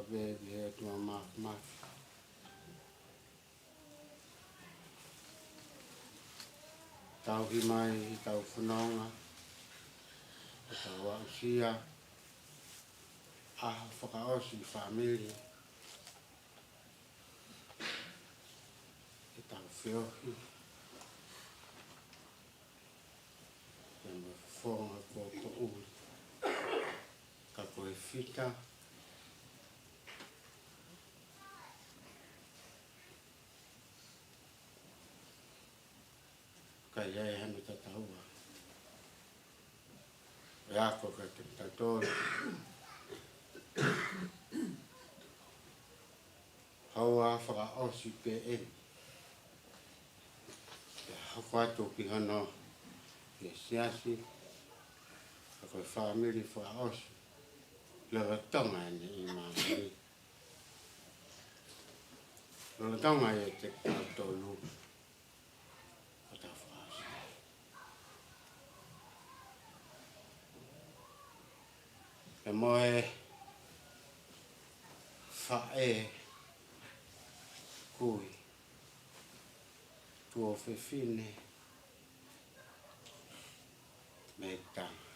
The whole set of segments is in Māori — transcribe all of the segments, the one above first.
ve tu ma tau hi mai tau whanonga tau ausia a whakaosi family tau whiohi e me whonga ko ui ka koe whita ka iai hana tataua e ako ka te tatore haua whakaosi pe e hako atu ki hana e siasi a koe family whakaosi lewa tonga ni i mamari lewa tonga e te tolu o ta whakaosi e moe whae kui tuo whewhine me tanga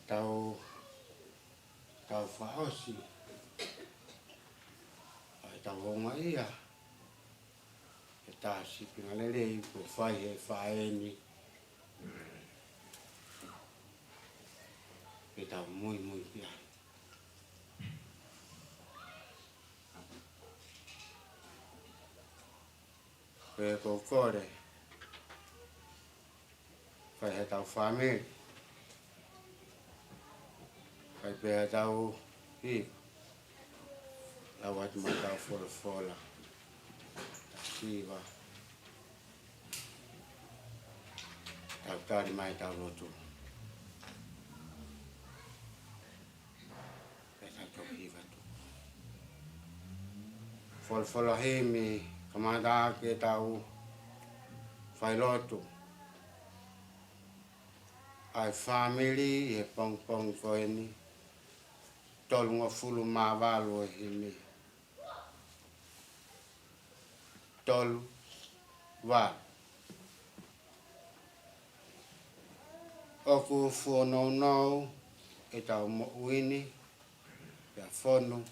tau whaosi ai tau honga ia e tāsi pinga lele i ko whai he whaeni e tau mui pia e ko kore whai he tau whamiri kai pēa tau hi lau atu mai tau whola ta siwa tau tari mai tau rotu e tau tau hiwa tu whola hemi kamada ke tau whai rotu ai family e pong koeni tolunga fulu mawalo e himi tolu wa oku fuono no e tau mo uini ya fono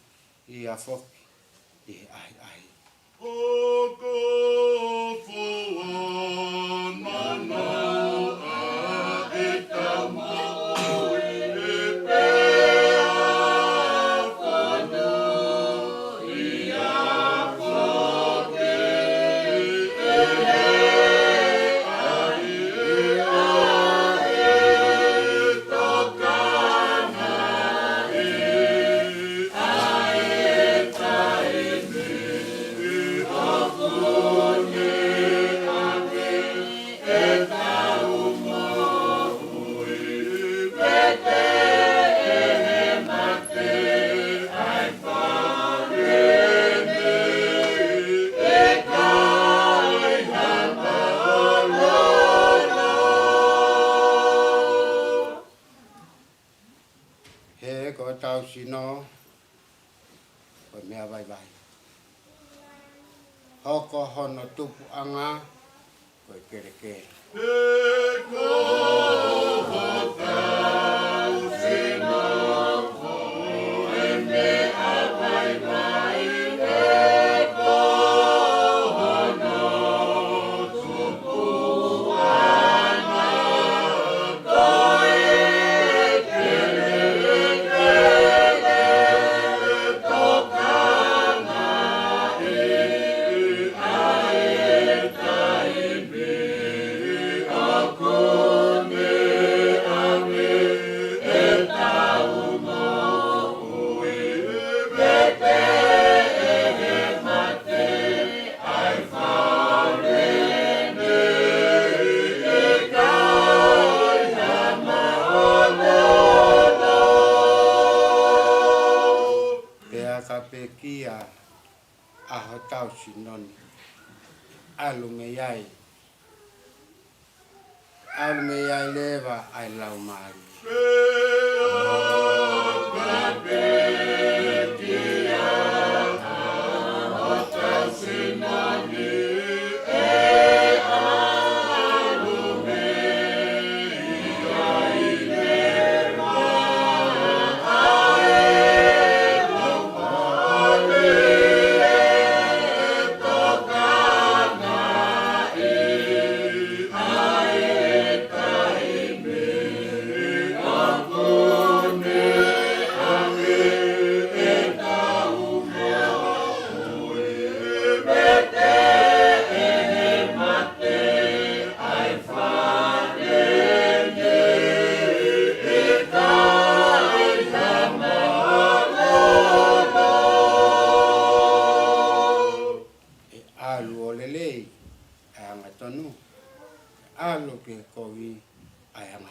i a foki i ai Oko fuon manau a e tau mo tau sino o mea vai hoko hono tupu anga koe kere kere kia aho tau sinoni alu me yai leva ai lau mari alo ke kowi ai anga.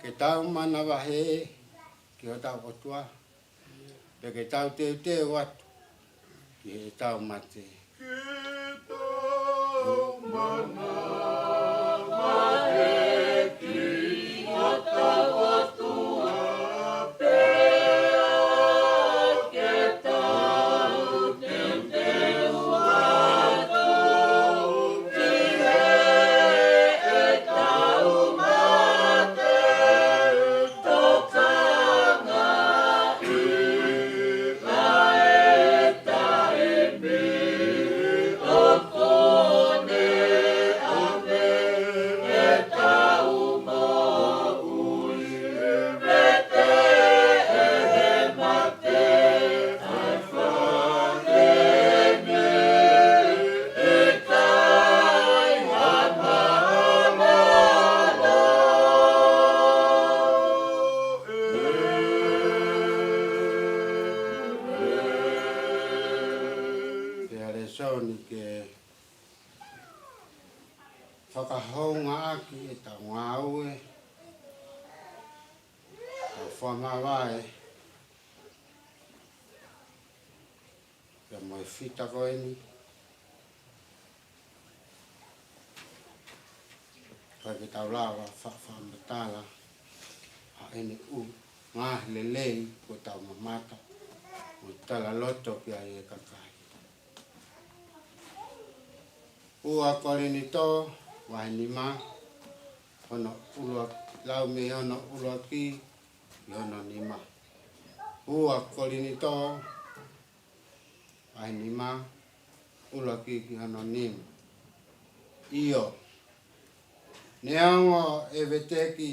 Ke tau mana wahe, ki o tau otua, pe ke tau te watu, ki he tau mate. Soni ke whakahonga aki e ta ngaue, ta whamawai, ka moi whita koeni, ka ki tau lawa whamatala, a ene ngah lelei ko tau mamata, o tala loto ki a e kakai. Ua kore ni tō, wahi ni mā, hono ulua, lau me hono ulua ki, i hono ni mā. Ua kore ni tō, wahi ni mā, ulua ki hono ni mā. Io, ne ango e veteki,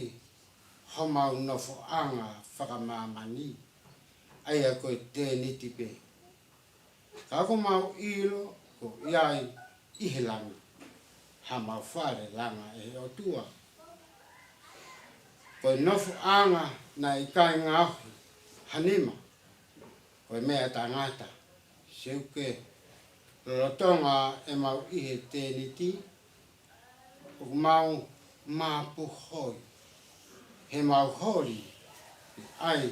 homau nofo anga whakamāmani, aia koe tēni tipe. Kako mau ilo, ko iai, ihe langa, hama whare langa e o tua. Koe nofu anga na i kai ngāhi, hanima, koe mea tangata, seuke, rotonga e mau ihe tēni ti, o mau māpu hoi, he mau hori, ai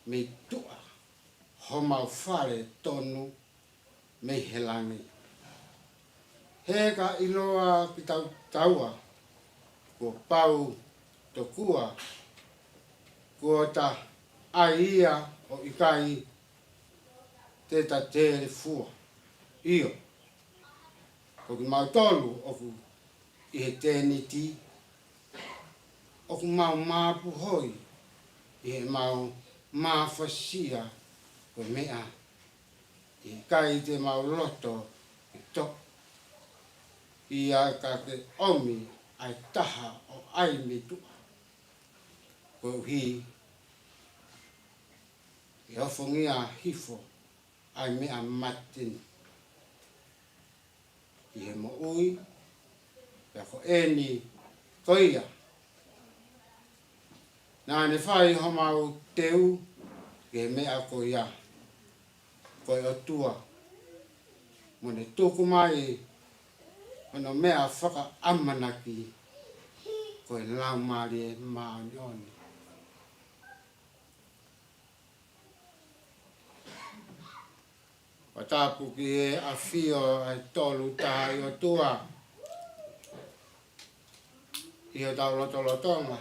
me tua, ho mau whare tonu, me he langi. He ka iloa ki tau taua, ko pau to kua, ko ta aia o ikai te ta tere fua. Io, ko ki mau tolu o ku i he tēni ti, o ku mau māpu hoi, i he mau māwhasia ko mea, i kai te mau loto i toku. Ia ka te omi ai taha o ai me tua. Ko hi, i ofongia hifo ai mea matini. I he mo ui, pia ko eni koia. Nā ne whai homau teu, ke mea koia. Koe o tua. Mo ne tuku mai, ono mea whaka amanaki, koe lau maari e maoni oni. O tāpu ki e a whio ai tolu taha i o tua, i o tau lotonga,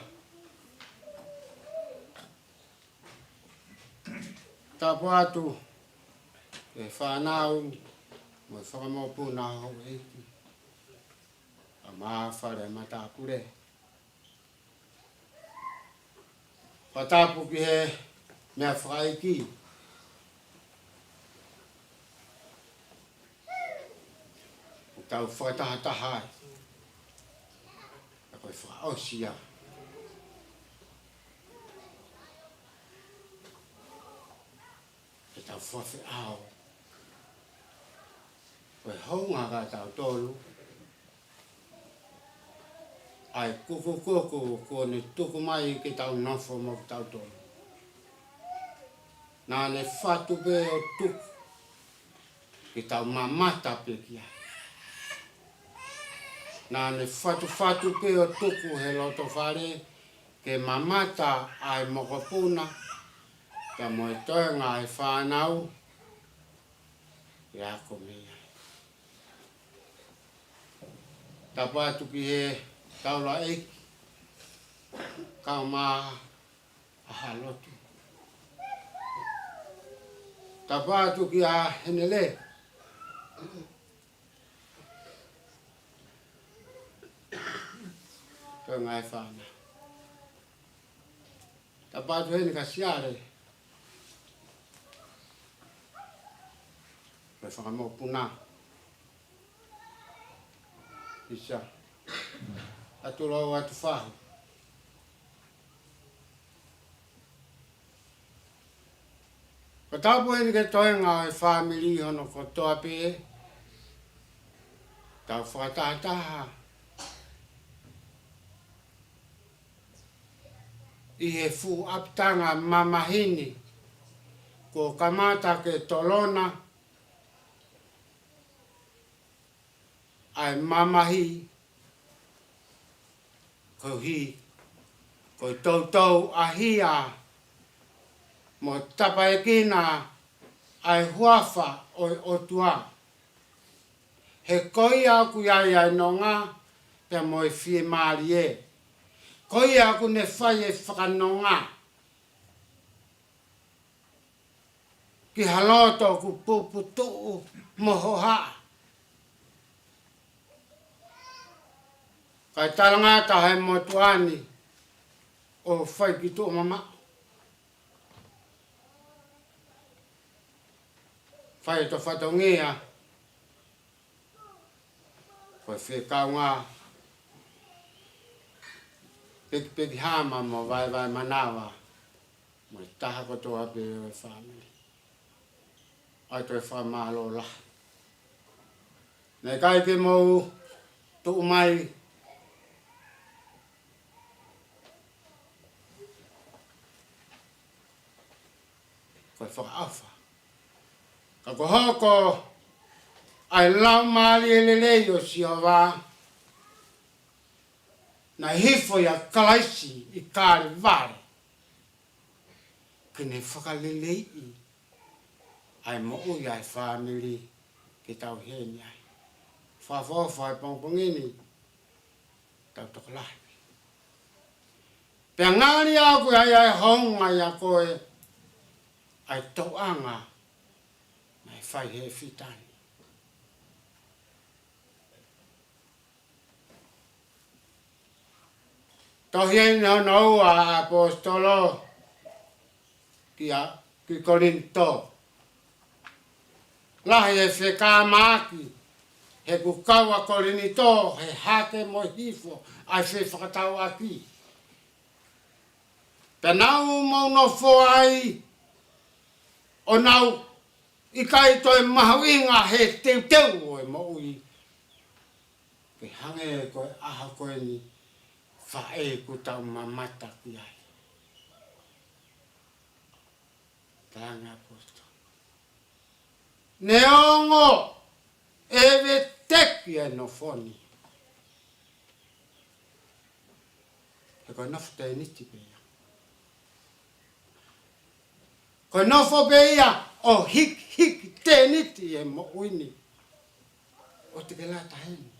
tapu atu e whanau mo whakamopu nā hau eiki. A maa whare matapure. Whatapu ki he mea whaiki. Tau whakatahataha ai. A koe whakaosia. E tau whawhi ao. Koe haunga ka tau tolu. Ai kuku ko ne tuku mai ki tau nofo mo tau tolu. Nā ne whatu pe o tuku. Ki tau mamata pe ki ai. Nā ne whatu pe o tuku he loto whare ke mamata ai mokopuna ka moe toenga ai whanau ia ko mea. Tapa atu ki he taula eiki kau maa aha lotu. Tapa atu ki a henele toenga ai whanau. Tapa atu hene ka siare me whakamopuna. Isa. Atu rau atu whahu. Ka tapu hene ke toenga e whamiri hono ko toa pe. Tau whakatahataha. I he fu aptanga mamahini. Ko kamata ke tolona. Ai mamahi. Ko hi. Ko tau ahia. Mo tapaekina. Ai huafa o tua. He koi aku ai nonga. Pea mo e fie maari e. Koi aku ne whai e whakanonga. Ki haloto ku puputu moho haa. Kai talangata hai motuani o whai ki tō mama. Whai to whatongia. Koe whekau ngā. Peki hama mo vai manawa. Mo i taha kotoa pe o e whamiri. Ai toi whamalo la. Nei kai ke mou tō mai. Koe whakaafa. Ka ko hoko ai lau maali e lelei o si o wā. Na hifo ya kalaisi i kāre vare. Kene whakalelei i. Ai mo ui ai whamiri ki tau heni ai. Whawhawha ai pongpongini. Tau tokolahi. Pea ngāri au koe ai honga ia koe. Ai tauanga. Mai whai he whitani. Tohi nau a apostolo ki Korinto. Lahi e whekamaki he kukaua Korinto he hake mo hifo ai whakatau aki. Penau mau no foai o nau i kai toi mahuinga he teu o e mo ui. Ke hange koe aha koe ni. Whae ku tau mamata ki ai. Tanga apostol. Ne ongo ewe teki e no foni. E koe nofo te niti pe ia. Koe nofo pe ia o hik te niti e mo uini. O te ke lata heni.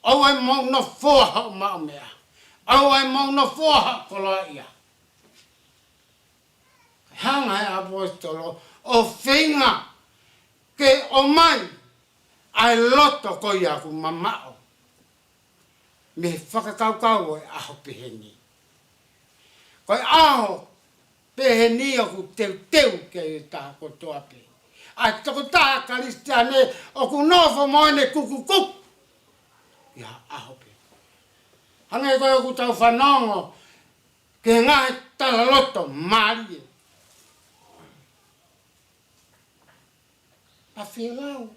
Au ai mau no foha o mau mea. Au ai mau no foha koloa ia. hanga e apostolo o whinga ke o mai ai loto ko ia ku mamao. Me whakakaukau e aho peheni. Koe aho peheni o ku teu ke i taha kotoa pe. Ai toko taha karistiane o ku nofo moene kuku. Ia aho pe. Hange koe o ku tau whanongo ke ngahe tala loto marie. Pa whingau.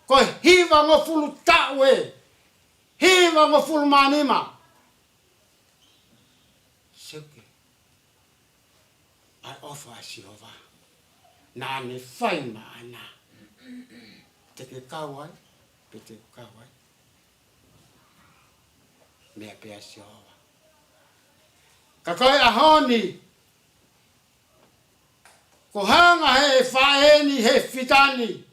Koe hiva ngo fulu tau e. Hiva ngo fulu manima. Seuke. Ai ofa a Jehova. Nā ne whai maana. Te ke kawai. Pe te kawai. Mea pea Jehova. Ka koe ahoni. Ko hanga he whaeni he whitani.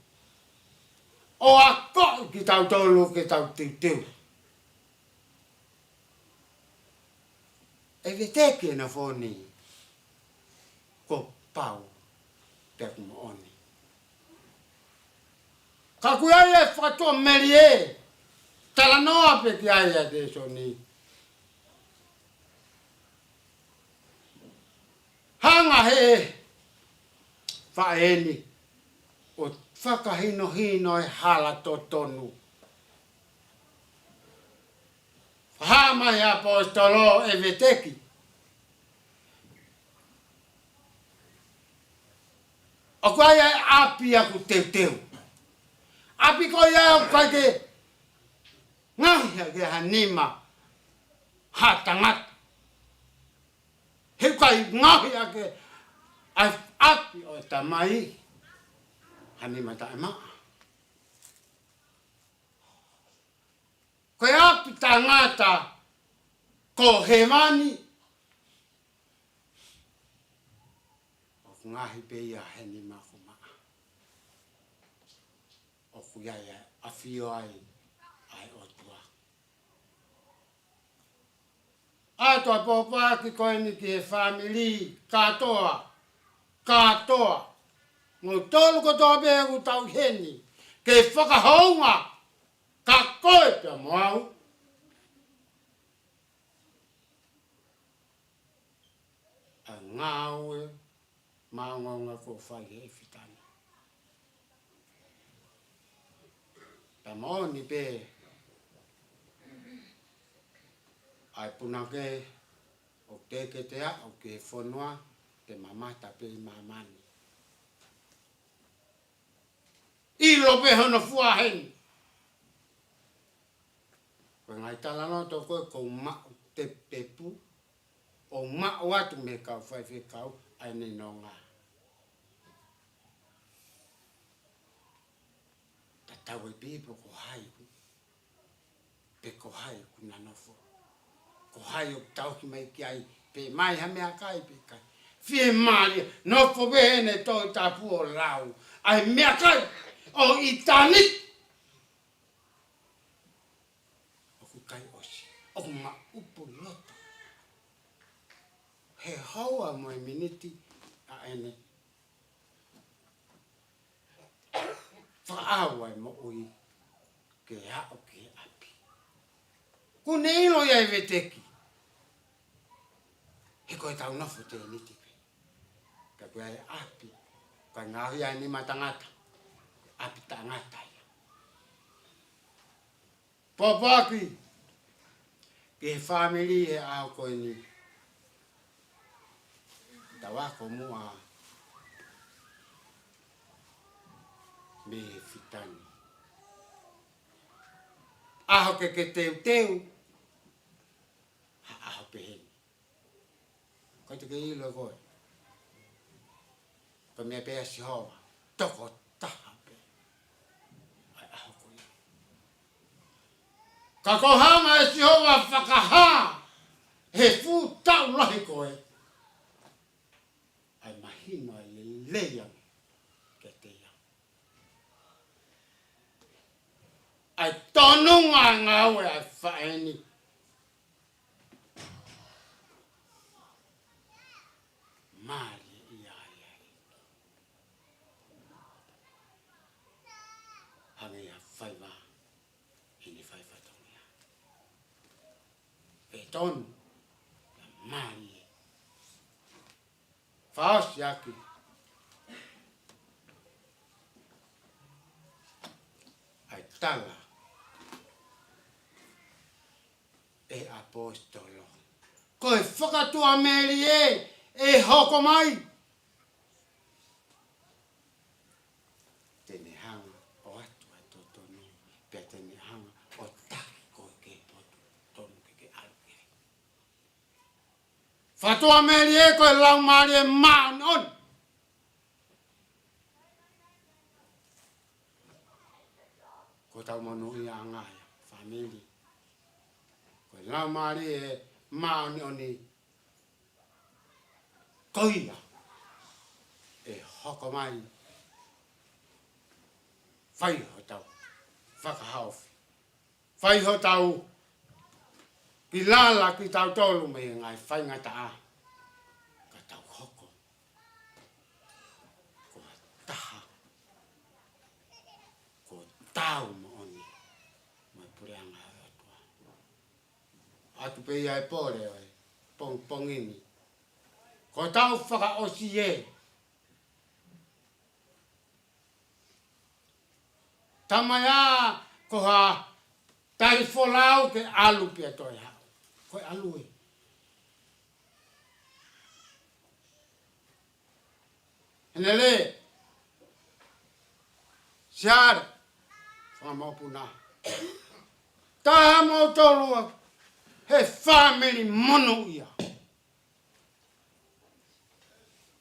O a ko ki tau tolu ki tau teu. E ve teke na whoni. Ko pau. Peku mo oni. Ka kui aia e whakatoa meri e. Tala noa pe ki aia te soni. Hanga he whaeni. O whakahino hino e hala to tonu. Hama e apostolo e veteki. O kwa ia e api aku teu. Api ko ia o kai ke ngahi ke hanima hatangat. He kai ngahi ke api o tamai hanima ta ema. Ko api tangata ko hemani. O ngahi pe ia hanima ko ma. O kuiai afio ai otua. Ato popa ki koe ni ki he family katoa. Ngo tolu ko toa pe ku tau heni. Ke whakahounga. Ka koe pia moau. A ngaue. Maungonga ko whai he whitani. Ta maoni pe. Ai punake. O teke tea. O ke whanua. Te mamata pe i mamani. Ilo pe hono fuaheni. Koe ngai talano to koe ko mao te pepu. O mao atu me kau whai kau. Ai nei no ngā. Ta tau e pipo ko hai. Pe ko hai ku nanofo. Ko hai o tau ki mai ki ai. Pe mai ha mea kai pe kai. Fie mali. Nofo behene toi tapu o lau. Ai mea kai. O itani. Oku kai osi. Oku ma upo loto. He haua mo e miniti a ene. Whaawa e mo ui. Ke hao ke api. Kune ilo ia e veteki. He koe tau nofo te niti pe. Ka koe ai api. Ka ngahi ai ni matangata. Api tangata ia. Popaki. Ke family e au koe ni. Tawako mua. Me fitani. Aho ke teu. Aho peheni. Koe te ke ilo koe. Koe mea pea si hoa. Toko taha pe. Ai aho koe. Ka kohanga e si hoa whakaha. He fu tau lahi koe. Ai mahino ai leiang. Ai tonunga ngau e ai whaeni. mali ia ia. Hange ia whaiwa, hini whaiwa tongia. E tonu, ia mali e. Whaosi aki. Ai tala. E apostolo. Koe whakatua meri e hoko mai. Tene hanga o atu a totonu. Pea tene hanga o taki koe ke potu. Tonu ke alke. Whatua meri e koe lau maari e maanon. Ko tau manu i a ngaya. Famili. Koe lau maari e maaoni. Koia. E hoko mai. Whai ho tau. Whakahauwhi. Whai ho tau. Ki lala ki tau tolu me ngai whai ngata a. Ka tau hoko. Ko taha. Ko tau mo oni. Mai pureanga atua. Atu pe ia e pore oi. Pongini. Ko tau whaka osi e. Tamaya ko ha tai folau ke alu pia toi ha. Ko alu e. Enele. Siar. Whamau puna. Taha mo tolua. He family mono ia.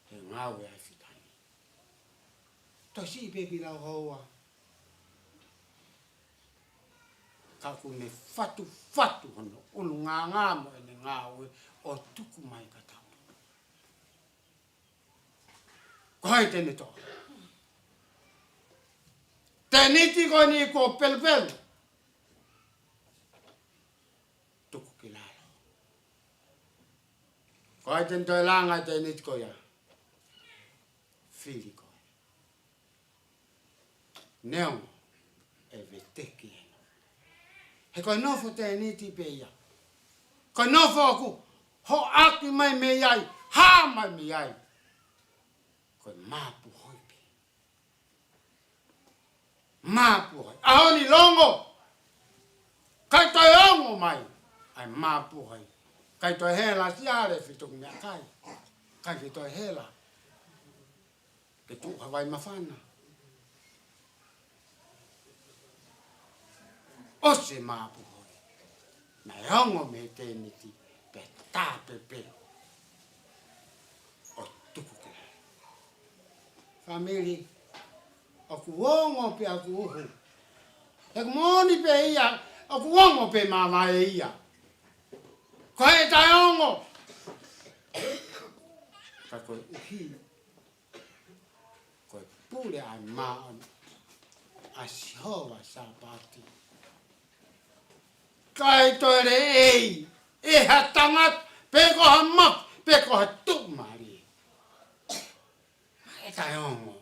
He ngau e ai fitani. Tosi pepi lau hoa. Kaku me fatu hono. Ulu ngā mo ene ngau e o tuku mai ka tau. Ko hai tene toa. Teniti ko ni ko pelpel. Tuku ki lalo. Ko hai tene toi langa teniti ko ia. Fili ko. Neo e veteki e. He koe nofo teniti pe ia. Koe nofo aku. Ho aki mai me iai. Ha mai me iai. Koe mapu hoipi. Mapu hoi. Ahoni longo. Kai toi ongo mai. Ai mapu hoi. Kai toi hela siare fituk mea kai. Kai ki toi hela. Ke tu hawai mawhana. Ose mapu hoi. Mai ongo me teniti. Pe tā pepe. O tuku ke. Famili. Aku wongo pe aku uhu. Aku moni pe ia. Aku wongo pe mama e ia. Koe tai ongo. Ka koe uhi. Koe pule ai maa. Asihoa sa pati. Kai toere ei. E hatangat. Peko ha mak. Peko ha tukmari. E tai ongo.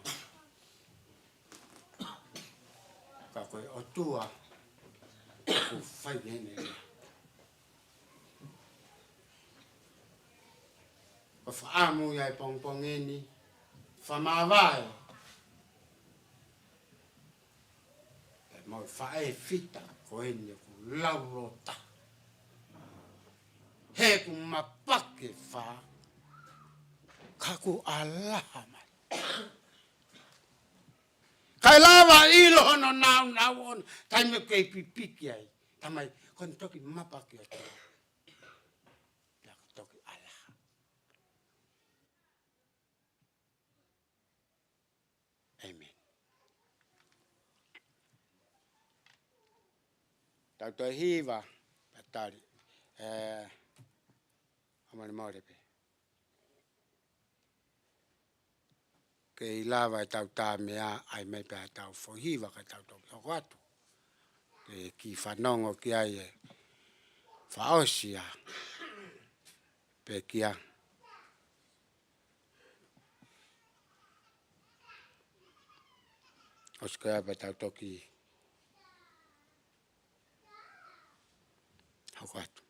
Ka koe o tua. Ku whai hene. Ko whaamu iai pongpongeni. Whamawai. E moi whae fita ko eni ku laurota. He ku mapake wha. Kaku alaha mai. Kai lava ilo hono nau on. Tai me kei pipiki ai. Tamai kon toki mapake o tō. Pia ko toki alaha. Amen. Tau toi hiva. Patari. Amani maurepe. Ke lava e tau tā mea ai mei pēr tau whohiwa ka tau tau tau atu. Ke ki whanongo ki ai e whaosia pe kia. O se kaya pa tau toki hau atu.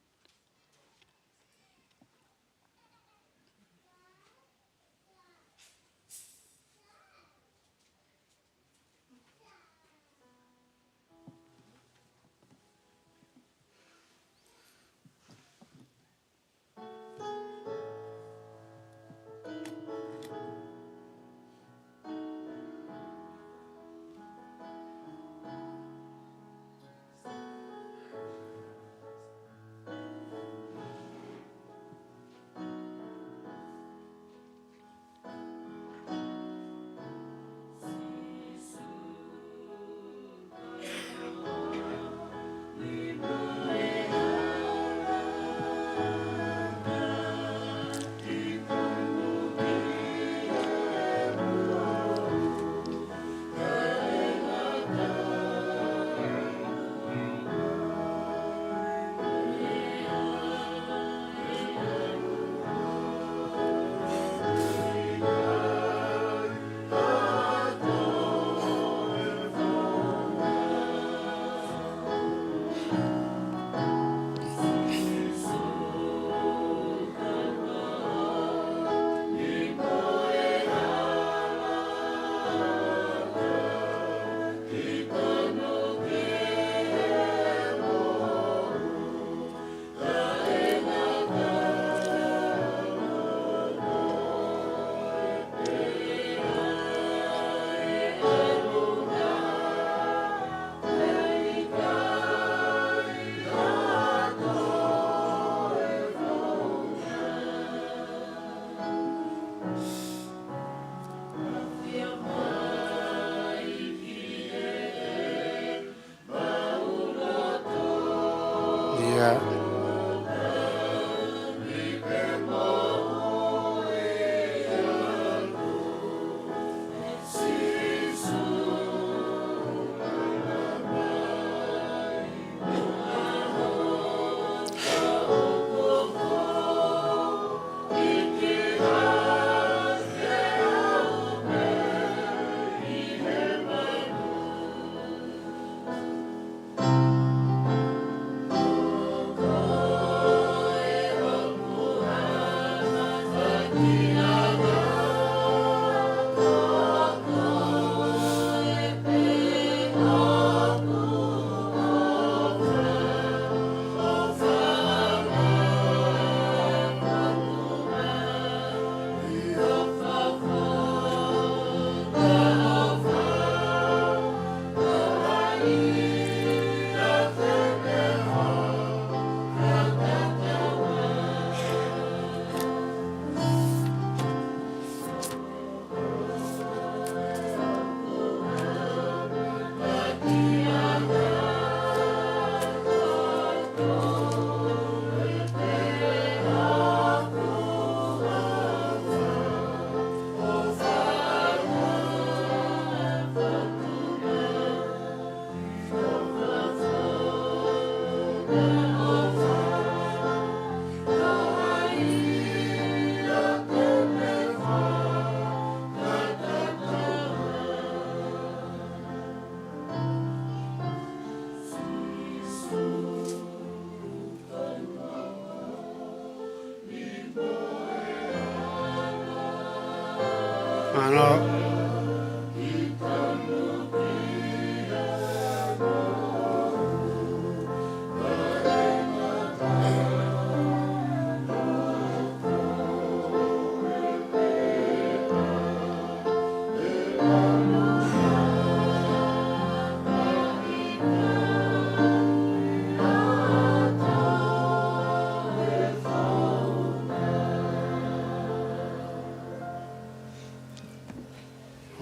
Ia ano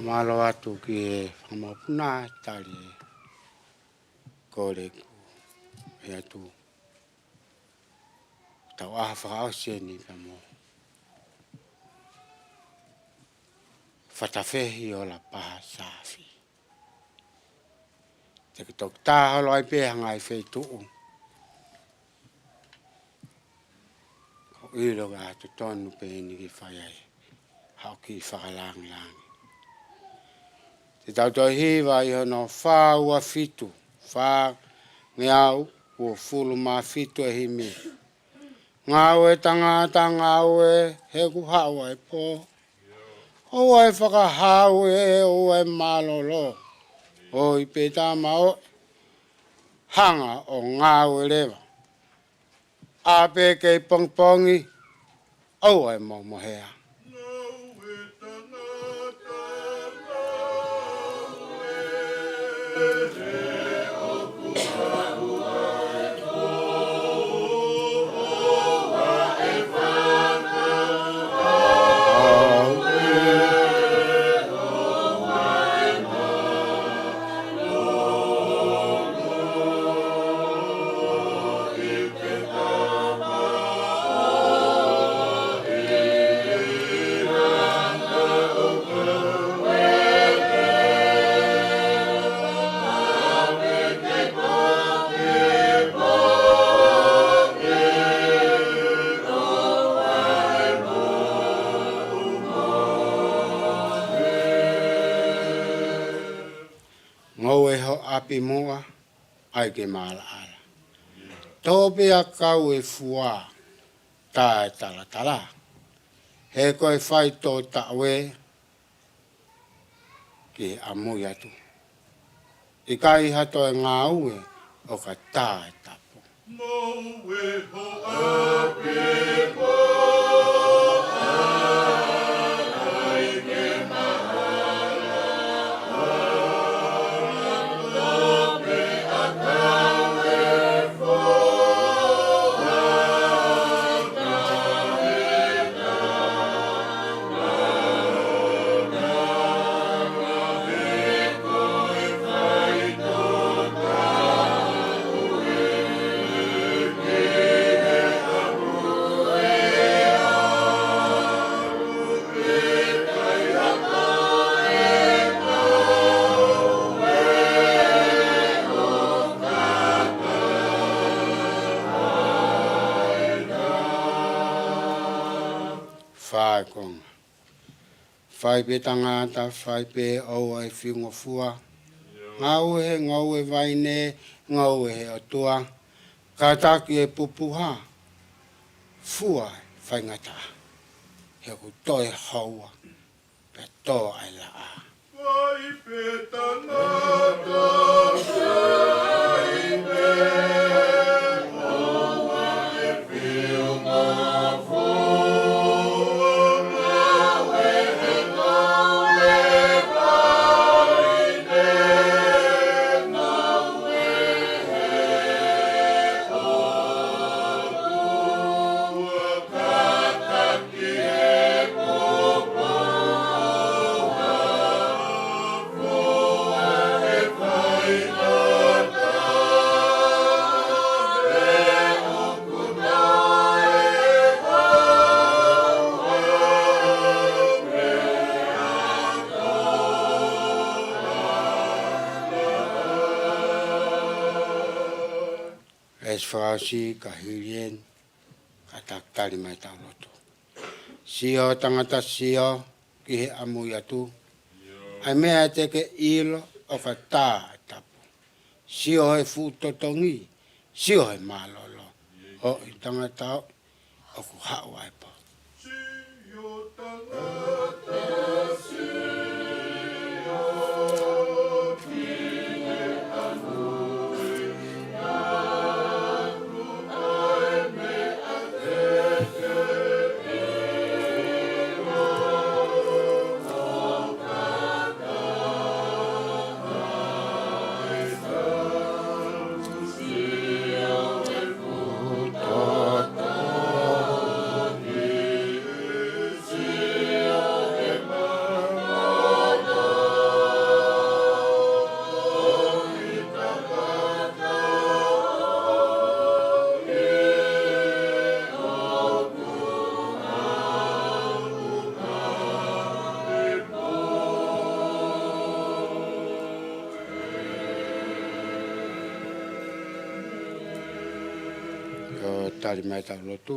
malo atu ki e whamapuna tali kore ku e atu tau aha whakaose ni ka mo whatawhehi o la paha safi. Te ki tok tāhalo ai pēha ngai whei tuu. Ko ilo ka atu tonu pēni ki whai ai. Hau ki whakalang lang. Te tautua hiwa i hono whā ua fitu. Whā ngeau ua fulu mā fitu e himi. Ngā ue tangata ngā ue he ku hawa e pō. O ai whakahau e o ai malolo. O i pētā mao hanga o ngā ue lewa. A pē kei pongpongi o ai momohea. Ngau e ho api mua, ai ke mala ala. Tōpe a kau e fua, tā e tala tala. He koe whai tō tawe, ki amui atu. I kai hato e ngā ue, o ka tā e tapo. Ngau e ho api mua. Whai konga. Whai pe tangata, whai pe au ai whiunga fua. Ngau e vaine, ngau e atua. Ka taki e pupuha. Fua whai ngata. He ku toi haua. Pe tō ai la a. Whai pe tangata, whai pe Eswasi ka hirien ka taktari mai tau loto. Sio tangata sio ki he amui atu. Ai mea te ke ilo o ka tā tapu. Sio he futotongi, sio he malolo. O i tangata o ku hau ai po. Sio tangata, sio ki he amui atu. Ai mea te ke ilo o ka Tari mai tau lotu.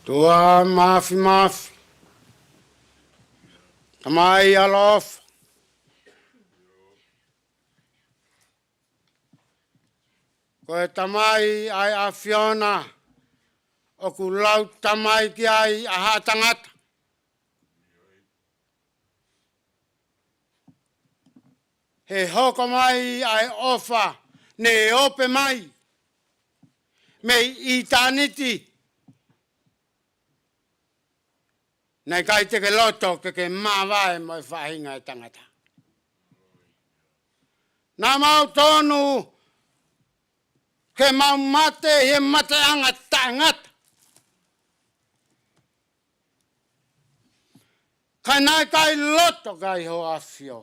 Tua mafi mafi. Tamai alof. Koe tamai ai a Fiona. O ku lau tamai ki ai a hatangata. He hoko mai ai ofa. Ne ope mai. Mei i taniti. Nei kai te ke loto ke mawai mai whahinga e tangata. Nā mau tonu ke mau mate he mate anga tangata. Kai nai kai loto kai ho afio.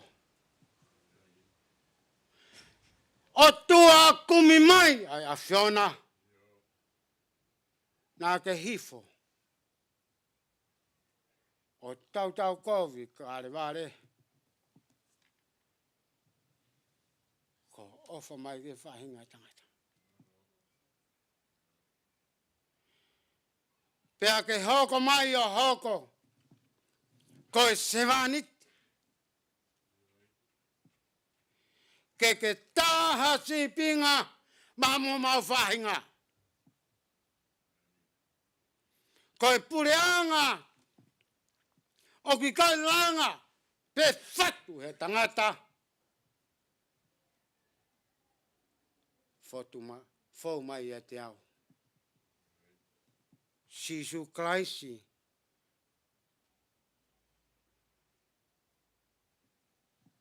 O tua kumi mai ai a Fiona. Nā ke hifo. O tau kovi ka are ware. Ko ofa mai ke whahinga tangata. Pea ke hoko mai o hoko. Ko e sevanit. Ke taha si pinga mamu mau whahinga. Ko e pureanga. O ki kai langa. Pe whatu he tangata. Fau mai e te au. Sisu Kraisi.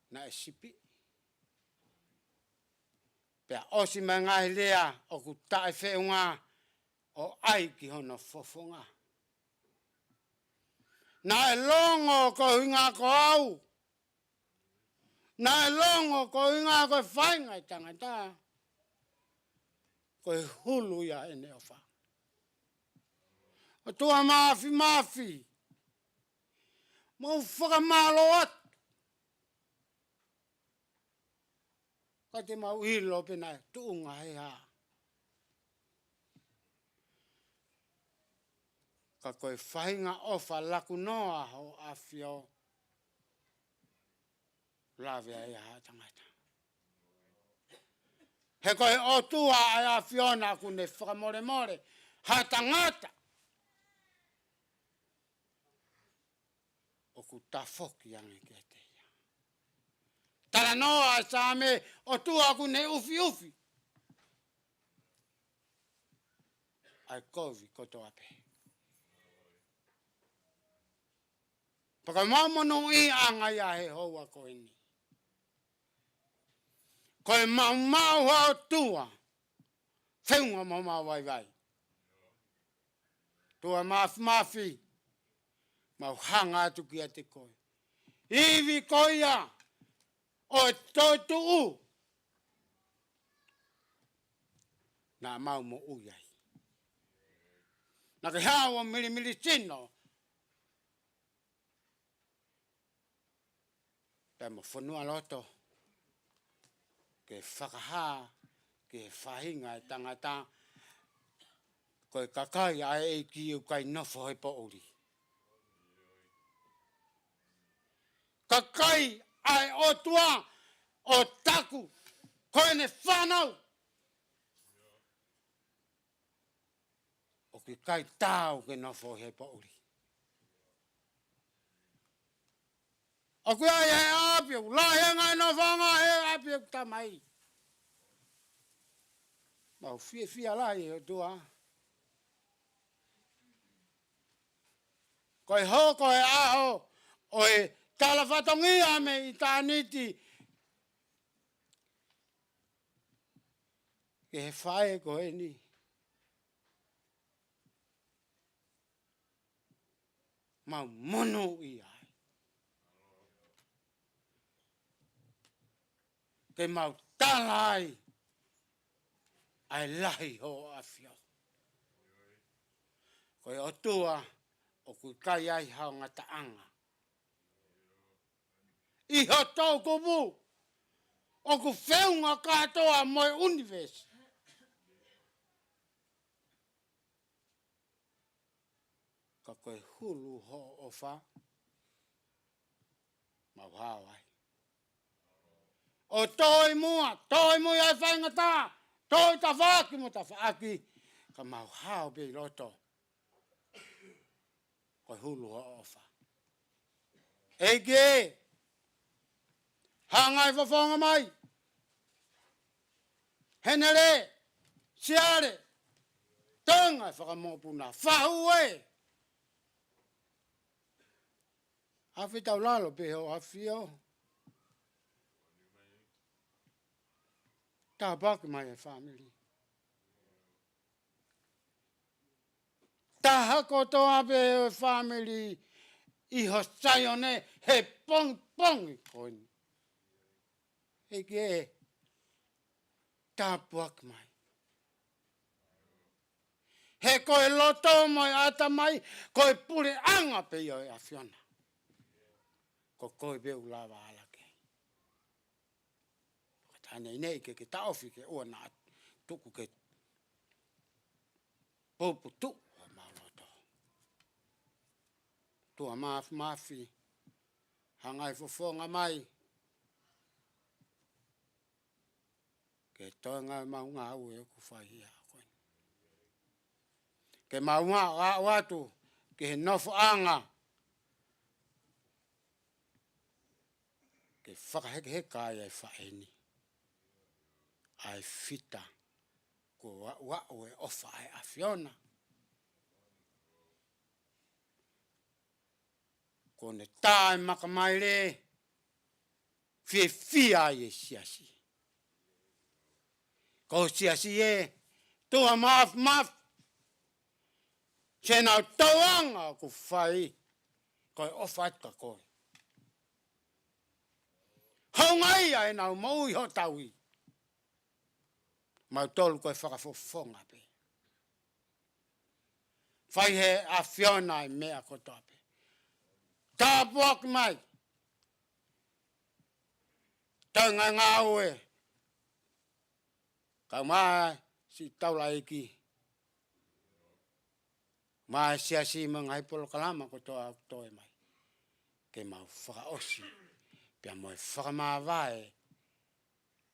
Na e sipi. Pea osi mai ngai lea o ku tae whiunga o ai ki hono fofonga. Na e longo ko hinga ko au. Na e longo ko hinga ko whainga i tangata. Ko e hulu ia e neofa. O tua mafi. Mau whakamalo atu. Ka te mau hilo pena tuunga he ha. Ka koe whainga ofa laku noa ho a whio. Lawe ai ha tangata. He koe o tua ai a whiona kune whakamore ha tangata. O ku tafoki ange ke te ia. Tala noa sa me o tua kune ufi. Ai kovi koto ape. Paka mamono i anga ia he hoa ko ini. Koe mau hao tua. Whiunga mau vai. Tua mafi. Mau hanga atu ki a te koe. Iwi koia. O toi tuu. Nā mau mo uyai. Nā ke hawa mili tino. Pea mo whanua loto. Ke whakaha. Ke whahinga e tangata. Koe kakai ai e ki u kai nofo he po uri. Kakai ai o tua. O taku. Koe ne whanau. O ki kai tau ke nofo he po uri. O kui ai he apio. La he ngai nofanga he apio tamai. Mau fia lai o tua. Koe hoko e aho. O e talafatongia me i tāniti. Ke he whae ko e ni. Mau mono i ai. Ke mau talai. Ai lahi ho a whio. Koe o tua. O kui kai ai hao ngata anga. Iho tau kubu. O ku whiunga katoa moi universe. Ka koe hulu ho o wha. Mau hao ai. O toi mua ai whaingata. Toi ta whaki mo ta whaaki. Ka mau hao be loto. Koe hulu ho o wha. Ege. Hangai whawhonga mai. Henere. Siare. Tonga whakamopuna. Whahue. Hawhi tau lalo peho hawhio. Tā baki mai e family. Tā hako toa pe e family. Iho sayone he pong i koini. Eke. tapuak mai. He koe loto mai ata mai, koe pule anga pe yo e a Fiona. Ko koe beu lava ala ke. Tane nei ke taofi ke o na tuku ke popu tu o maloto. Tua mafi, hangai fofonga mai. Ke toanga maunga au e ku whahia koe. Ke maunga a watu ke he nofo anga. Ke whakaheke he kai ai whaeni. Ai fita. Ko wa o e ofa ai a Fiona. Ko ne tae makamaire. Fia e siasi. Ko siasi e. Tua maf. Sena tauanga ku whai. Ko e ofa at ka koe. Haungai ai nau maui ho taui. Mau tolu koe whakafofonga pe. Whai he a Fiona i mea kotoa pe. Tāpuak mai. Tanga ngā ue. Ka mai si taula iki. Mai siasi mangai polo kalama kotoa toe mai. Ke mau whakaosi. Pia moe whakamāwae.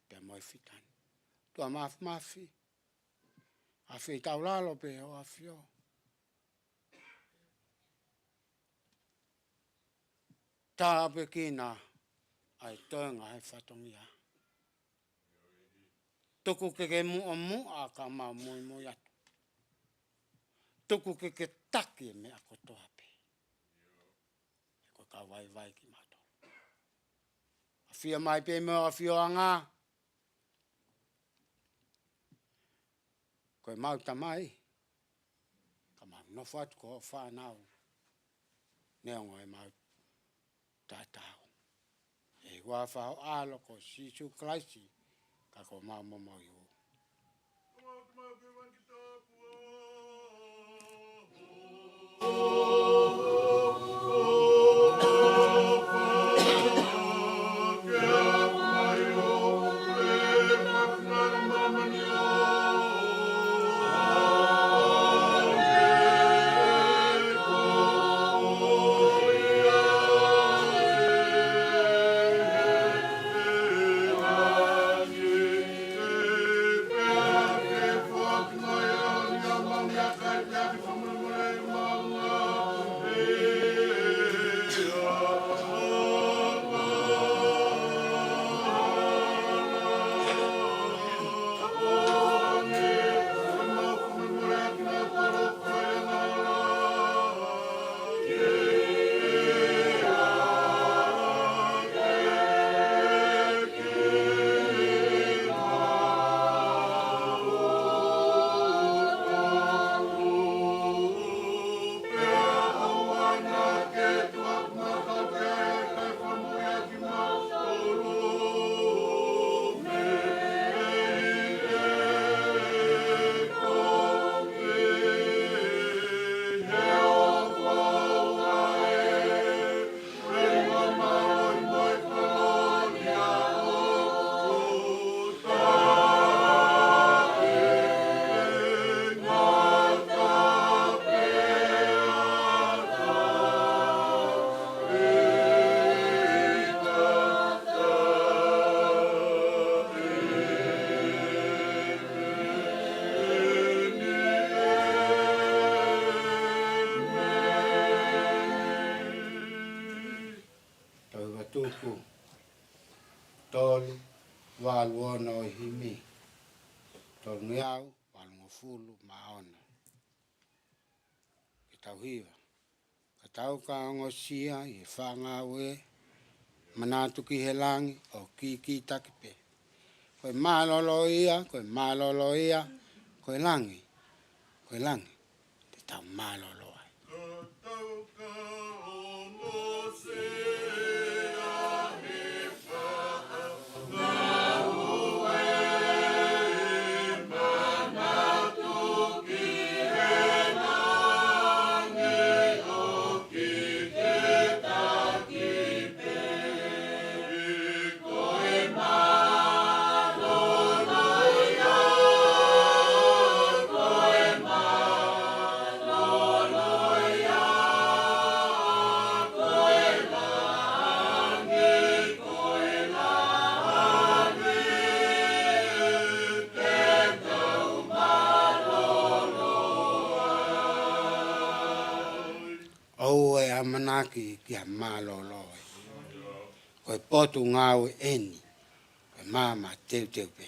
Pia moe fitani. Tua mafi. A whi taulalo pe o a Fio. Tā pe kina ai toenga ai whatongia. Tuku ke mua ka mau mui atu. Tuku ke taki me a kotoa pe. E koe ka vai ki mato. A Fia mai pe me a Fio anga. Koe mau tamai. Ka mau nofat ko whanau. Neongo e mau tātau. E hua whao alo ko Sisu Klaisi. Ka ko mau momo iu. Tuku, tolu, waluona o himi, tolu ngiau, walungofulu, maona. Kitau hiwa. Katau ka ngosia, i whangawe, manatu ki he langi, o ki takipe. Koe malolo ia, koe langi, te tau malolo ai. aki kia maloloi. Koe potu ngau eni. Koe mama teu teu pe.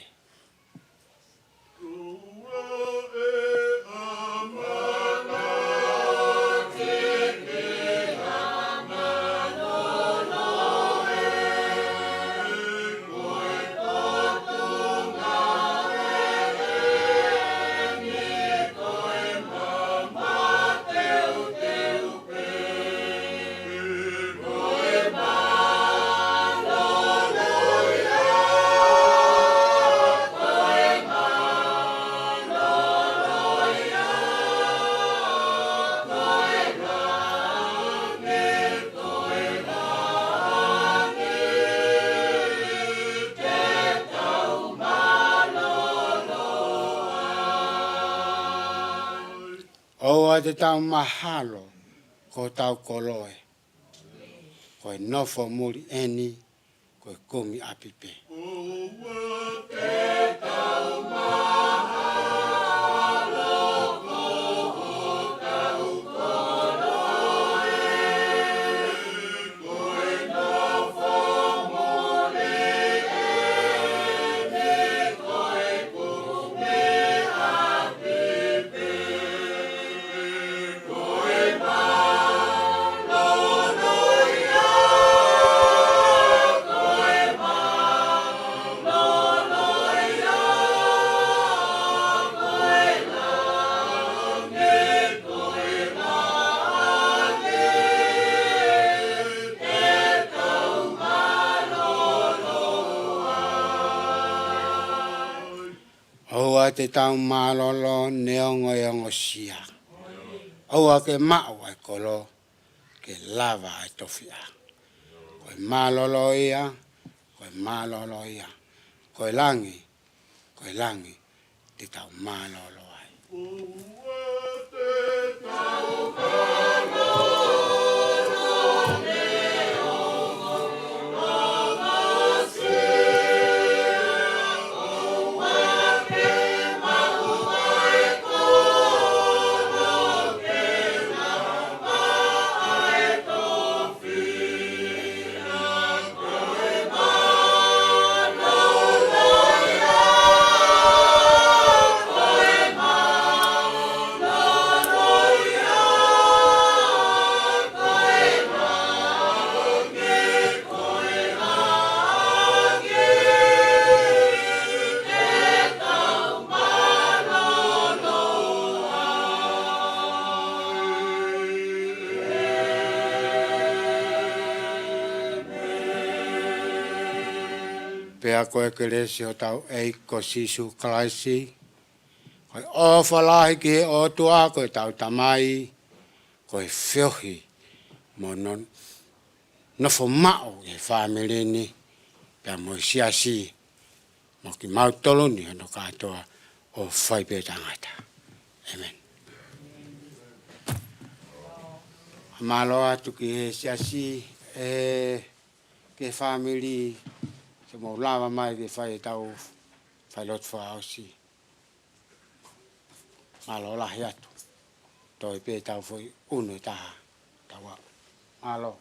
Oa te tau mahalo ko tau koloe. Koe nofo muri eni, koe kumi apipe. Oa te tau malolo neongo yongo sia. Oa ke mao ai kolo, ke lava ai tofia. Koe malolo ia, koe malolo ia. Koe langi, te tau malolo ai. Pea koe keresi o tau eiko sisu klaisi. Koe ofalahi ki he otua, koe tau tamai, koe whiohi. Mo non nofo mao e whamelini, pea mo siasi, mo ki mautoloni ano katoa o whaipe tangata. Amen. Maloa tu ki he siasi, ke family, se mo lava mai ke whai tau, whai lot whaosi. Malo lahi atu. Toi pe tau foi unu taha. Tawa. Malo.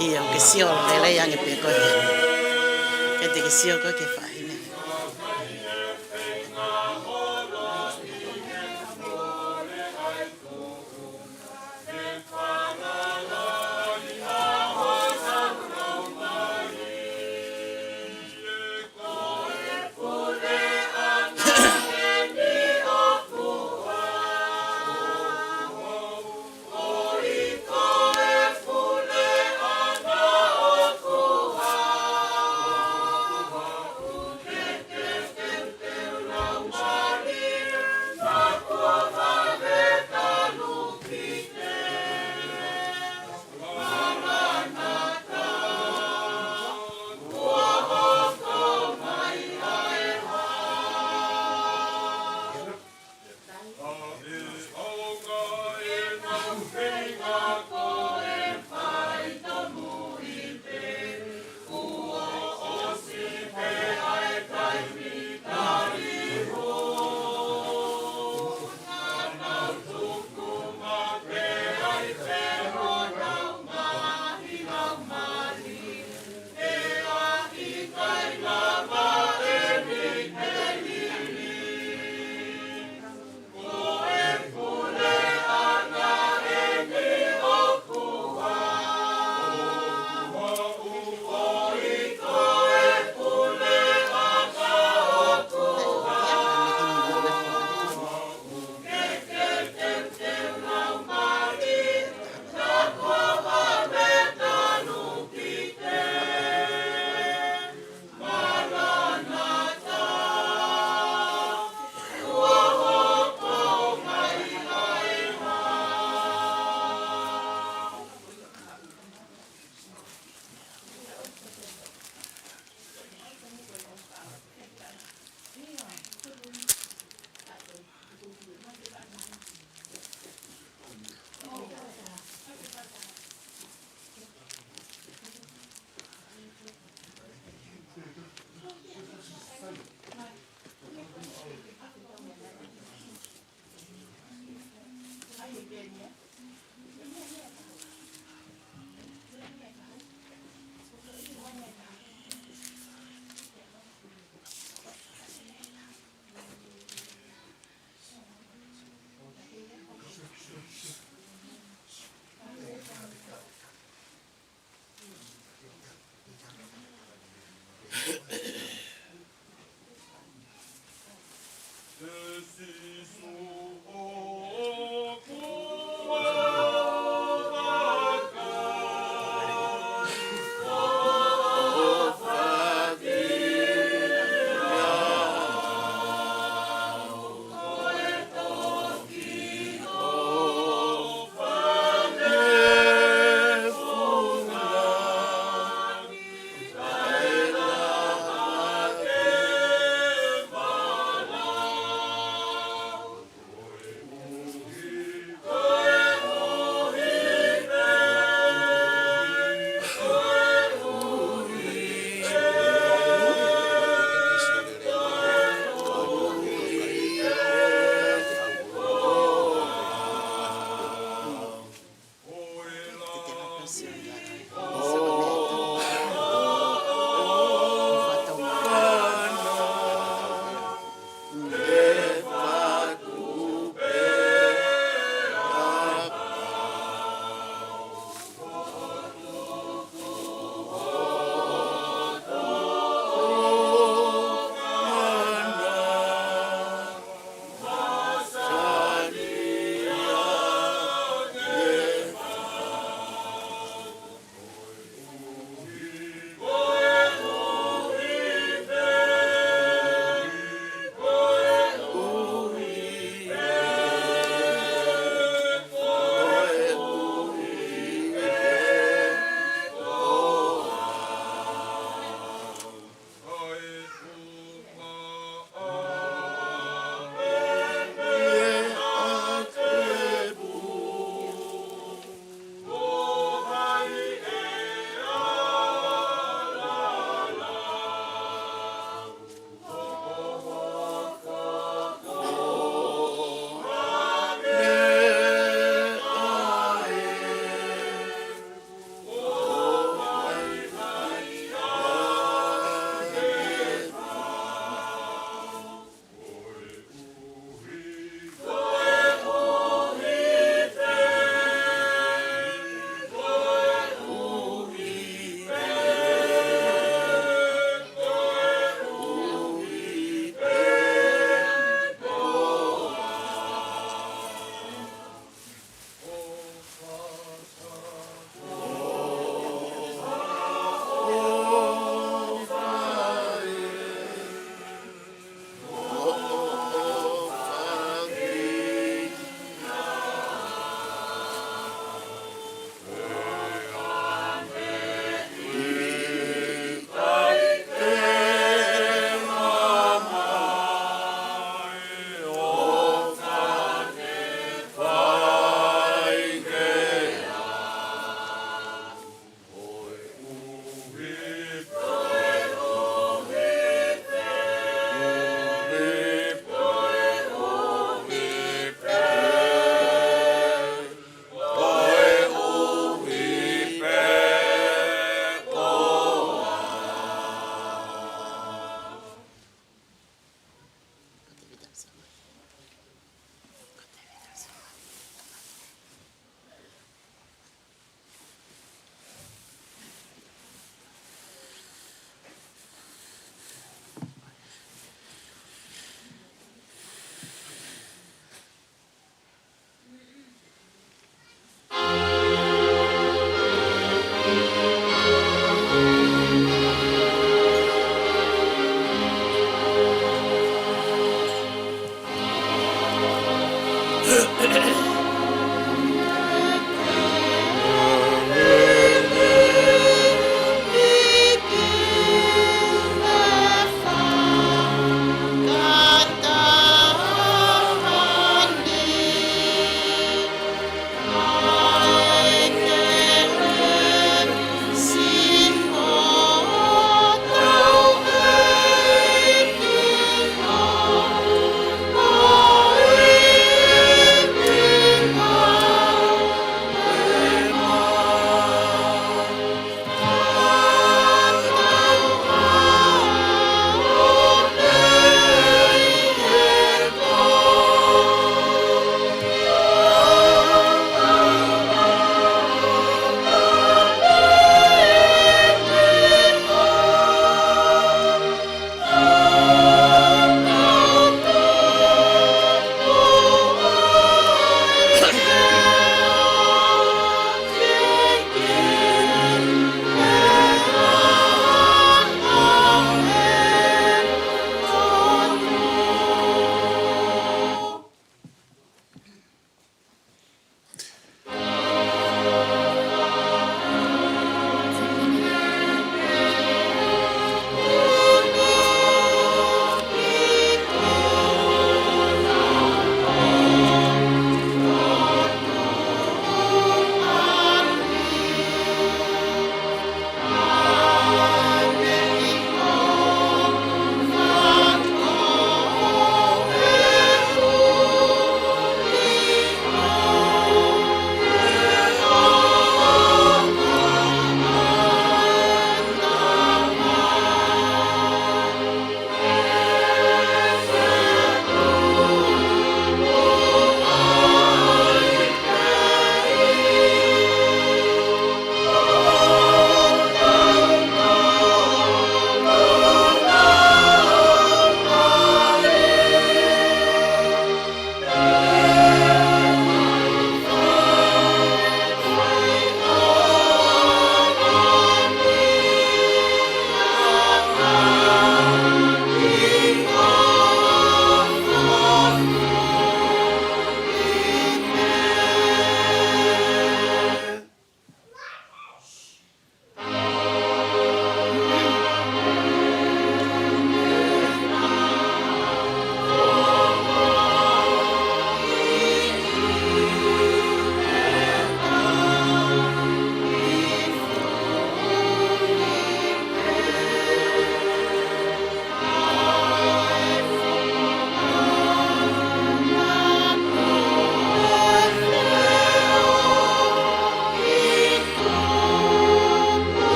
Iya, ke sio lele yang pe ko he. Ke te ke sio ko ke fa ine.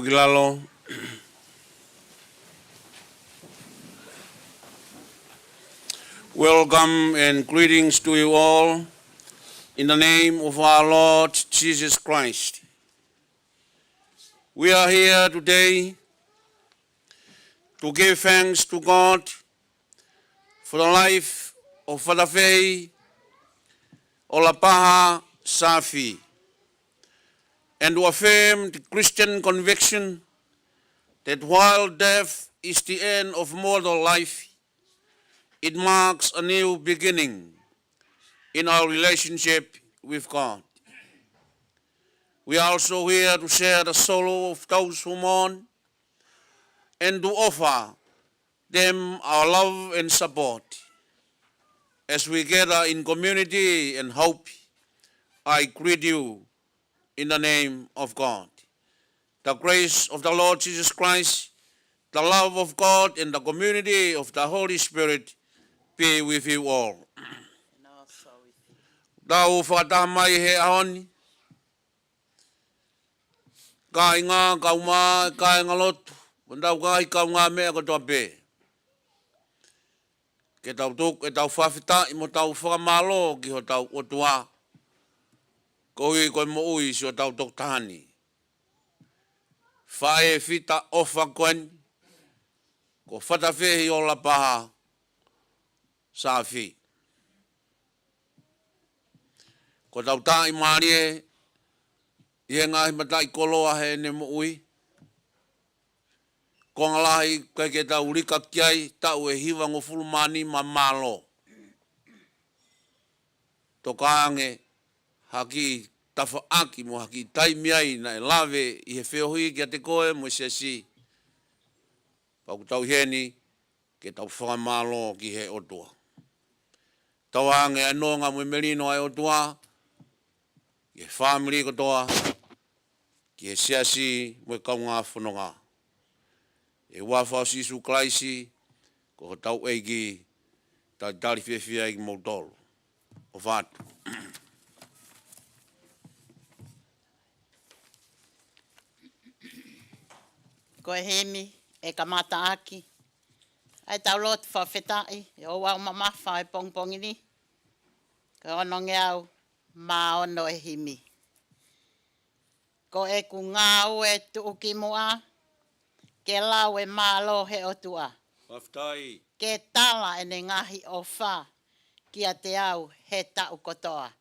Gilalo. Welcome and greetings to you all in the name of our Lord Jesus Christ. We are here today to give thanks to God for the life of Father Fei Olapaha Safi, and to affirm the Christian conviction that while death is the end of mortal life, it marks a new beginning in our relationship with God. We are also here to share the sorrow of those who mourn and to offer them our love and support. As we gather in community and hope, I greet you in the name of God. The grace of the Lord Jesus Christ, the love of God, and the community of the Holy Spirit be with you all. And also with you. Dau whakatamai he ahoni. Ka inga, ka uma, ka inga lotu. Wandau ka hika unga mea katoa pē. Ke tau tuk, e tau whawhita, i mo tau whakamalo ki ho tau otua. Ko hui koe mo ui si o tau tok tahani. Whae whita ofa koen, ko whatawhehi o la paha sa whi. Ko tau tā i maarie, i he ngahi matai koloa he ne mo ui. Ko ngalahi kai ke tau rika kiai, tau e hiwa ngofulu mani ma malo. To kaange haki tafa aki mo haki taimiai na e lave i he whiohui ki a te koe mo se si. Pau tau heni ke tau whakamalo ki he otua. Tau ange anō ngā mui merino ai otua, ki he family kotoa, ki he siasi mo e kau ngā whanonga. E wawhau sisu klaisi, ko ho tau eigi, tau tari whiawhia i mautoro. O whātu. Ko e hemi, e kamata aki. Ai tau lotu whawhetai, e o wau mamafa e pongpongini. Ka ono nge au, ma ono e himi. Ko e ku ngāu e tuuki mua, ke lau e mālo he otua. Whaftai. Ke tala e ne ngahi o whā, ki a te au he tau kotoa.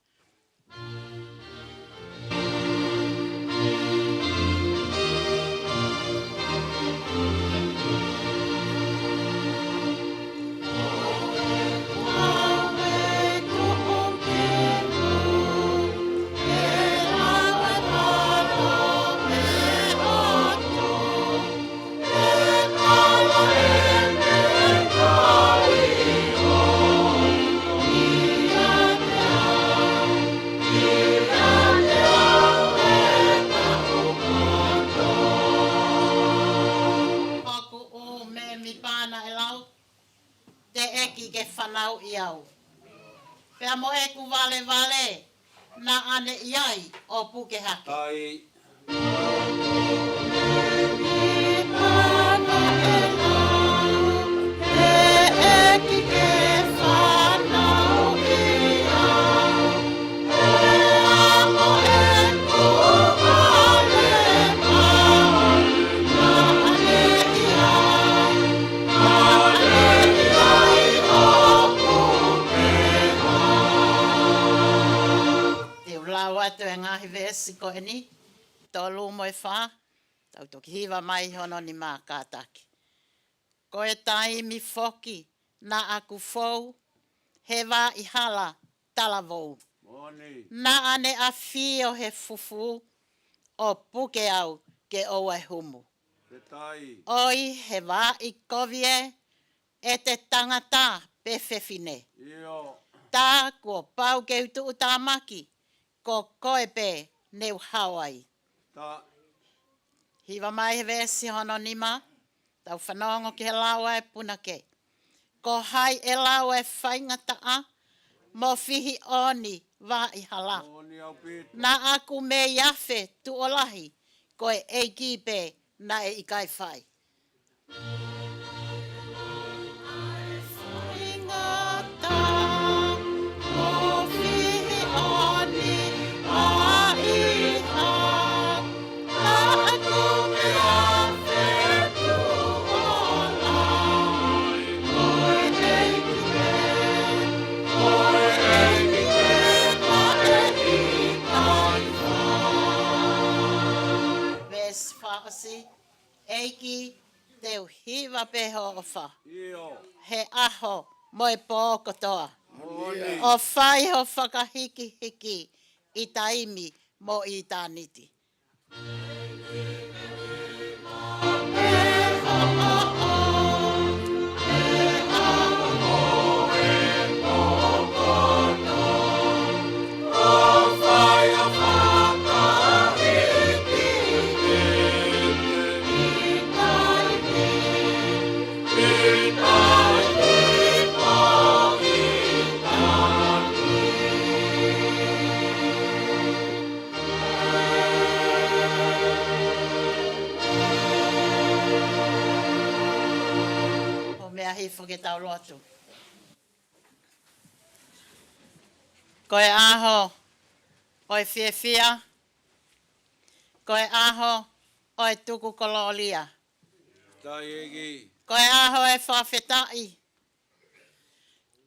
Whanau i au. Pea mo e ku vale vale na ane iai o puke hake. Tai. Atu e ngahi vesi ko e ni, tolu mo e wha, tau toki hiwa mai hono ni mā kātaki. Ko e taimi foki na aku fou, he wā i hala talavou. Na ane a fio he fufu, o puke au ke o e humu. Oi he wā i kovie, e te tangata pe whewhine. Tā kua pau ke utu utamaki, ko koe pē neu Hawaii. Hiwa mai he vesi hono nima, tau whanongo ki he laua e puna ke. Ko hai e laua e whaingata a, mo fihi oni wā i hala. Na aku me iawhe tu olahi, ko e eiki pē na e ikai whai. Ingata, o whihi oni, a iha, a kume a whetu o lai, koe eiki me, koe eiki me, ma e ikai whai. Ves whaasi, eiki teu hiwa peho o wha. He aho mo e pōkotoa. O whai ho whakahiki hiki i taimi mo i tāniti. O mea hi whaketau lotu. Koe aho, oi whiawhia. Koe aho, oi tuku kololia. Koe aho e whawhetai.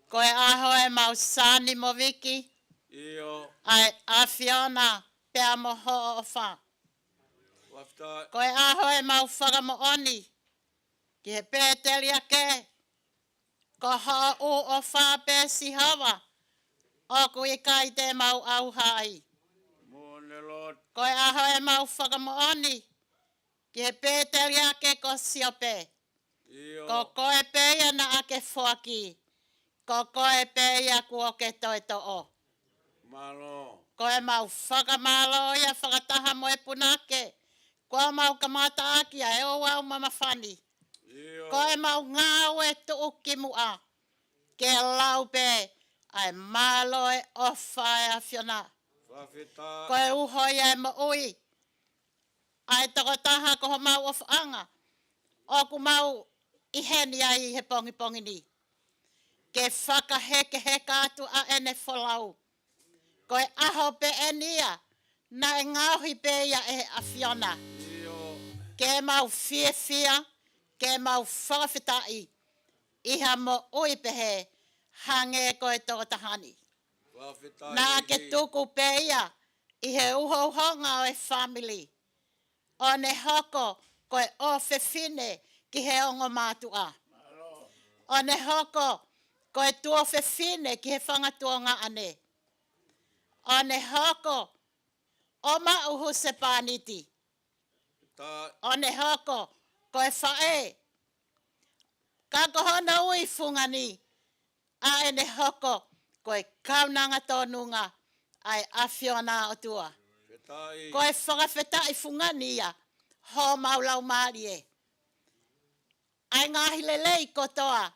Koe aho e mausani mo wiki. Ai awhiona pea mo ho o wha. Koe aho e mau whaka mo oni. Ki he pēteli ake. Ko ho u o wha pē si hawa. Oku i kai te mau au hai. Koe aho e mau whaka mo oni. Ki he pēteli ake ko siope. Ko koe pēia na ake whaki. Ko koe pēia kua ke toi to o. Koe mau whakamalo ia whakataha mo e punake. Koe mau kamata aki a e o au mamawhani. Koe mau ngāu e tu uki mua. Ke lau pē ai malo e ofa e a whiona. Koe uhoi e mo ui. Ai takotaha ko ho mau of anga. Oku mau i heni ai he pongi pongi ni. Ke whakaheke heka atu a ene wholau. Koe aho pe enia. Na e ngauhi pe ia e a whiona. Ke mau whiawhia. Ke mau whakawhitai. Iha mo ui pehe. Hange koe tokotahani. Nā ke tuku pe ia. I he uho honga o e family. O ne hoko koe o whewhine ki he ongo mātua. O ne hoko koe tuo whewhine ki he whangatua ngā ane. O ne hoko o mauhu se pāniti. O ne hoko koe whae. Ka kohona ui fungani. A e ne hoko koe kaunanga tōnunga ai awhiona o tua. Koe whakawhetai fungani ia. Ho maulau maari e. Ai ngahi lelei kotoa.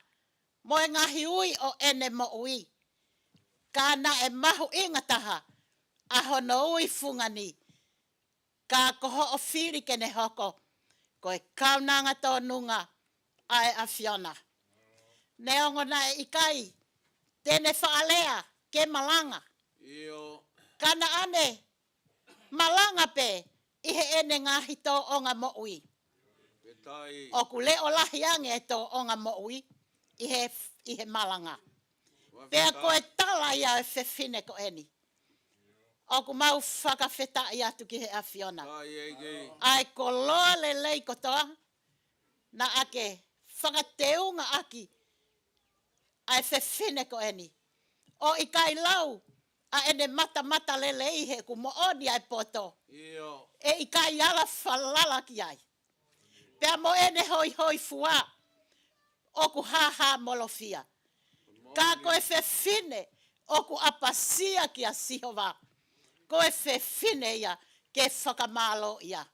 Mo e ngahi ui o ene mo ui. Ka na e mahu ingataha. Aho no ui fungani. Ka koho o whiri ke ne hoko. Koe kaunanga tōnunga ai a whiona. Ne ongo na e ikai. Tene whaalea ke malanga. Kana ane. Malanga pe. Ihe ene ngahi tō onga mo ui. Oku le o lahi ange tō onga mo ui. Ihe malanga. Pea koe tala ia e whewhine ko eni. Oku mau whakawhetai atu ki he a whiona. Ai ko loa le lei kotoa. Na ake whakateunga aki. Ai whewhine ko eni. O i kai lau. A ene mata lele ihe ku mo odi ai poto. E i kai ala whalala ki ai. Pea mo ene hoi fua. Oku haha molofia. Ka koe whewhine. Oku apasia ki a sihova. Koe whewhine ia ke whakamalo ia.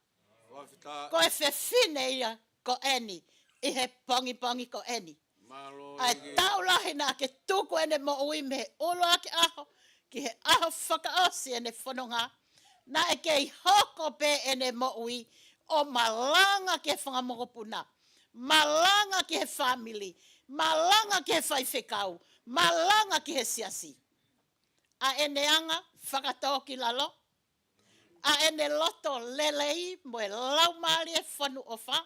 Koe whewhine ia ko eni. Ihe pongi ko eni. Ai taulahi na ke tuku ene mo ui me ulo ake aho. Ki he aho whakaosi ene whanonga. Na e kei hoko pe ene mo ui. o malanga ke whangamokopuna, malanga ke he family, malanga ke he whaiwhekau, malanga ke he siasi. A eneanga whakatoki lalo, a ene loto lelei mo e laumari e whanu ofa,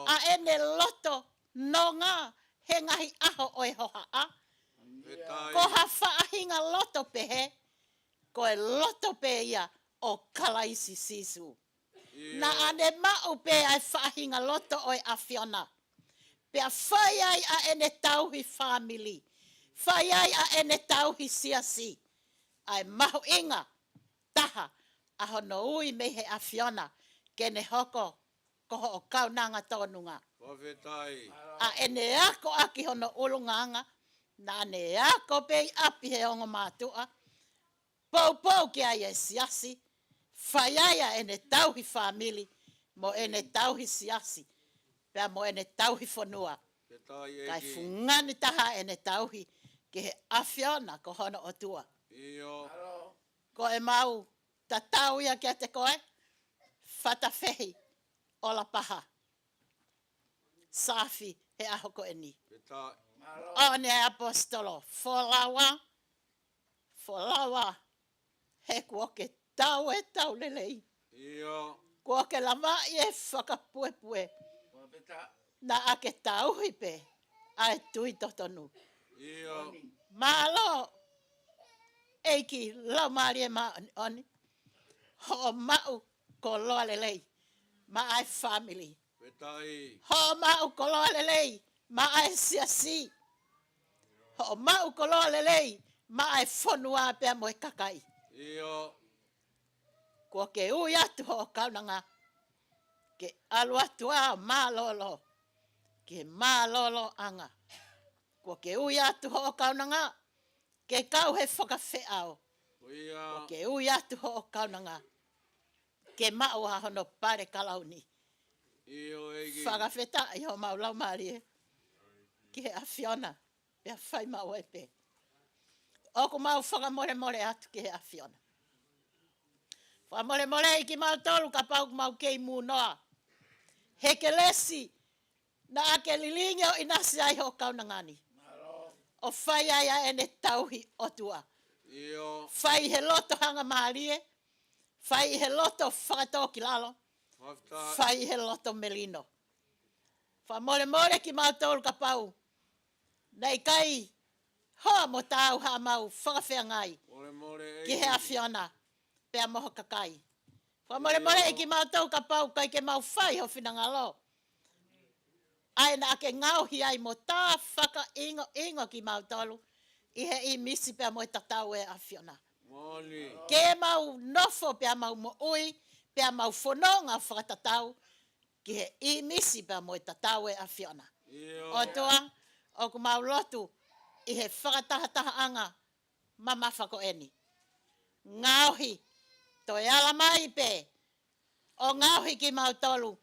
a ene loto nonga he ngahi aho o e hoha a, ko ha whaahinga loto pehe, ko e loto pe ia o kalaisi sisu. Na ane mau pe ai whaahinga loto o e awhiona. Pea whai ai a ene tauhi family, whai ai a ene tauhi siasi, ai mahu inga taha a hono ui me he awhiona kene hoko koho o kaunanga tonunga. A ene ako aki hono ulunganga, na ane ako pe api he ongo mātua, pou ke ai e siasi, whai ai a ene tauhi family, mo ene tauhi siasi, pea mo ene tauhi whanua. Kai fungani taha ene tauhi ke he awhiona ko hono o tua. Ko e mau tatau ia kia te koe, whatawhehi o la paha. Safi he aho ko e ni. O ne apostolo, folawa, he kua ke tau e tau lelei. Kua ke lama i e whakapuepue. Na a ke tau hipe, a e tui totonu. Malo, eiki lau maari e oni, ho mau ko loa lelei, ma ai family. Ho mau ko loa lelei, ma ai siasi. Ho mau ko loa lelei, ma ai whanua pia mo e kakai. Kua ke ui atu ho kaunanga, ke alu atu a malolo, ke malolo anga. Kua ke ui atu ho kaunanga, ke kau he whakawheao. Kua ke ui atu ho kaunanga, ke mau a hono pare kalauni. Whakawheta i ho mau lau maari e, ki he awhiona, pia whai mau e pe. Oku mau whakamore atu ki he awhiona. Whakamore i ki mau tolu ka pau mau kei mū noa. He ke lesi, na ake lilinga o inasi ai ho kaunangani. O whai ai a ene tauhi o tua. Whai he loto hanga maari e, whai he loto whakatoki lalo, whai he loto melino. Whamore ki mau tolu ka pau, nei kai hoa mo tau ha mau whakawhea ngai, ki he awhiona, pea moho kakai. Whamore ki mau tolu ka pau, kai ke mau whai ho whinangalo. Ai na ke ngauhi ai mo tā whaka ingo ki mau tolu, i he i misi pea mo e tatau e awhiona. Ke mau nofo pea mau mo ui, pea mau whanonga whakatatau, ki he i misi pea mo e tatau e awhiona. O toa, o ku mau lotu, i he whakataha anga, mama whako eni. Ngauhi, toi ala mai pe, o ngauhi ki mau tolu,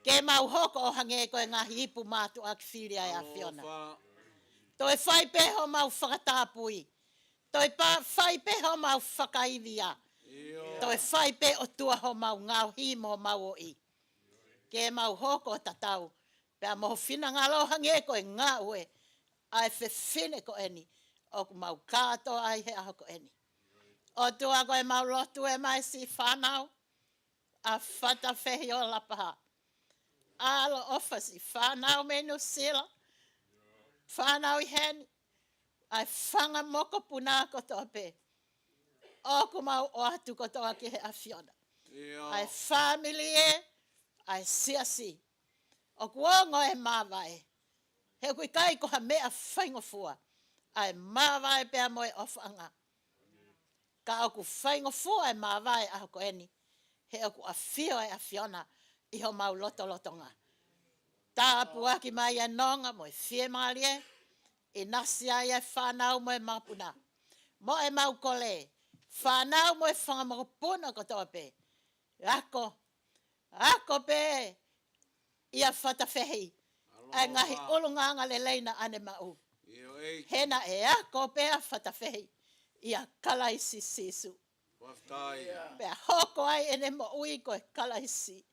ke mau hoko o hange koe ngahi ipu mātu a kiwhiria e awhiona. Toi whai pe ho mau whakatapui, toi whai pe ho mau whakaivia, toi whai pe o tua ho mau ngauhi mo mau o i. Ke mau hoko o tatau, pea moho whina ngalo hange koe ngā ue, ai whine ko eni, o ku mau kāto ai he aho ko eni. O tua koe mau lotu e mai si whanau, a whatawhehi o lapaha. Alo ofasi, whanau me New Zealand, whanau i heni, ai whanga moko puna kotoa pe. O ku mau o atu kotoa ki he awhiona. Ai family e, ai siasi. O ku ongo e mawai. He kui kai koha mea whaingofua. Ai mawai pea moe ofanga. Ka oku whaingofua e mawai aho ko eni. He oku awhio e awhiona i ho mau lotonga. Tā puaki mai e nonga mo e whie maari e. I nasi ai e whanau mo e mapuna. Mo e mau kole. Whanau mo e whangamokopuna kotoa pe. Ako pe. Ia whatawhehi. E ngahi ulunganga le leina ane mau. Hena e ako pe a whatawhehi. Ia kalaisi sisu. Pea hoko ai ene mo ui ko e kalaisi.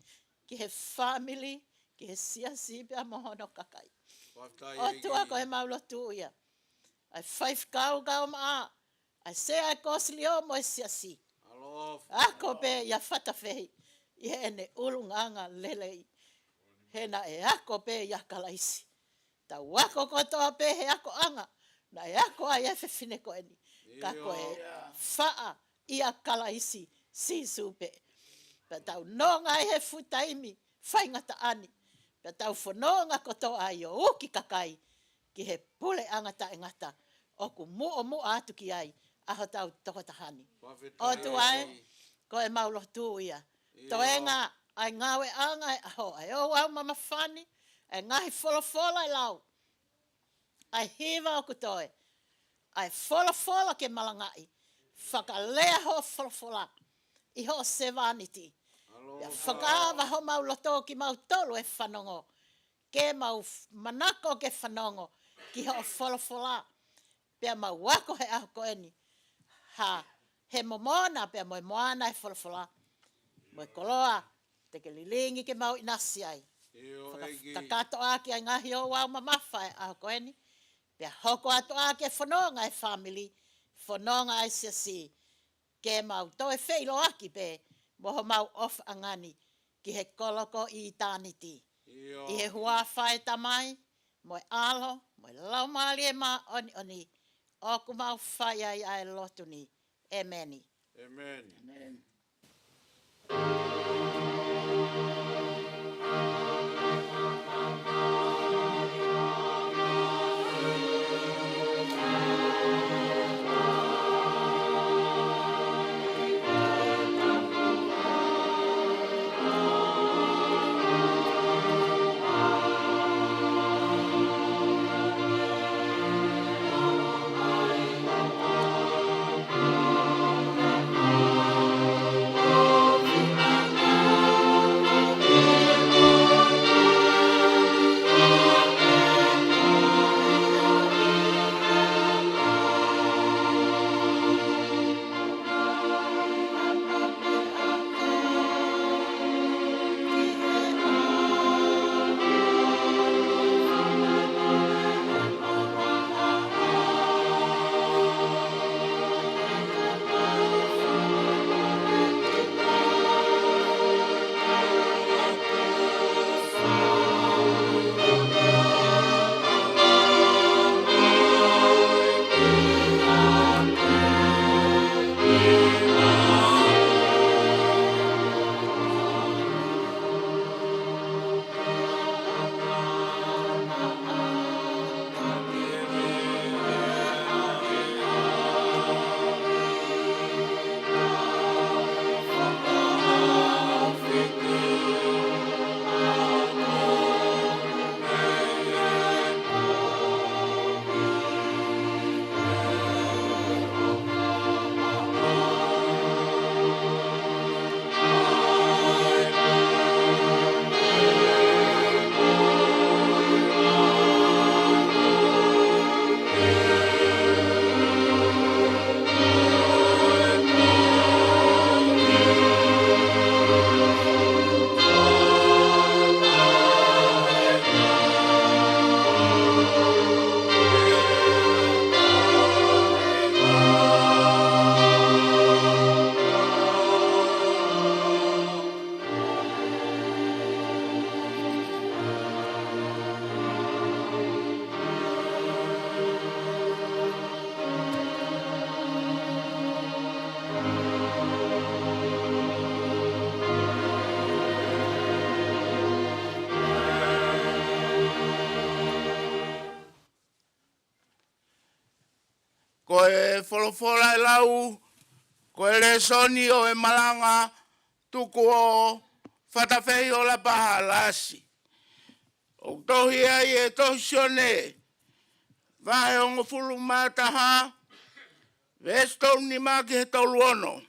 ki he family, ki he siasi pia mohono kakai. O tua ko he maulotu ia. Ai 5 kau maa. Ai se ai kosli o mo e siasi. Ako pe ia whatawhehi. I ene ulunganga lelei. Hena e ako pe ia kalaisi. Ta wako kotoa pe he ako anga. Na e ako ai e whiwhine ko eni. Kako e whaa ia kalaisi si supe. Pa tau nonga e he futaimi. Whaingata ani. Pa tau whanonga kotoa ai o uki kakai. Ki he pule angata engata. Oku mua atu ki ai. Aho tau tokotahani. O tu ai. Ko e maulo tu ia. Toenga ai ngawe anga e aho. Ai o au mama whani. Ai ngahi wholofola i lau. Ai hiva o kutoe. Ai wholofola ke malangai. Whakalea ho wholofola. Iho sevaniti. Whakaawa ho maulo tō ki mau tolu e whanongo. Ke mau manako ke whanongo. Ki ho wholofola. Pea mau wako he aho koeni. Ha he momona pea moe moana e wholofola. Moe koloa. Te ke lilingi ke mau inasi ai. Kakato aki ai ngahi o wau mamafa e aho koeni. Pea hoko ato ake whanonga e family. Whanonga e siasi. Ke mau to e wheilo aki pe. Moho mau off angani. Ki he koloko i tāniti. I he huawhai tamai. Moe alo. Moe laumali e ma oni. Oku mau whai ai ai lotuni. Ameni. Amen. Amen. Ko e wholofola e lau, ko e le soni o e malanga, tuku o whatawhei o la paha lasi. O tohi ai e tohi sione, vahe o ngofulu mātaha, vestou ni mā ki he tolu ono.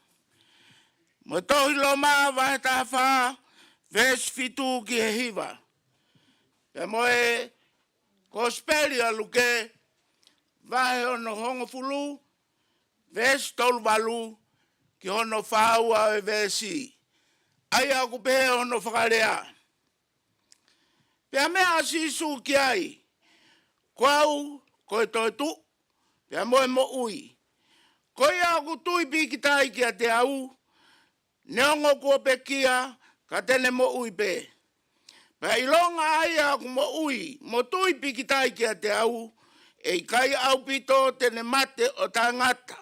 Mo tohi lo mā vahe taha wha, ves fitu ki he hiva. Pe mo e kospeli aluke, vahe ono hongo fulu, ves tolu valu, ki hono whaua e vesi. ai aku pe ono whakarea. Pea mea sisu ki ai, koau, koe toi tu, pea moe mo ui. Koe aku tui piki tai kia te au, neongo kua pe kia, ka tene mo ui pe. Pea ilonga ai aku mo ui, mo tui piki tai kia te au, e kai au pito tene mate o tangata.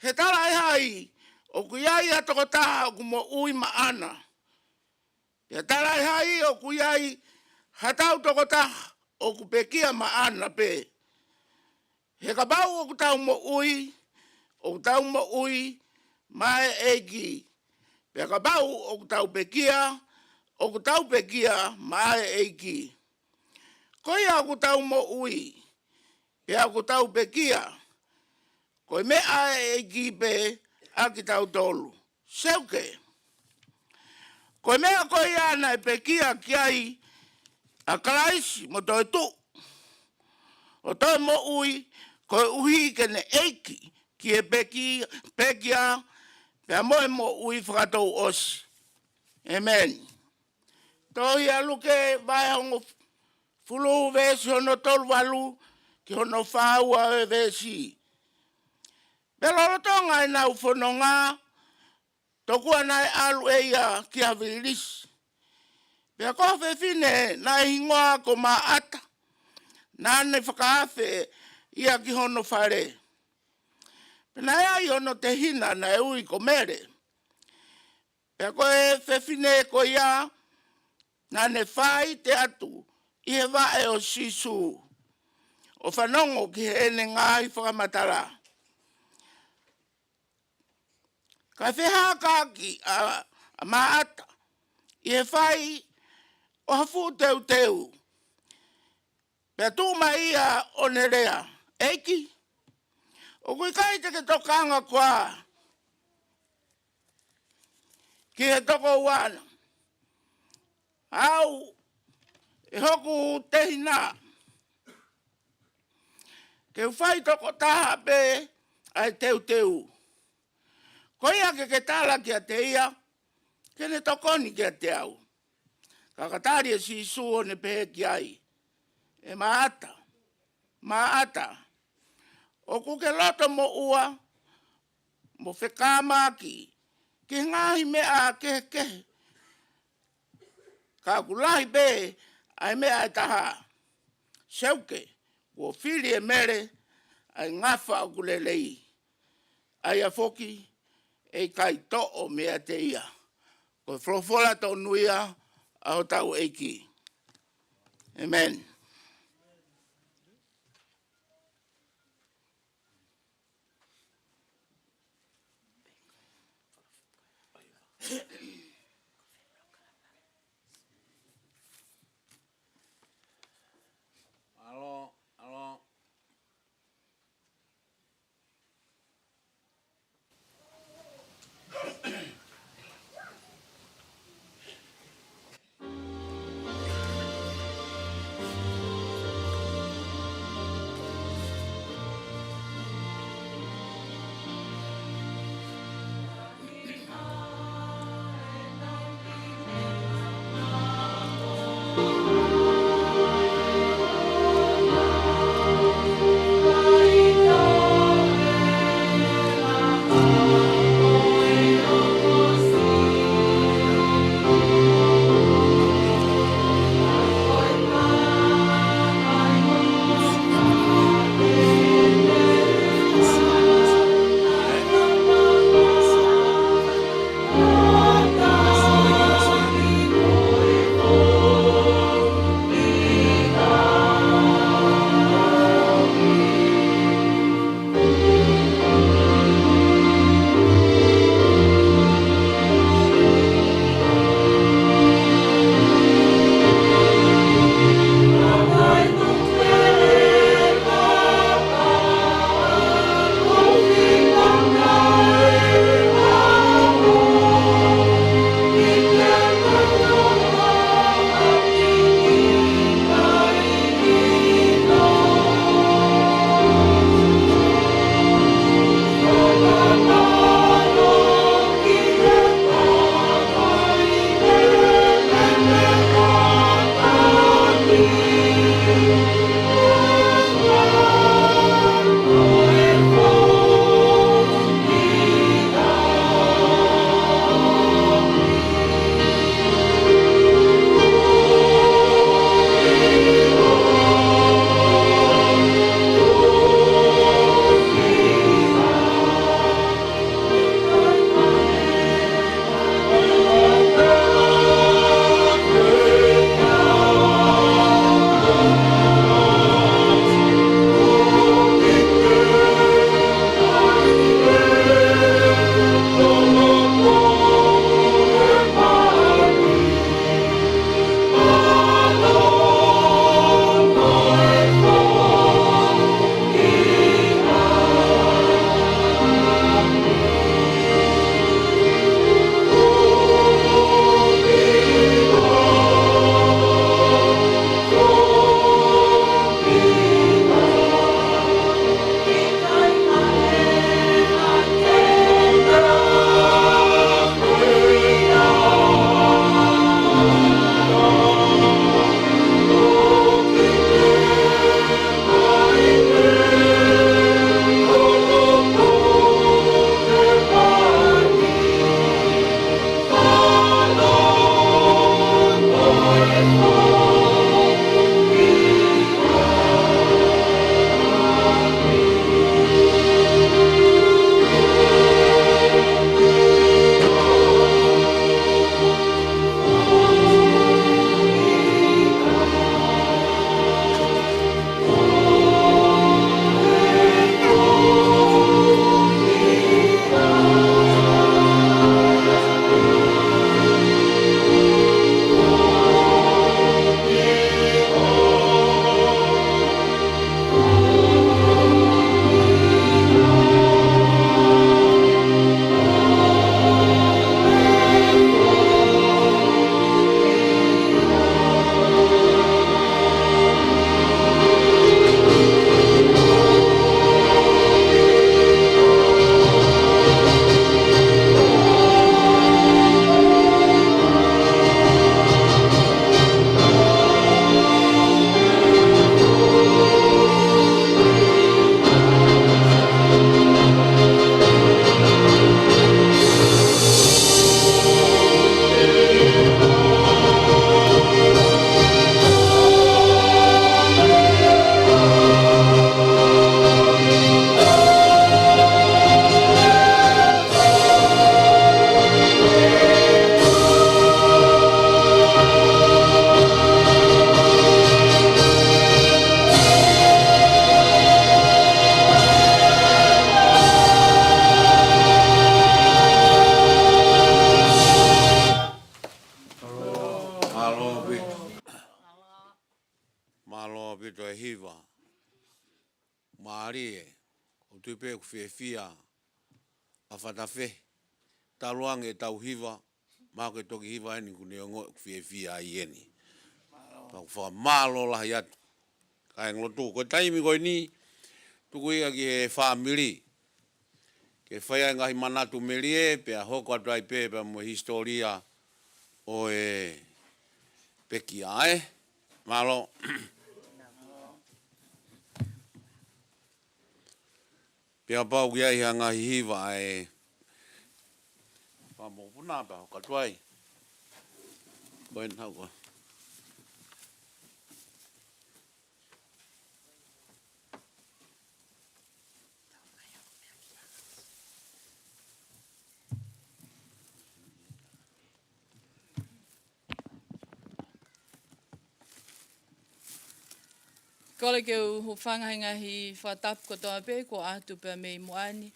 He tala e hai, o kuiai atoko taha o kumo ui maana. Pea tala e hai, o kuiai hatau toko taha o kupekia maana pe. He ka bau o kutau mo ui, o kutau mo ui, mai eiki. Pea ka bau o kutau pekia, o kutau pekia, mai eiki. Koi a kutau mo ui, pea kutau pekia, koi mea eiki pe, a kitau tolu. Seuke. Koi mea koi ana e pekia kiai, a kalaisi mo toi tu. O toi mo ui, koe uhi kene eiki, ki e pekia, pea moe mo ui whakatou osi. Amen. Toi aluke vai hongo fulu vesi hono tolu walu, ki hono whaua e vesi. Pelorotonga e nau whanonga, toku ana e alu e ia ki a vilis. Pea kowe fine na hingoa ko maata, na ane whakaafe ia ki hono whare. Pena ea i hono te hina na e ui ko mere. Pea koe whewhine ko ia, na ne whai te atu, i he wae o sisu. O whanongo ki he ene ngāi whakamatara. Ka wheha kāki a maata, i he whai o hafu teu teu. Pea tūma ia o nerea, eiki. O kui kai te ke tokanga kua, ki he toko wana. Au, e hoku tehina. Ke whai toko taha pe, ai teu teu. Koia ke tala ki a te ia, ke ne tokoni ki a te au. Kakatari e si suo ne pehe ki ai. E maata, maata. O kuke loto mo ua, mo whekamaki, ki ngahi mea kehe. Ka kulahi be, ai mea e taha. Seuke, o fili e mere, ai ngafa o kulelei. Ai a foki, e kai to'o mea te ia. Ko flofola to nuia, au tau eiki. Amen. Alo, alo. pito e hiva. Maari e. O tupe ku fia a whatafe. Taluang e tau hiva. Mako e toki hiva eni ku neongo ku fia i eni. Pau wha malo lahi atu. Kai nglotu. Ko taimi koi ni. Tuku ia ki he whamiri. Ke whaia ngahi manatu merie. Pe a hoko atu ai pe mo historia. O e peki ae. Malo. Pea pau ki ai hanga hiva e. Pa mo puna pa ka tuai. Koen hau ko. Kole ke u whangahinga hi whatapu ko toa pe ko atu pe mei moani.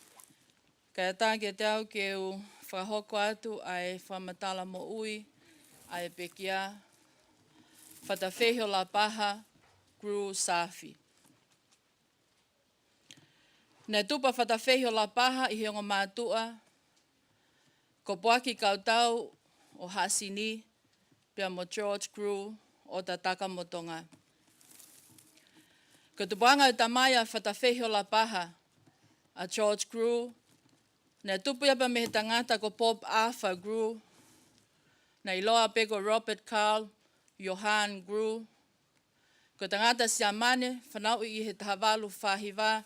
Kaya tā ke te au ke u whahoko atu ai whamatala mo ui, ai pekia, whatawhehio la paha, gru safi. Nei tupa whatawhehio la paha i hiongo mātua, ko poaki kautau o Hasini, pia mo George Gru o ta Takamotonga. Ko te buanga o tamaya whatawhehio la paha a George Gru, nei tupu iapa me he tangata ko Bob Arthur Gru, nei loa pe ko Robert Carl, Johan Gru, ko tangata siamane whanau i he tahavalu whahiwa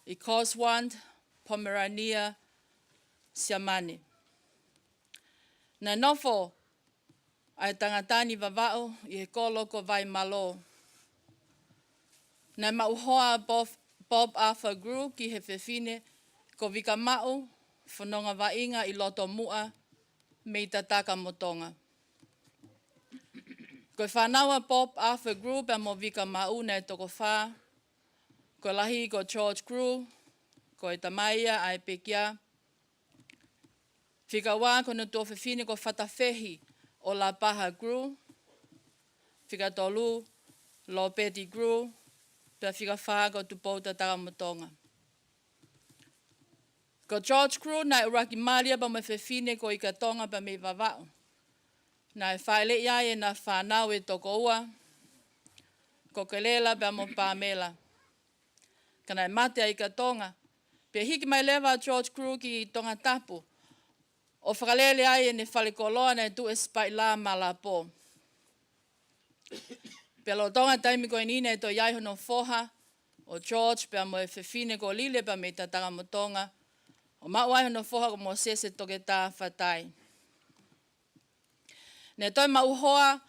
i Coswand, Pomerania, siamane. Nei nofo ai tangatani vavao i he koloko vai malo. Nei mauhoa Bob Arthur Gru ki he whewhine ko vika mau whanonga wainga i loto mua me i tataka motonga. Ko whanaua Bob Arthur Gru pa mo vika mau nei toko wha. Ko lahi ko George Gru, ko e tamaia ai pekia. Whika wā ko na tō whewhine ko whatawhehi o la paha Gru. Whika tolu lo Betty Gru. Pea whika wha ko tupouta Takamotonga. Ko George Gru nai uraki maria pa me whewhine ko i katonga pa me vavao. Nai whaile iai e na whanau e toko ua. Ko kelela pa mo Pamela. Ka nai mate ai katonga. Pea hiki mai lewa George Gru ki tonga tapu. O whakalele ai e ne whalekoloa nei tu e spai la malapo. Pea lo tonga taimi ko inine to iai hono foha o George pea mo e whewhine ko lile pa me ta Takamotonga. O mau ai hono foha ko mo sese toke tā whatai. Ne toi mauhoa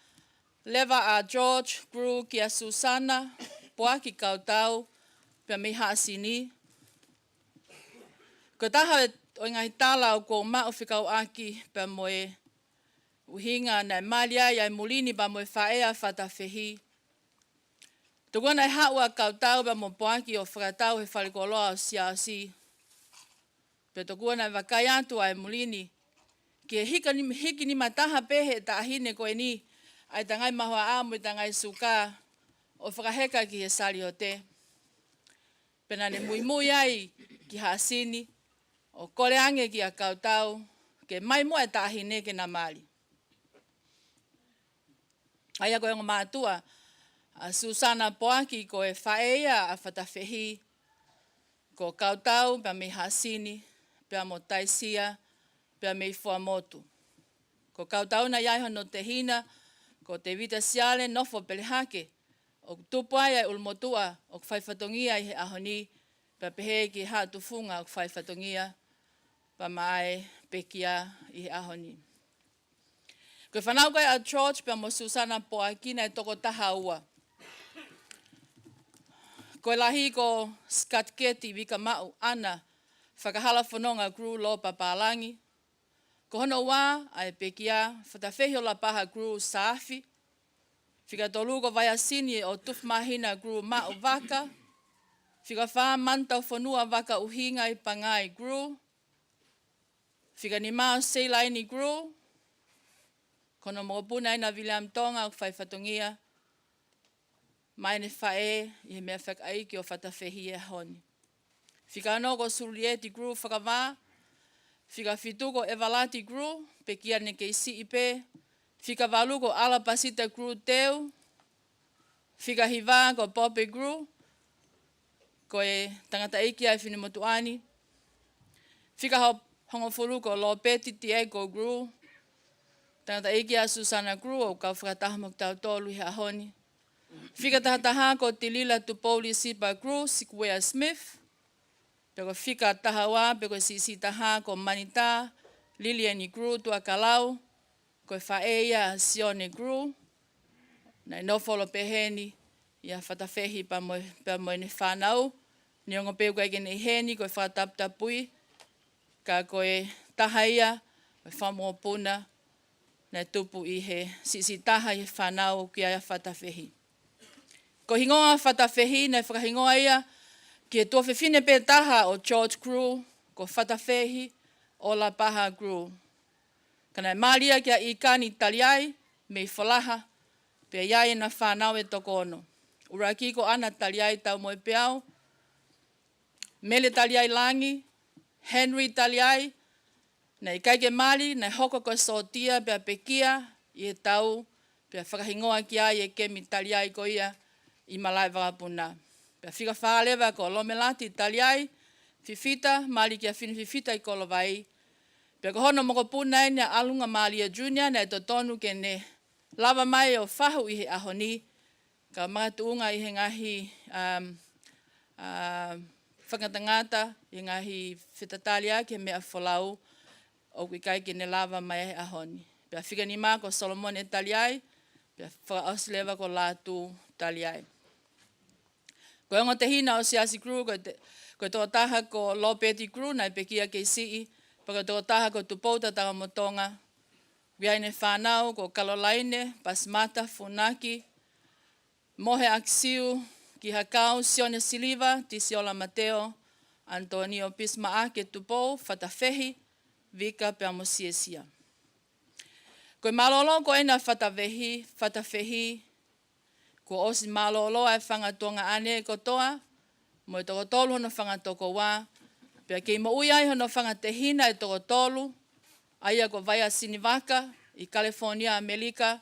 lewa a George Gru ki a Susana, poa ki kautau, pea mi Hasini. Ko taha o ngai tala o ko mao whikau aki pea mo e uhinga nei malia iai mulini pa mo e whaea whatawhehi. Tukua nei haua kautau pea mo poaki o whakatau he whalikoloa o siasi. Pe tokua nai wakai atu ai mulini. Ki hiki ni mataha pehe ta ahine koe ni. Ai tangai mahua amu i tangai suka. O whakaheka ki he sari o te. Pena ne mui ai ki Hasini. O koreange ki a kautau. Ke mai mua ta ahine ke na mali. Ai a koe ngo mātua. A Susana Poaki ko e whaea a whatawhehi. Ko kautau pa me Hasini. Pea mo taisia, pea me Fuamotu. Ko kautau na iaiho no te hina, ko te vita siale nofo pelehake. O tupu ai ulmotua, o whaifatongia i he ahoni, pea pehe ki haa tufunga o whaifatongia, pa mai pekia i he ahoni. Ko whanau kai a George, pea mo Susana Poaki nei toko taha ua. Ko lahi ko Skatketi vika mau ana, whakahala whanonga Gru lo papalangi. Ko hono wā, ai pekia, whatawhehio la paha Gru safi. Whika tolu ko Vaiasini o tufmahina Gru mao waka. Whika wha mantau whanua waka uhinga i pangai Gru. Whika ni mao seilaini Gru. Kono mokopuna ina William Tonga o whaifatongia. mai ne whae i he mea whakai ki o whatawhehi e honi. Whika anō ko Sulieti Gru whakawā, whika whitu ko Evalati Gru, pe kia ne kei si ipe, whika walu ko Alapasita Gru teu, whika hiwa ko Pope Gru, ko e tangata eiki ai whinimutuani, whika hongofuru ko Lopeti Tiago Gru, tangata eiki a Susana Gru o kau whakatahamak tau tolu he ahoni. Whika tahataha ko Tilila Tupoli Sipa Gru, Sikwea Smith, peko whika tahawa, peko sisi taha ko Manita, Liliani Gru tua Kalau, ko e whaeia Sione Gru, na inofolo peheni, ia whatawhehi pa moe ne whanau, ni ongo peu kai kene heni, ko e whataptapui, ka ko e tahaia, ko e whamopuna, na tupu i he sisi taha i whanau ki aia whatawhehi. Ko hingoa whatawhehi, na whakahingoa ia, ki e tō whiwhine pē taha o George Gru, ko whatawhehi o La Paha Gru. Kana maria kia i kani taliai, me i whalaha, pia iai na whanau e toko ono. Uraki ko ana taliai tau moe peau, Mele taliai langi, Henry taliai, na i kaike mali, na i hoko ko sotia pia pekia, i e tau, pia whakahingoa ki ai e kemi taliai ko ia, i malai wakapuna. Pia whika whalewa ko Lomelati taliai, fifita, mali kia whini fifita i kolo vai. Pia ko hono moko puna e nea Alunga Malia Junior, na e to tonu ke ne lava mai o whahu i he ahoni, ka mga tuunga i he ngahi whakatangata, i ngahi whitatalia ke mea wholau, o kui kai ke ne lava mai e ahoni. Pia whika ni mā ko Solomone taliai, pia whakaoslewa ko Latu taliai. Ko e te hina o Siasi Gru, ko e tō taha ko Lopeti Gru, na i pekia kei sii, pa ko tō taha ko Tupouta Tangamotonga, Wiaine whanau ko Kalolaine, Pasmata, Funaki, Mohe Aksiu, ki Hakau, Sione Siliva, Tisiola Mateo, Antonio Pismaa ke Tupou, Whatawhehi, Vika Peamosiesia. Ko malolo ko ena whatawhehi, ko osi malolo ai whangatonga ane ko toa, mo i toko tolu hono whangatoko wā, pia kei mo ui ai hono whangatehina i toko tolu, aia ko Vaia Sinivaka, i California, Amerika,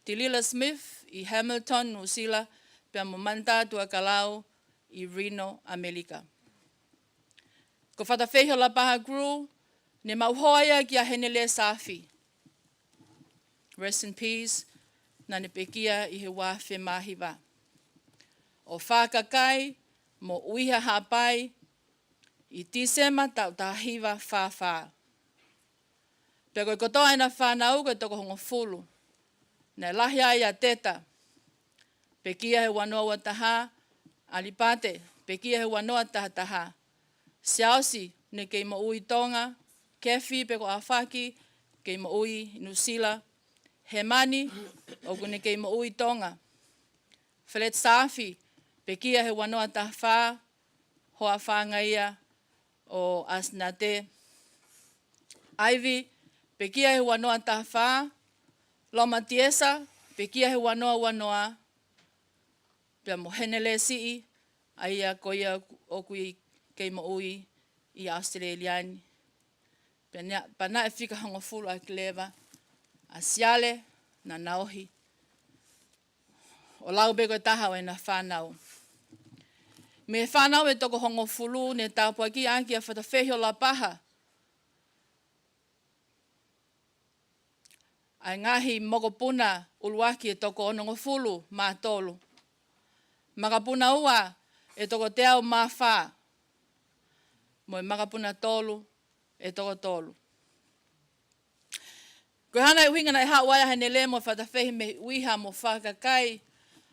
Tilila Smith, i Hamilton, New Zealand, pia mo Manta tua Kalau, i Reno, Amerika. Ko whatawhehi o La Paha Gru, ne mauhoia ki a Henele Safi. Rest in peace, na ne pekia i he wā whemahiwa. O whakakai, mo uiha hapai, i tisema tau tahiwa whawha. Pea koe kotoa ina whanau koe toko hongo fulu. Nei lahi ai a teta. Pekia he wanoa wa taha, alipate, pekia he wanoa taha taha. Siausi, ne kei mo ui tonga, kefi peko awhaki, kei mo ui nusila, he mani, o kune kei mo ui tonga. Whelet Safi, pekia he wanoa taha wha, hoa whanga ia, o Asnate. Ivy, pekia he wanoa taha wha, Loma Tiesa, pekia he wanoa, pia mo henele sii, aia koia o kui kei mo ui i Australiani. Pa na e whika hongo fulu a Clever, a Siale, na Naohi. O lau beko e taha o e na whanau. Me whanau e toko hongo fulu ne tāpua ki anki a whatawhehi o La Paha. Ai ngahi mokopuna uluaki e toko onongo fulu mā tolu. Makapuna ua e toko te au mā whā. Mo e makapuna tolu e toko tolu. Koe hana e uhinga na e hawaya hene le mo whatawhehi me uiha mo whakakai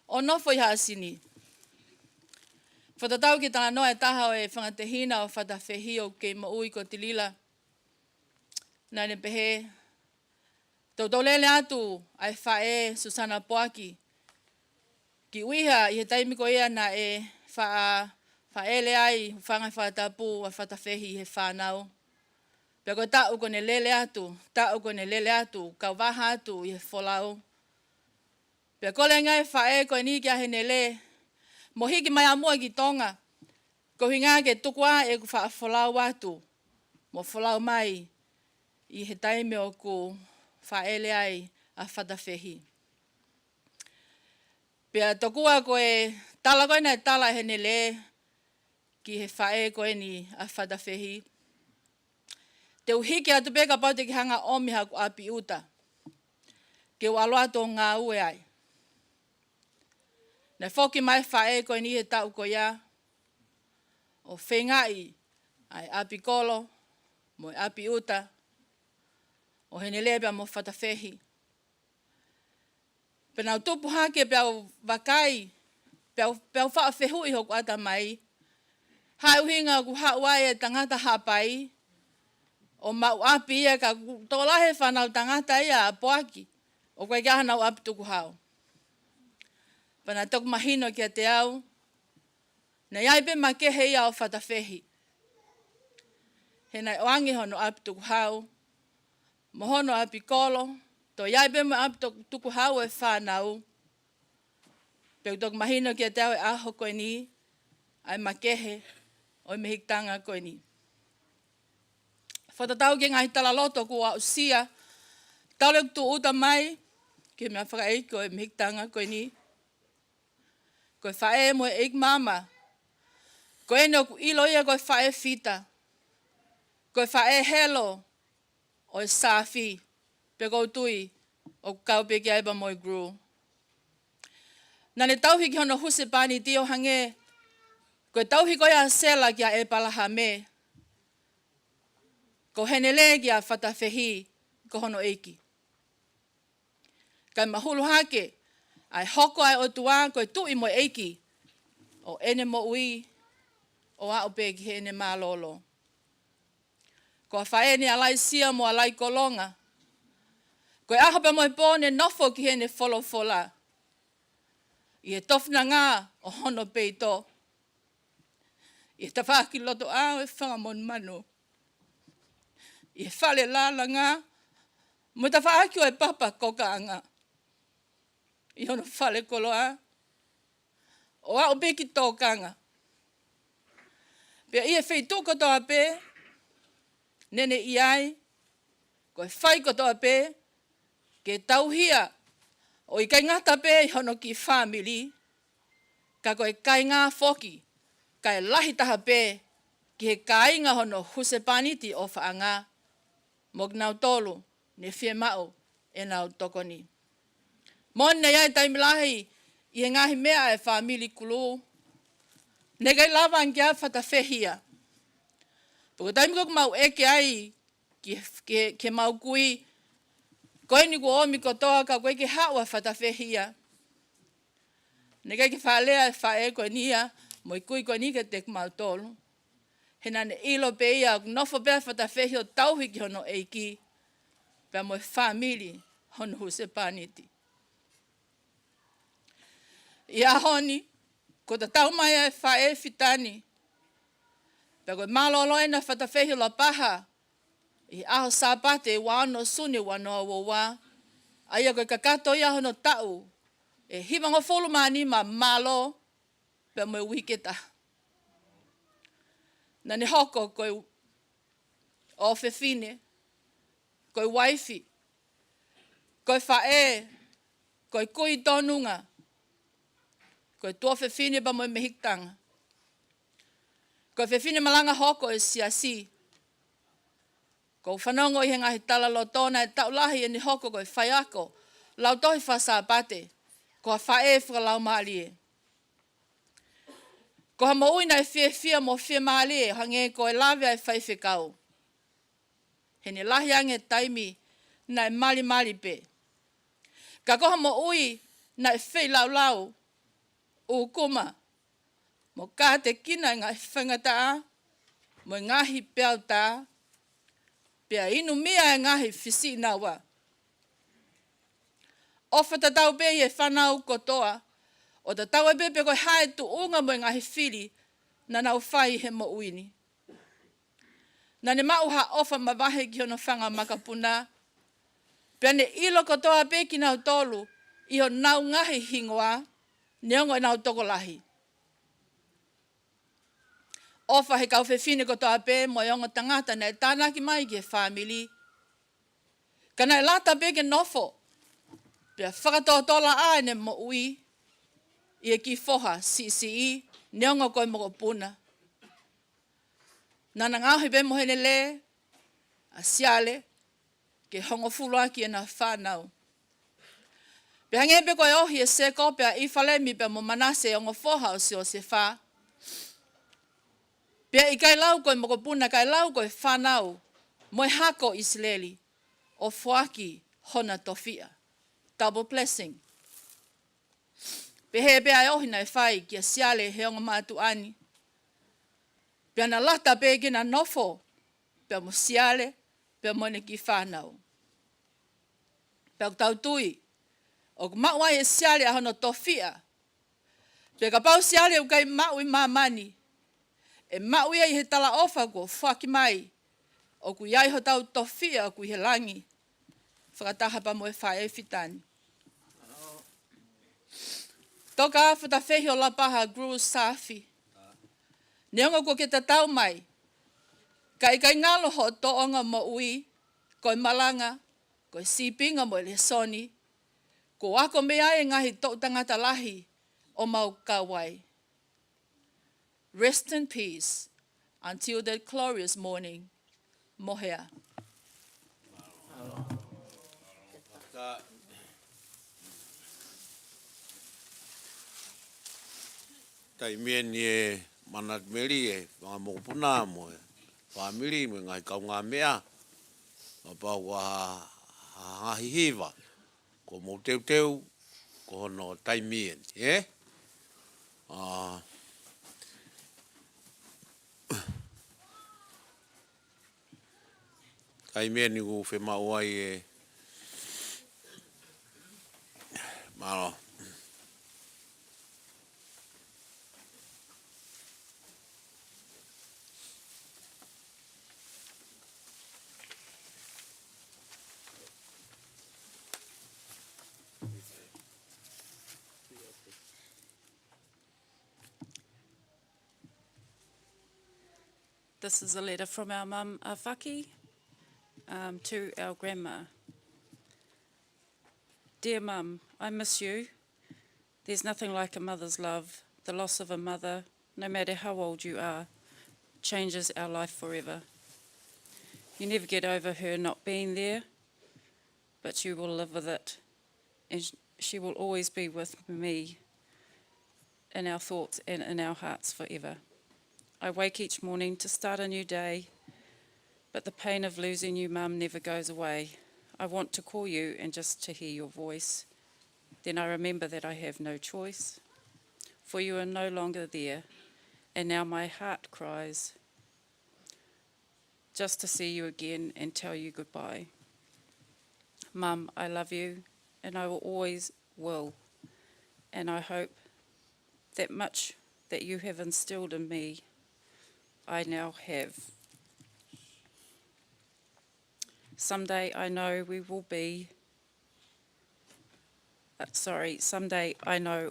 o nofo i haasini. Whatatau ki tanga noa e taha o e whangatehina o whatawhehi o kei mo ui ko Tilila. Nane pehe. Tau lele atu ai whae Susana Poaki. Ki uiha i he taimiko ea na e whaele ai whangai whatapu a whatawhehi he whanau. Pea koe tau kone lele atu, kau waha atu i he wholau. Pea kole ngai whae koe ni kia hene le, Mo hiki mai amua ki tonga. Ko hinga ke tukua e ku whaafolau atu. Mo folau mai i he taime o ku whaele ai a whatawhehi. Pea tokua ko e tala koe nei tala he ne le ki he whae koe ni a whatawhehi. Te uhiki atu peka pau te ki hanga omiha ku api uta. Ke waloa tō ngā ue ai. Nei whoki mai whae koe ni he tau ko ia. O whengai ai api kolo, mo api uta. O hene lepea mo whatawhehi. Pena utupu hake pia wakai. Pia whaawhehu i hoku ata mai. Hai uhinga ku hauai e tangata hapai. O mau api ia ka tolahe whanau tangata ia a poaki. O koe kia hanau api tuku hau. Pana toku mahino kia te au. Na iai pe makehe ia o whatawhehi. He nei oangi hono api tuku hau. Mohono api kolo. To iai pe mo api tuku hau e whanau. Peu toku mahino kia te au e aho koe ni. Ai makehe. Oi mehiktanga koe ni. Whatatau ke ngahi tala loto kua usia. Taule tu uta mai. Ke mea whakaei koe mehiktanga koe ni. Koe whae mo e ik mama. Koe no ku ilo ia koe whae fita. Koe whae helo. O e safi. Pe kou tui. O kau pe ki aiba mo e gru. Nane tauhiki hono huse pani tio hange. Koe tauhiko ia sela kia e palaha me. Ko henele kia whatawhehi. Ko hono eiki. Kai mahulu hake. Ai hoko ai o tua koe tui mo eiki. O ene mo ui. O a ope ki he ene malolo. Ko whae ni alai sia mo alai kolonga. Koe ahope mo e pōne nofo ki he ene wholofola. I e tofna ngā o hono peito. I e tawhaki loto au e whangamon manu. I e whale lala ngā. Mo tawhaki o e papa koka anga. I hono whale koloa. O a ope ki tōkanga. Pea i e whei tūko toa pē. Nene i ai. Koe whai ko toa pē. Ke tauhia. O i kai ngata pē i hono ki family. Ka koe kai ngā whoki. Kai lahi taha pē. Ki he kāinga hono huse paniti o whaanga. Mok nau tolu. Ne whie mau. E nau tokoni. Mone iai taimilahi. I he ngahi mea e family kulu. Ne kai lava ankia whatawhehia. Poko taimiko mau eke ai. Ke mau kui. Koe ni ku omi kotoa ka koe ke hawa whatawhehia. Ne kai ke whalea e whae koe nia. Moi kui koe ni ke te kumau tolu. He nane ilo pe ia. Nofo pea whatawhehio tauhiki hono eiki. Pea moi family hono huse paniti. Ia honi. Ko ta tau mai e whae fitani. Pea koe malolo ena whatawhehio la paha. I aho sāpate wano sune wano awowa. Aia koe kakato ia hono tau. E himango folu mani ma malo. Pea moe wiketa. Nane hoko koe o whewhine. Koe waifi. Koe whae. Koe kui tonunga. Koe tua whewhine pa moe mehiktanga. Koe whewhine malanga hoko e siasi. Ko whanongo i he ngahi tala lo tōna e taulahi e ni hoko koe whaiako. Lau tohi whasāpate. Ko a whae whakalau maalie. Ko ha mo uina e whia mo whia maalie. Hange ko e lawe ai whaiwhekau. He ne lahi ange taimi na e mali pe. Ka koha mo ui na e whei lau. Ukuma. Mo kā te kina ngai whangataa. Mo ngahi peau tā. Pea inu mea e ngahi whisi nawa. O whatatau pe e whanau kotoa. O ta tau e pepe koe hae tu unga mo e ngahi whiri. Na nau whai he mo uini. Na ne mau ha ofa mawahe ki hono whanga makapuna. Pea ne ilo kotoa pe ki nau tolu. I ho nau ngahi hingoa. Neongo e nau toko lahi. Ofa he kau whewhine ko toa pē mo iongo tangata nei tānaki mai ki e whamili. Kana e lata pē ke nofo. Pea whakatotola a ne mo ui. I e ki foha CCE. Neonga koe mo puna. Nana ngāhi pē mo hene le. A siale. Ke hongo fulua ki e na whanau. Pea hange pe koe ohi e seko. Pea i whale mi pea mo manase e ongo foha o se wha. Pea i kai lau koe moko puna, kai lau koe whanau, moe hako Isleli, o fuaki hona tofia. Double blessing. Pe he pea e ohina e whai ki a siale he onga mātu ani. Pea na lata pe ki na nofo, pea mo siale, pea mo ne ki whanau. Pea tau tui, o mauai e siale a hona tofia. Pea ka pau siale u kai maui mamani. E maui ai he tala ofa ko whaki mai. O ku iai ho tau tofia o ku he langi. Whakataha pa mo e whae e whitani. Toka awhata whehi o lapaha Guru Safi. Neonga ko ke tatau mai. Kai ngalo ho toonga mo ui. Koe malanga. Koe sipinga mo le soni. Ko wako mea e ngahi tau tangata lahi. O mau kawai. Rest in peace until that glorious morning. Mohea. Tai mien e manat meri e mga mokupuna mo e. Family mo ngai kau ngā mea. Apa wa ngahi hiva. Ko mo teu ko no tai mien. Tai mien ni ku whema uai e malo. This is a letter from our mum, Awhaki, to our grandma. Dear Mum, I miss you. There's nothing like a mother's love. The loss of a mother, no matter how old you are, changes our life forever. You never get over her not being there, but you will live with it, and she will always be with me in our thoughts and in our hearts forever. I wake each morning to start a new day, but the pain of losing you, Mum, never goes away. I want to call you and just to hear your voice. Then I remember that I have no choice, for you are no longer there, and now my heart cries just to see you again and tell you goodbye. Mum, I love you, and I will always will, and I hope that much that you have instilled in me, I now have. Someday I know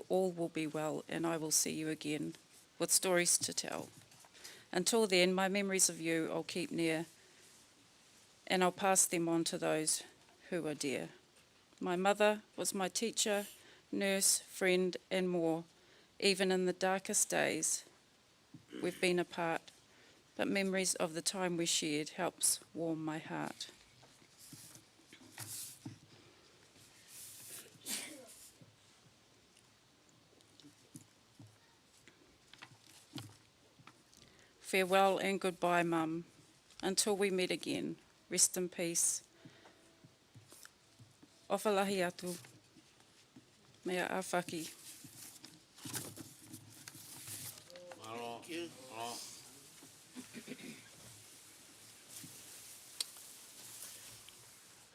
all will be well, and I will see you again with stories to tell. Until then, my memories of you I'll keep near, and I'll pass them on to those who are dear. My mother was my teacher, nurse, friend, and more. Even in the darkest days, we've been apart, but memories of the time we shared helps warm my heart. Farewell and goodbye, Mum. Until we meet again, rest in peace. Ofalahi atu, mea Awhaki.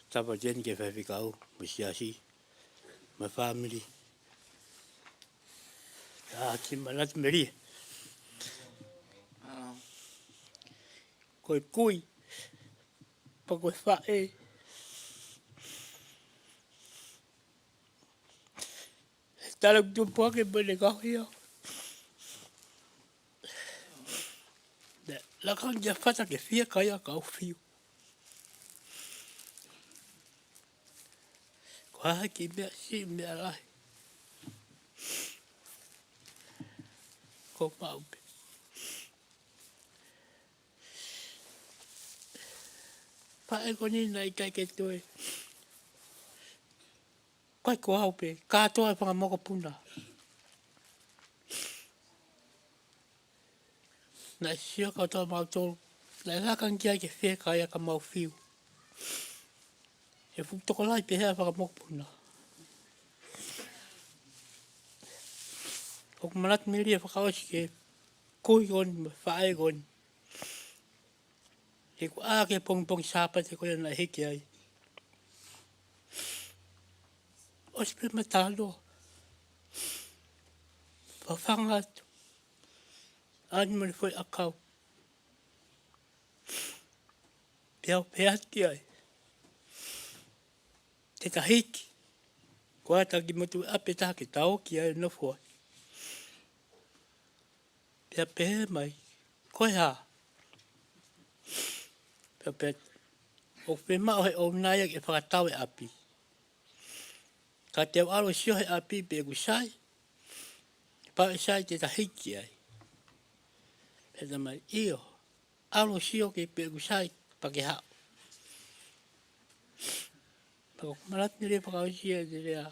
Tapa jen ke whawhikau, Misiasi, my family. Ki manat meri. Koe kui, pa koe whae. Tala kutumpua ke mene kahia. La kan ya fata ke fia kaya ka fiu. Ko ha ki me si me ala. Ko pau. Pa e ko ni nai kai ke toe. Kai ko au pe, ka toa panga moko puna. Na sio ka toa mau tolu. Na la kan kia ke fia kaya ka mau fiu. E fu toko lai pe hea panga moko puna. O kumanat mili e whakaosi ke kui goni, ma whae goni. E ku a ke pong pong sapa te koe na heke ai. O si pe matalo. Whawhanga atu. Ani mani foi akau. Pea o peati ai. Te ka hiki. Kua taki motu ape taha ke tau ki ai no foi. Pea pehe mai. Koe ha. Pea pea. O whema o he o naya ke whakatau e api. Ka te au alo sio he api pe ku sai. Pa e sai te ta hiki ai. Pea mai iyo. Alo sio ke pe ku sai pa ke hao. Pako marat nire whakausi e te rea.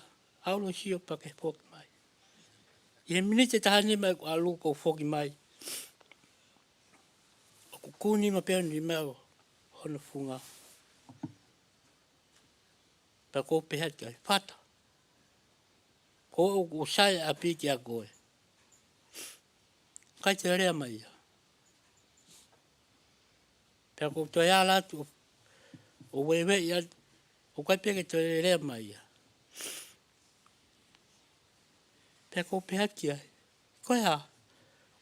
Alo sio pa ke whoki mai. I minite tahani mai ku alu ko whoki mai. O ku kuni ma peo ni meo. Hono funga. Pako pehat kai. Fata. Ko o ku sai api ki a koe. Kai te rea mai ia. Pea ko toi ala tu. O wewe ia. O kai peke toi rea mai ia. Pea ko pehat ki ai. Koe ha.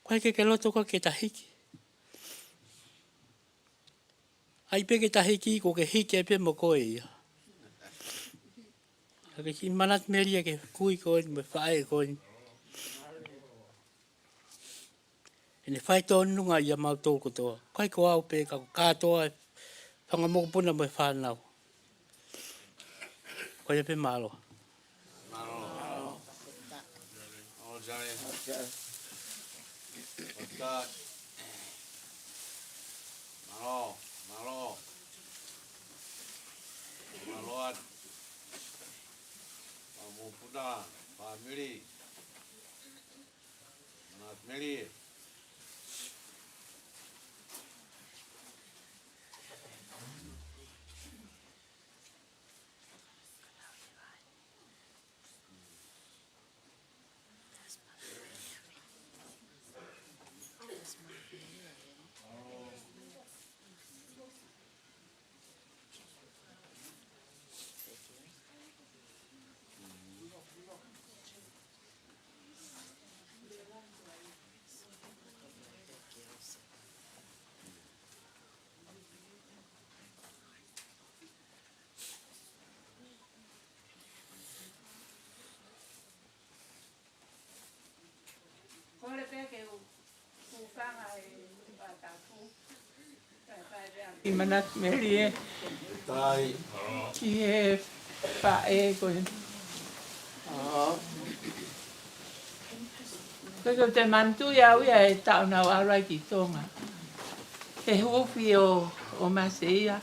Koe ke loto ko ke tahiki. Ai peke tahiki ko ke hiki e pe mo koe ia. Ake si manat meria ke kui koe me whae koe. Ene whae tō nunga ia mau tō kotoa. Koe ko au pe ka katoa whanga moko puna me whanau. Koe pe malo. Malo. Oh, Jai. Otat. Malo. Malo. Maloat. Pamupuna. Pamili. Manat mili. I manat merie. Tai. Ki he whae koe. Koe te mantu iau ia e tau nau arai ki tonga. He huwhi o Maseia.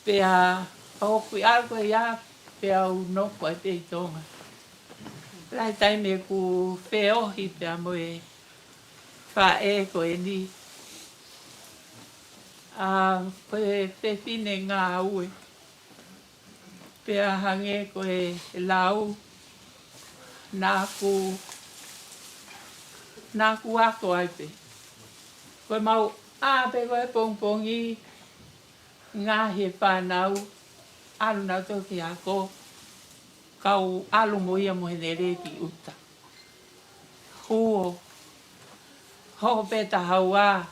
Pea o kui arko ia pea u noko e te tonga. Rai taime ku wheohi pea moe whae koe ni. Koe whewhine ngā ue. Pea hange koe lau. Nāku ako ai pe. Koe mau pe koe pongpongi. Ngā he whanau. Alu nau toki ako. Kau alu moia mohenere ki uta. Huo. Ho peta haua.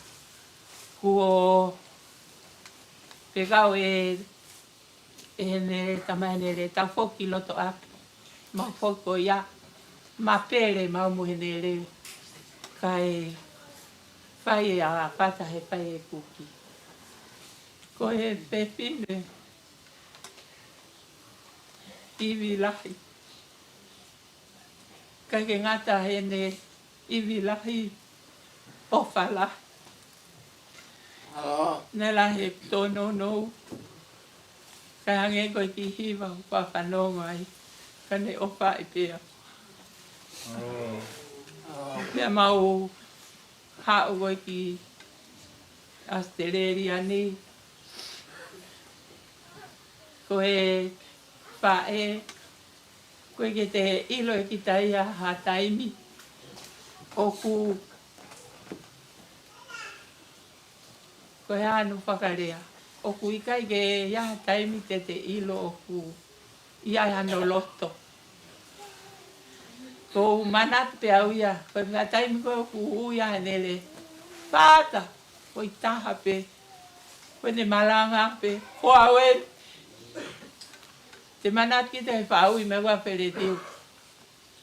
Huo. Pe kau e ne tamahenere tau foki loto api. Ma foko ia. Ma pere mau mohenere. Kai whai a pata he whai e kuki. Ko he pepine iwi lahi. Kai ke ngata he ne iwi lahi o whala. Ne lahi tono no. Kai hange koe ki hiwa pa whanonga ai. Ka ne o whai pia. Pia mau hao koe ki Australia ni. Ko e whae. Koe ke te ilo e ki taia ha taimi. Oku. Ko e anu whakarea. Oku ikai ke ia taimi te ilo oku. Ia ano loto. Ko manat pe au ia. Ko e taimi ko oku uia nele. Pata. Ko i taha pe. Ko ne malanga pe. Ko awe. Te manat ki te whaui me wa pere tiu.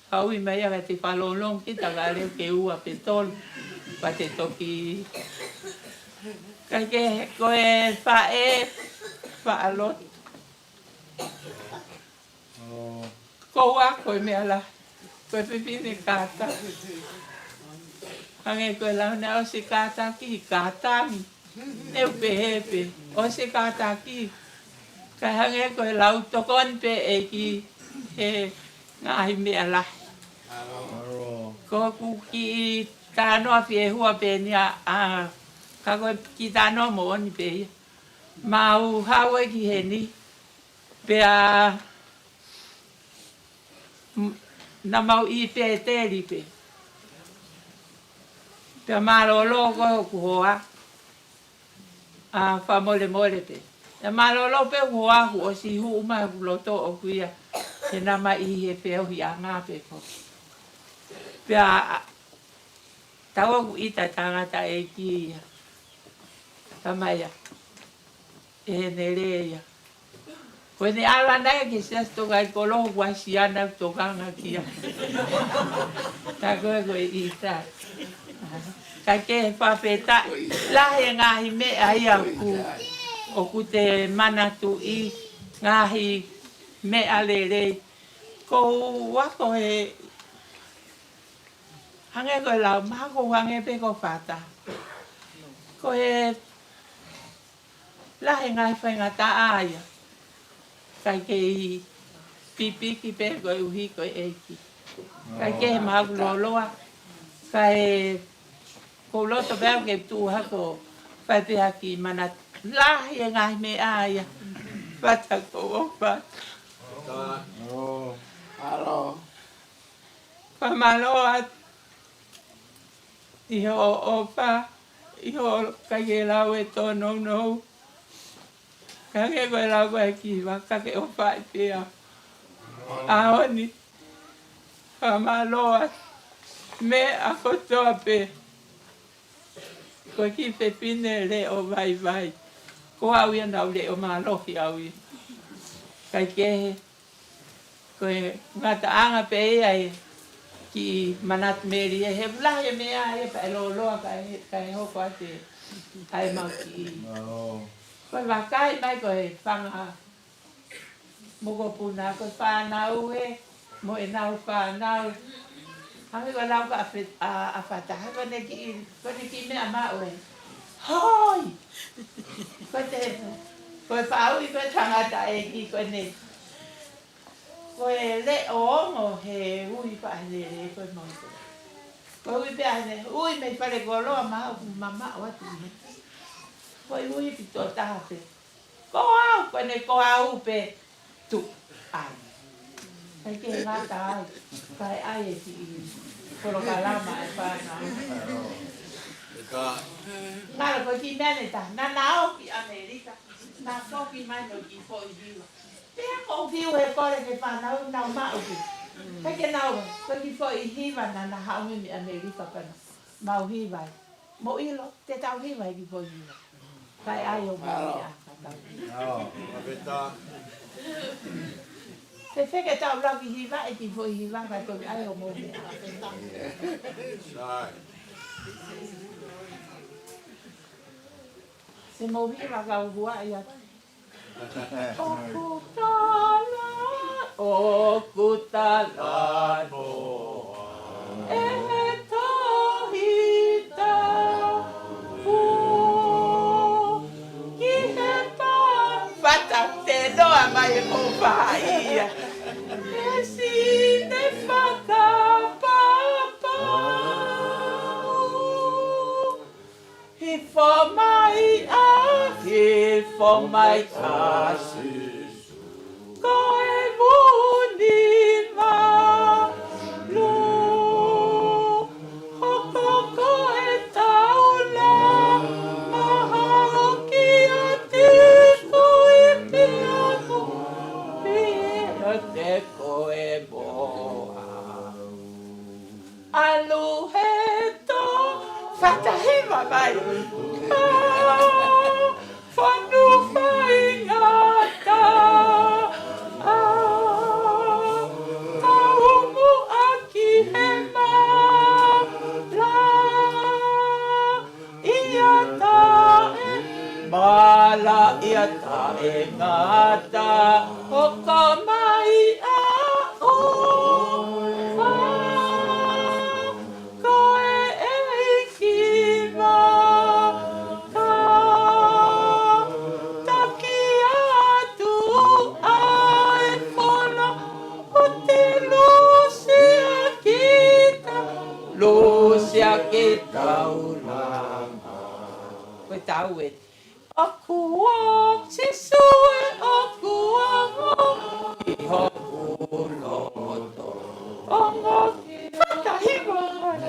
Whaui me ia te whalolong ki ta ka leo ke ua pe tolu. Pa te toki. Kai ke ko e whae. Whaalot. Ko ua ko e mea la. Ko e pipine kata. Hange ko e launa o se kata ki katami. Neu pe hepe. O se kata ki. Kai hange ko e lau tokon pe e ki he ngahi mea lahi. Ko ku ki tānoa pie hua pe nia a ka koe ki tānoa mo oni pe ia. Mau hawe ki he ni. Pe a na mau i pe te li pe. Pe a malolo ko ku hoa. A wha mole mole pe. E malolo pe hoa hu o si hu uma hu loto o kuia. He nama i he pe o hi a ngā pe ko. Pe a tawa ku ita tangata e ki ia. Tamaya. E nere ia. Koe ne ala nai ke sias toka i kolo wa siana toka nga kia. Ta koe koe ita. Ka ke whapeta. Lahe ngahi me ai au ku. O ku te manatu i ngahi me alere. Ko wako he hange koe lau mako hange pe ko whata. Ko he lahe ngai whaingata aia. Kai ke i pipi ki pe koe uhi koe eiki. Kai ke he mahu loloa. Kai ko loto pēo ke tu hako whai pēha ki manat. Lahe ngai me aia. Whata ko o whata. Alo. Whamaloa iho o wha. Iho kai ke lau e tono no. Kai ke koe lau koe ki waka ke o whai pēha. Aoni. Whamaloa. Me a kotoa pe. Ko ki pepine le o vai vai. Ko au ia nau le o malohi au ia. Kai kehe. Ko e ngata anga pe ia e. Ki manat meri e he blahe mea e pa e loloa ka e hoko ate. Ai mau ki. Ko e wakai mai ko e whanga. Moko puna ko e whanau e. Mo e nau whanau. Hangi ko lau ka a whataha ko ne ki mea mau e. Hoi! Ko e whau i ko e tangata e ki ko ne. Ko e le o ongo he ui whahere ko e mongo. Ko ui pia ne, ui me whare koloa maha ku mama o atu me. Ko e ui pito taha pe. Ko au, ko ne ko au pe tu ai. Kai ke ngata ai, kai ai e ki i koro kalama e whanau. Ngara ko ki mene ta, na nao ki Amerika, na koki mai no ki po i hiwa. Pea ko hiu he kore ke whanau nau mau ki. Kai ke nau, ko ki po i hiwa na haumi mi Amerika pana. Mau hiwa. Mo ilo, te tau hiwa ki po i hiwa. Kai ai o mai a katau. Te wheke tau laki hiwa e ki po i hiwa kai ko ai o mo me. Se movi waka hua ia. O kutala, o kutala no. E tohita, fu, ki he pa. Fata te noa mai e mopa ia. E si ne whakapapa. He for my he for my ashes. Ko e muni ma lu. Hoko ko e taula. Maha o ki a te kui pia ko. Pia te ko e moa. Alu he to. Fatahima mai. Fanu mai ngata. Taumu aki he ma. La. Ia ta e. Mala ia ta e ngata. Hoko mai a o. Lucia que taulanga. Koe tau e. O kua se sue o kua mo. I hoku loto. O ngoki whakahima mai.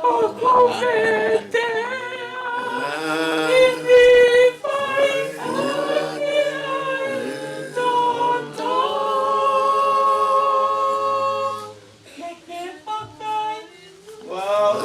O kouete. I ni whai aki ai. Toto. Neke whakai. Wow.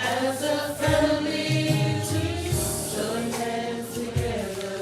As a family to join hands together.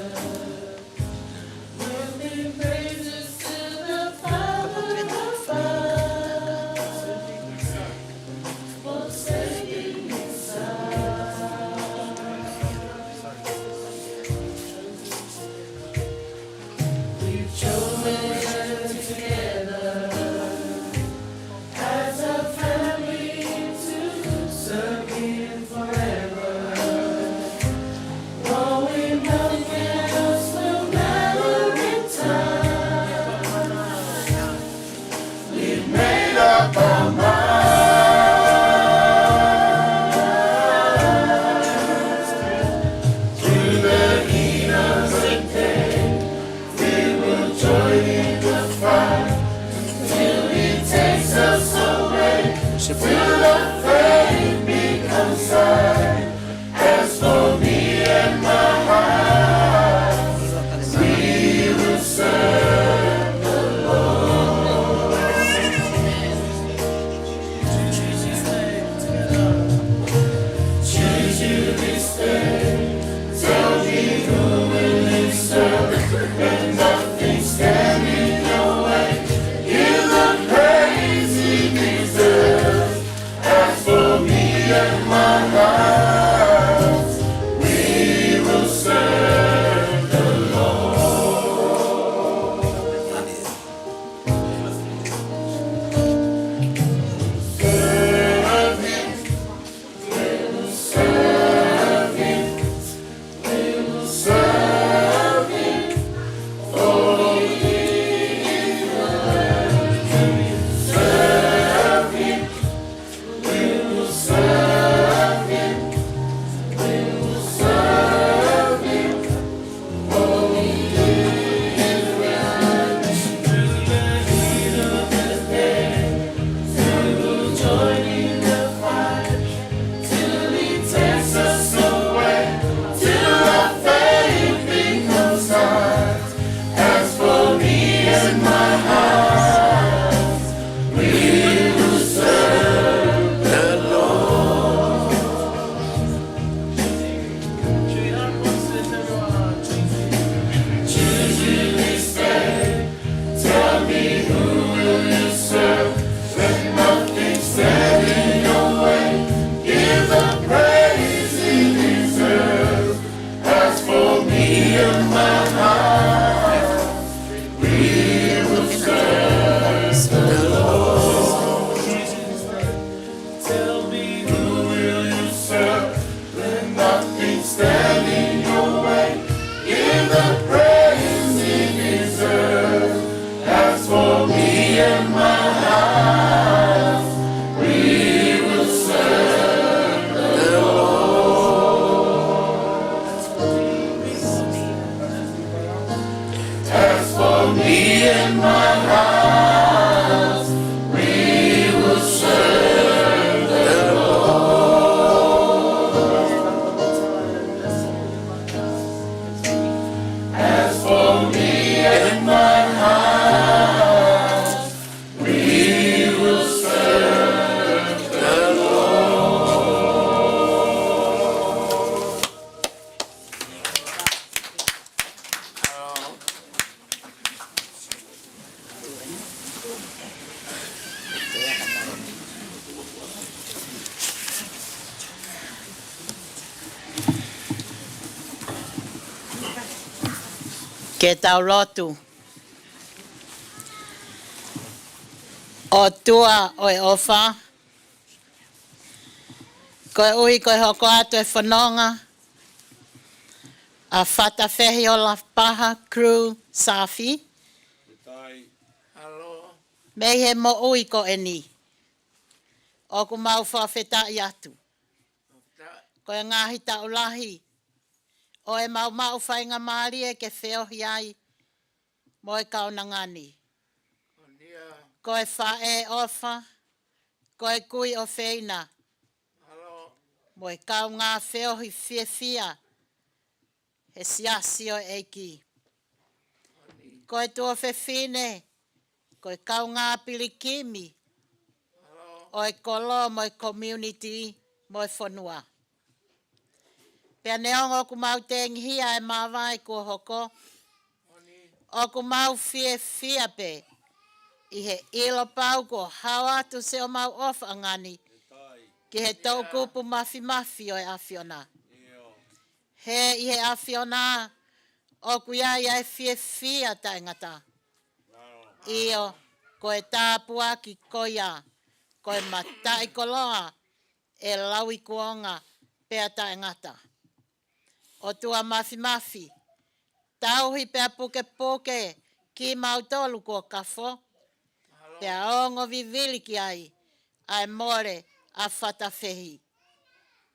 stand in your way. Give the praise he deserves. As for me and my house, we will serve the Lord. As for me and my house, we will serve the Lord. As for me and my house, we will serve the Lord. Ke tau lotu. O tua o e ofa. Koe ui koe hoko atu e whanonga. A whata whehi o la paha crew Safi. Mei he mo ui ko e ni. O ku mau whawheta i atu. Koe ngahi tau lahi. O e mau whainga maari e ke whiohi ai. Mo e kaunangani. Koe whae ofa. Koe kui o whina. Mo e kau ngā whiohi whia. He siasi o eiki. Koe tua whiwhine. Koe kau ngā pilikimi. O e kolo mo e community mo e whanua. Pea neongo ku mau te ngihia e mawai kua hoko. O ku mau whia pe. I he ilo pau ko hawa tu se o mau ofa angani. Ki he tau kupu mafi o e awhiona. He i he awhiona. O ku ia e whia ta ingata. Io, ko e tāpua ki koia. Ko e matai koloa. E lawi kuonga. Pea ta ingata. O tua mafi. Tauhi pea puke. Ki mautolu ko kafo. Pea ongo vivili ki ai. Ai more a whatawhehi.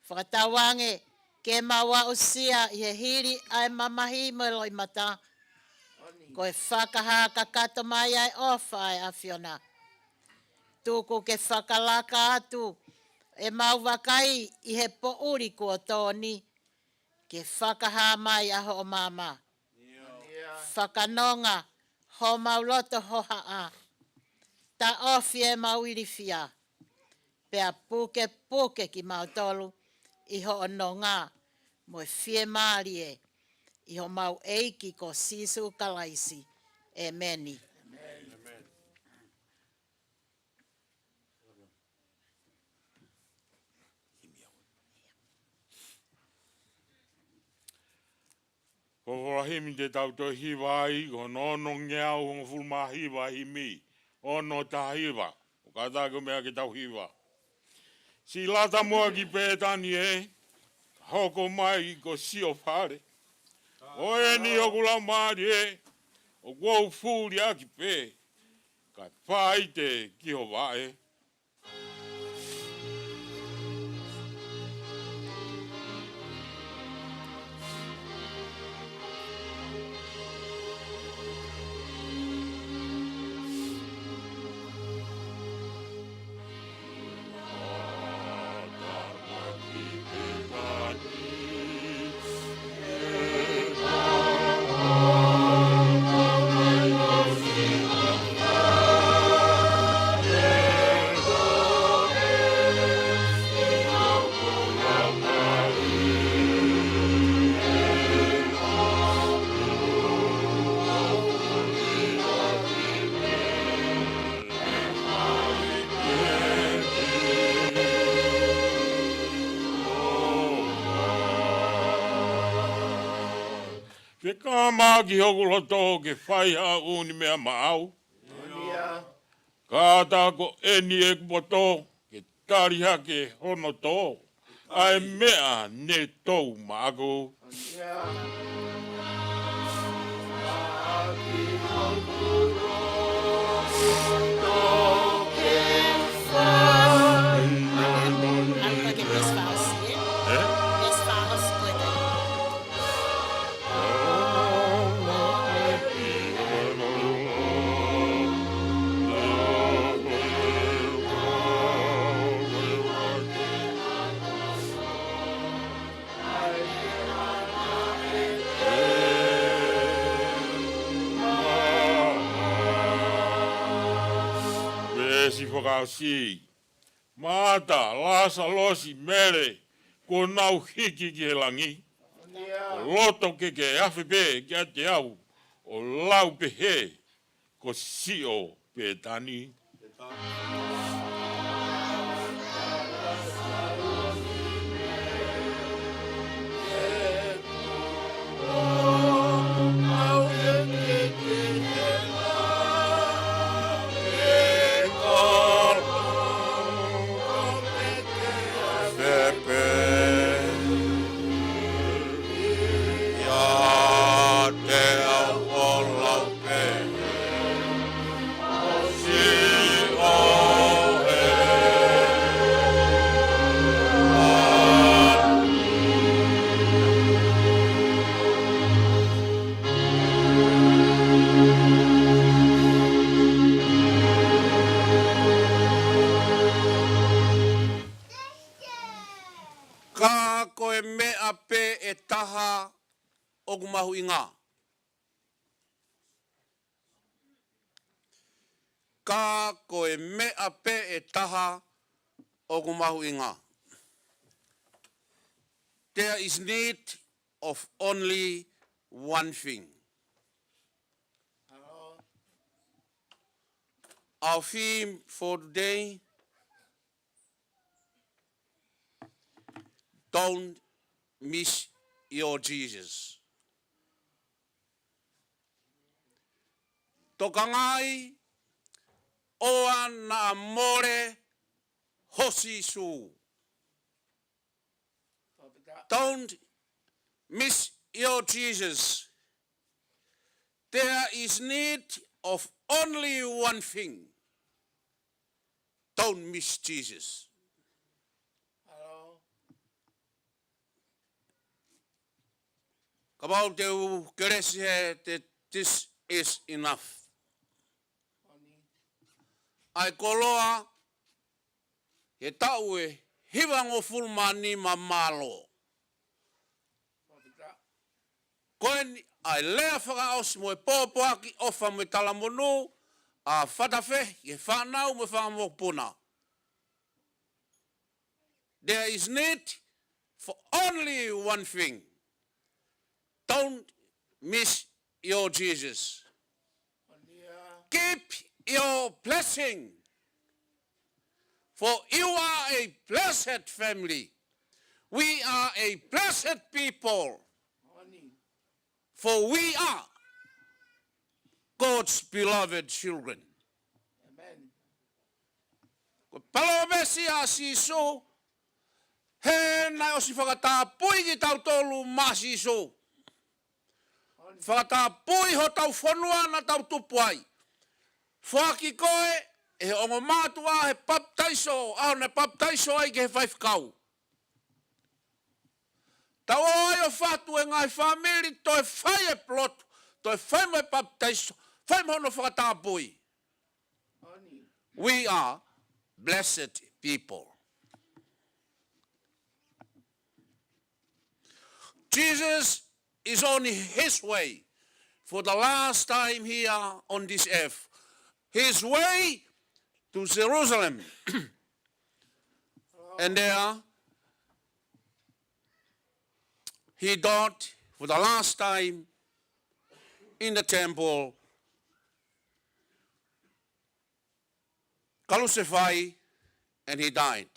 Whakatawange. Ke maua usia i he hiri ai mamahi mo loi mata. Ko e whakaha kakato mai ai ofa ai a whiona. Tuku ke whakalaka atu. E mau wakai i he pouri kua tōni. Ke whakaha mai aho o mama. Whakanonga ho mauloto hoha a. Ta ofi e mauirifia. Pea puke ki mautolu. Iho o nonga. Mo e fie maari e. Iho mau eiki ko sisu kalaisi. Ameni. Ko wahimi te tauto hiwa ai, ko nono ngeau hongo fulma hiwa himi. Ono ta hiwa. O katako mea ke tau hiwa. Si lata mua ki pētani e. Hoko mai ko sio whare. O e ni okula maari e. O kua fūri aki pē. Ka whai te ki ho wae. Te kāma ki hokuloto ke whai a uni mea maau. Ka tako eni e kupoto ke tariha ke hono tō. Ai mea ne tau mago. Alko ke misfaos ye. Misfaos ko ito. Si whakasi. Mata, lasa losi mere, ko nau hiki ki he langi. O loto ke awhi pe, kia te au, o lau pe he, ko sio pe tani. Ka koe mea pe e taha o kumahu i ngā. Ka koe mea pe e taha o kumahu i ngā. There is need of only one thing. Our theme for today, don't miss your Jesus. Toka ngai, oa na more hosi su. Don't miss your Jesus. There is need of only one thing. Don't miss Jesus. Kabau te u keresi he te this is enough. Ai koloa he tau e hiwango fulmani ma malo. Koen ai lea whakaos mo e pōpoaki ofa mo e talamonu a whatawhe e whanau mo whakamokpuna. There is need for only one thing. Don't miss your Jesus. Keep your blessing. For you are a blessed family. We are a blessed people. For we are God's beloved children. Ko palomesi a siso, he nai o si whakatapui ki tau tolu ma siso. Whakatapui ho tau whanua na tau tupuai. Whaki koe, e ongo mātua he baptaiso, au ne baptaiso ai ke he whaifkau. Tau ai o whatu e ngai whamiri, toi whai e plotu, toi whai mo e baptaiso, whai mo no whakatapui. We are blessed people. Jesus is on his way for the last time here on this earth. His way to Jerusalem. And there he died for the last time in the temple. Crucified, and he died.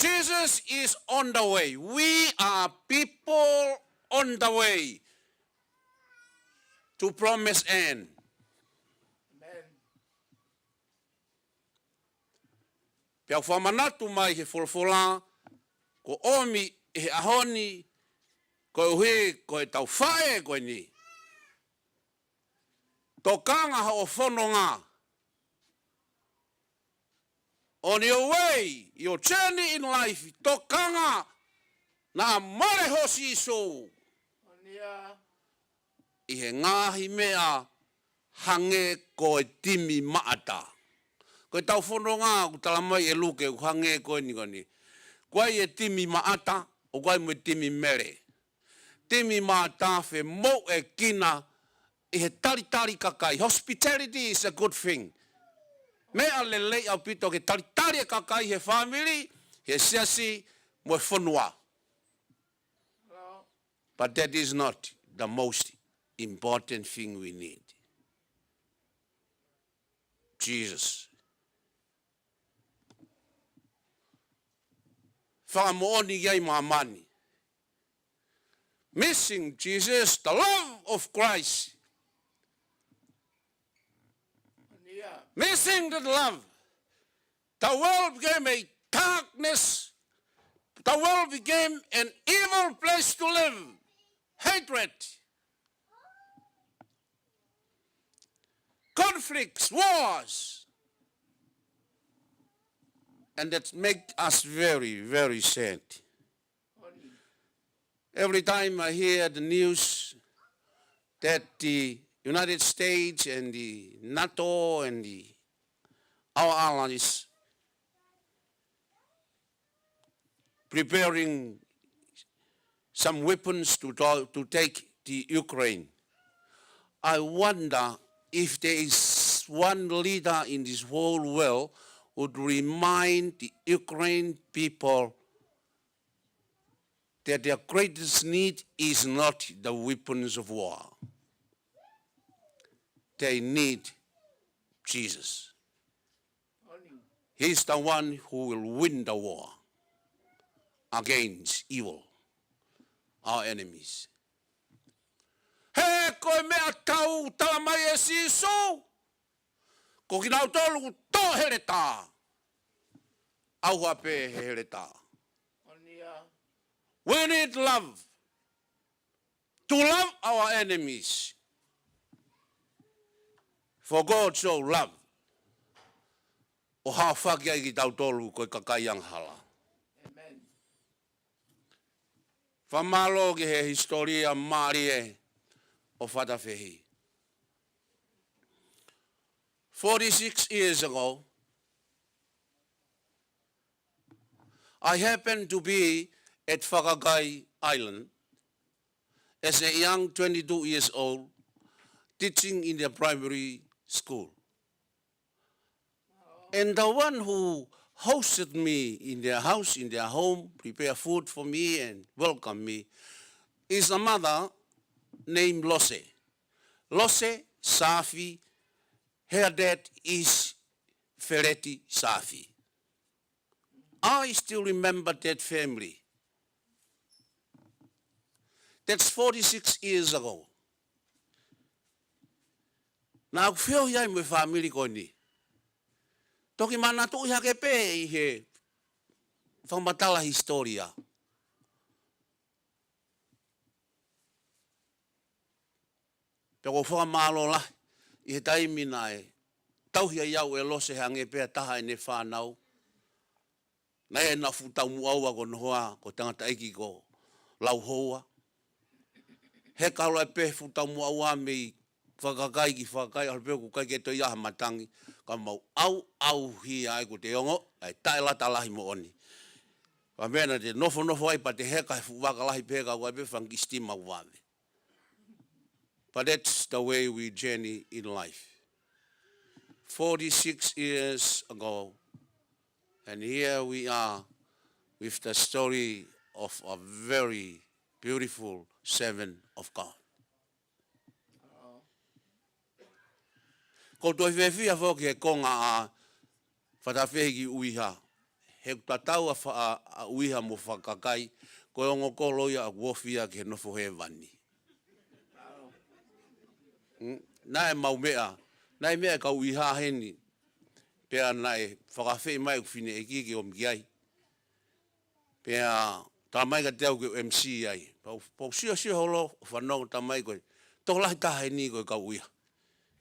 Jesus is on the way. We are people on the way to promised end. Pea whamanatu mai he wholawhola, ko omi he ahoni, ko hui, ko e tau whae koe ni. Tō kanga ha o whanonga. On your way, your journey in life, tō kanga na mare hosi so. I he ngāhi mea hange ko e timi maata. Ko e tau whanonga, ku tala mai e luke, ku hange koe ni koni. Koe e timi maata, o koe mo e timi mere. Timi maata whe mo e kina, i he tari kakai. Hospitality is a good thing. Mea lelei au pito ke tari kakai he family, he siasi mo e whanua. But that is not the most important thing we need. Jesus. Whakamooni iai maamani. Missing Jesus, the love of Christ. Missing that love. The world became a darkness. The world became an evil place to live. Hatred. Conflicts, wars. And that makes us very, very sad. Every time I hear the news that the United States and the NATO and our allies preparing some weapons to take the Ukraine, I wonder if there is one leader in this whole world would remind the Ukraine people that their greatest need is not the weapons of war. They need Jesus. He's the one who will win the war against evil, our enemies. He koe mea tau talamai e siso, ko kinau tolu tō here tā. Au hape he here tā. We need love. To love our enemies. For God so loved. O ha whakia i ki tau tolu koe kakaiang hala. Amen. Whamalo ki he historia marie o whatawhehi. 46 years ago, I happened to be at Whakagai Island as a young 22 years old, teaching in the primary school. And the one who hosted me in their house, in their home, prepare food for me and welcome me, is a mother named Lose. Lose Safi, her dad is Ferretti Safi. I still remember that family. That's 46 years ago. Nā whio iai me whamiri ko ni. Toki mana tu iha ke pē i he whamatala historia. Peko whamalo la i he taimina e tauhia iau e lose hange pē taha e ne whanau. Na e na futau muaua ko nohoa ko tangata eki ko lau hoa. He kaula e pē futau muaua me whakakai ki whakakai alpeo ku kai ke to iaha matangi ka mau au hi ai ko te ongo ai tae lata lahi mo oni. Wa mena te nofo ai pa te heka he waka lahi pēka wai pe whangi stima wame. But that's the way we journey in life. 46 years ago, and here we are with the story of a very beautiful servant of God. Ko toi whewhia whoki he konga a whatawhehi ki uiha. He tatau a uiha mo whakakai, ko ongo ko loia a wofia ki he nofo he wani. Nā e mau mea, nā e mea ka uiha heni, pea na e whakawhi mai u whine e ki o mkiai. Pea tamai ka te au ke MC ai. Pau sia holo whanau tamai koe. Toko lahi tahe ni koe kau uia.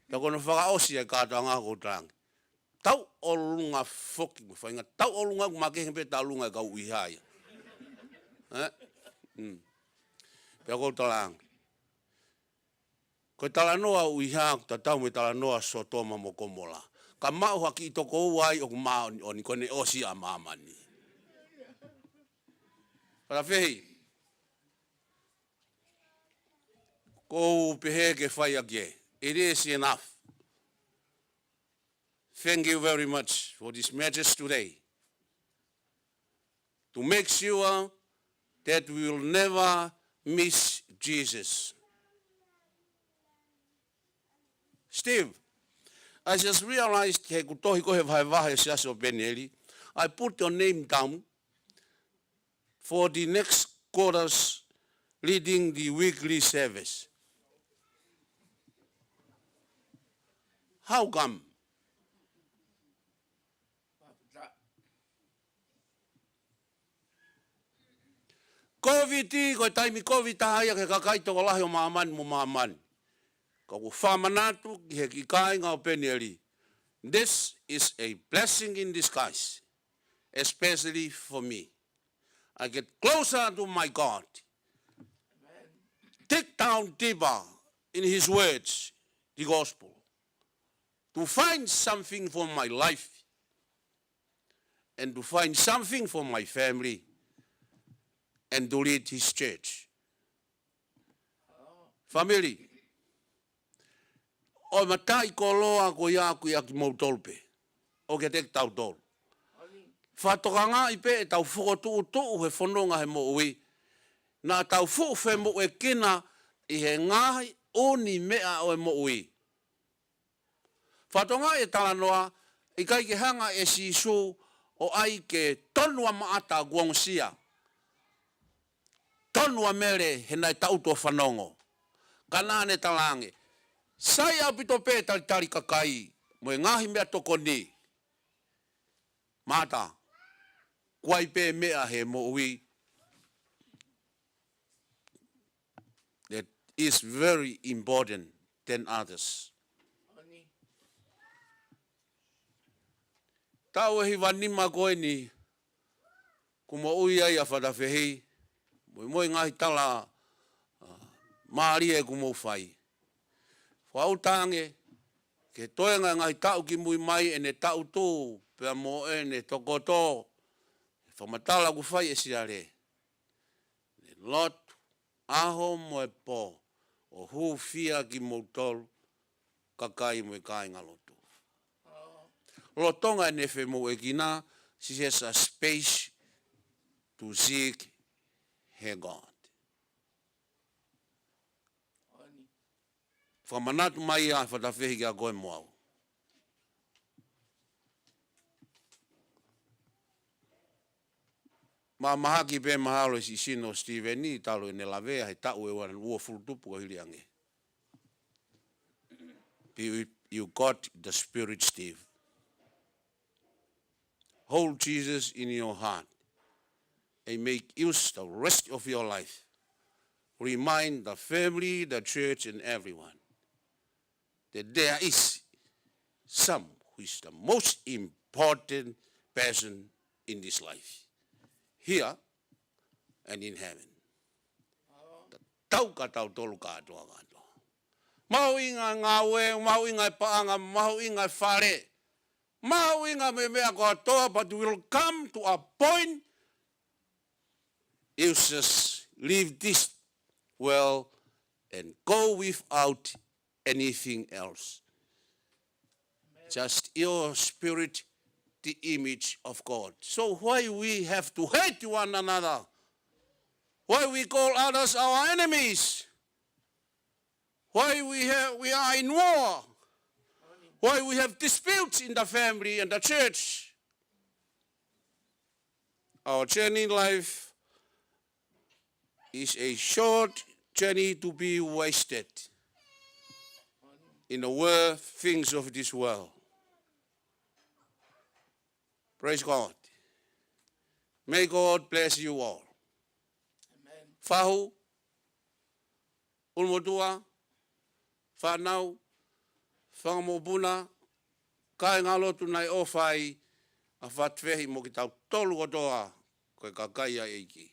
Pea kono whakaosi ai kātua ngā kou tāngi. Tau o lunga whoki mo whainga. Tau o lunga kumakehe pe tau lunga kau uiha ia. Pea kou talangi. Koe talanoa uiha ta tau me talanoa so toma mo komola. Ka mau haki i toko uai o kumao o ni kone osi a mamani. Para fehi. Ko pehe ke whai ake. It is enough. Thank you very much for this message today. To make sure that we will never miss Jesus. Steve, I just realized he kutohi kohe vahe siaso Benelli. I put your name down for the next quarters leading the weekly service. How come? COVID, koe taimi COVID tahaya ke kakai toko lahi o maamani mo maamani. Ko whamanatu ki he ki kāinga o Benelli. This is a blessing in disguise, especially for me. I get closer to my God. Take down deeper in his words, the gospel, to find something for my life and to find something for my family and to lead his church. Family, o matai ko loa ko ia ku ia ki mau tolpe. O ke tek tau tol. Whatokanga i pe e tau whukotu utu he whanonga he mo ui. Nā tau whuwhe mo e kina i he ngahi o ni mea o e mo ui. Whatonga e talanoa i kai ke hanga e sisu o ai ke tonua maata guangsia. Tonua mere he nai tauto whanongo. Kanane talange. Sai au pito pe tari kakai, mo e ngahi mea toko ni. Mata, kuai pe mea he mo ui. That is very important than others. Tau e hi wanima koe ni, kuma ui ai a whatawhehi, mo ngahi tala maari e kumo whai. Whautange, ke toenga ngai tau ki mui mai e ne tau tō, pia mo e ne toko tō, whamatala ku whai e siare. Ne lot, aho mo e pō, o hu fia ki mo tolu, kakai mo e kāinga lotu. Lotonga e ne whe mo e kina, she has a space to seek her God. Whamanatu mai a whatawhehi ki a koe moau. Ma mahaki pe mahalo si sino Steven ni talo e ne lavea he tau e wana ua fulutupu o hiliange. You got the Spirit, Steve. Hold Jesus in your heart and make use the rest of your life. Remind the family, the church, and everyone that there is some who is the most important person in this life, here and in heaven. Tau ka tau tolu ka atoa katoa. Mau inga ngawe, mau inga paanga, mau inga whare, mau inga me mea ko atoa, but will come to a point you just leave this world and go without anything else. Just your spirit, the image of God. So why we have to hate one another? Why we call others our enemies? Why we are in war? Why we have disputes in the family and the church? Our journey in life is a short journey to be wasted in the things of this world. Praise God. May God bless you all. Fahu, ulmotua, whanau, whangamobuna, kai ngalotu nai ofai, a whatwehi mo ki tau tolu o toa, koe kakaia eiki.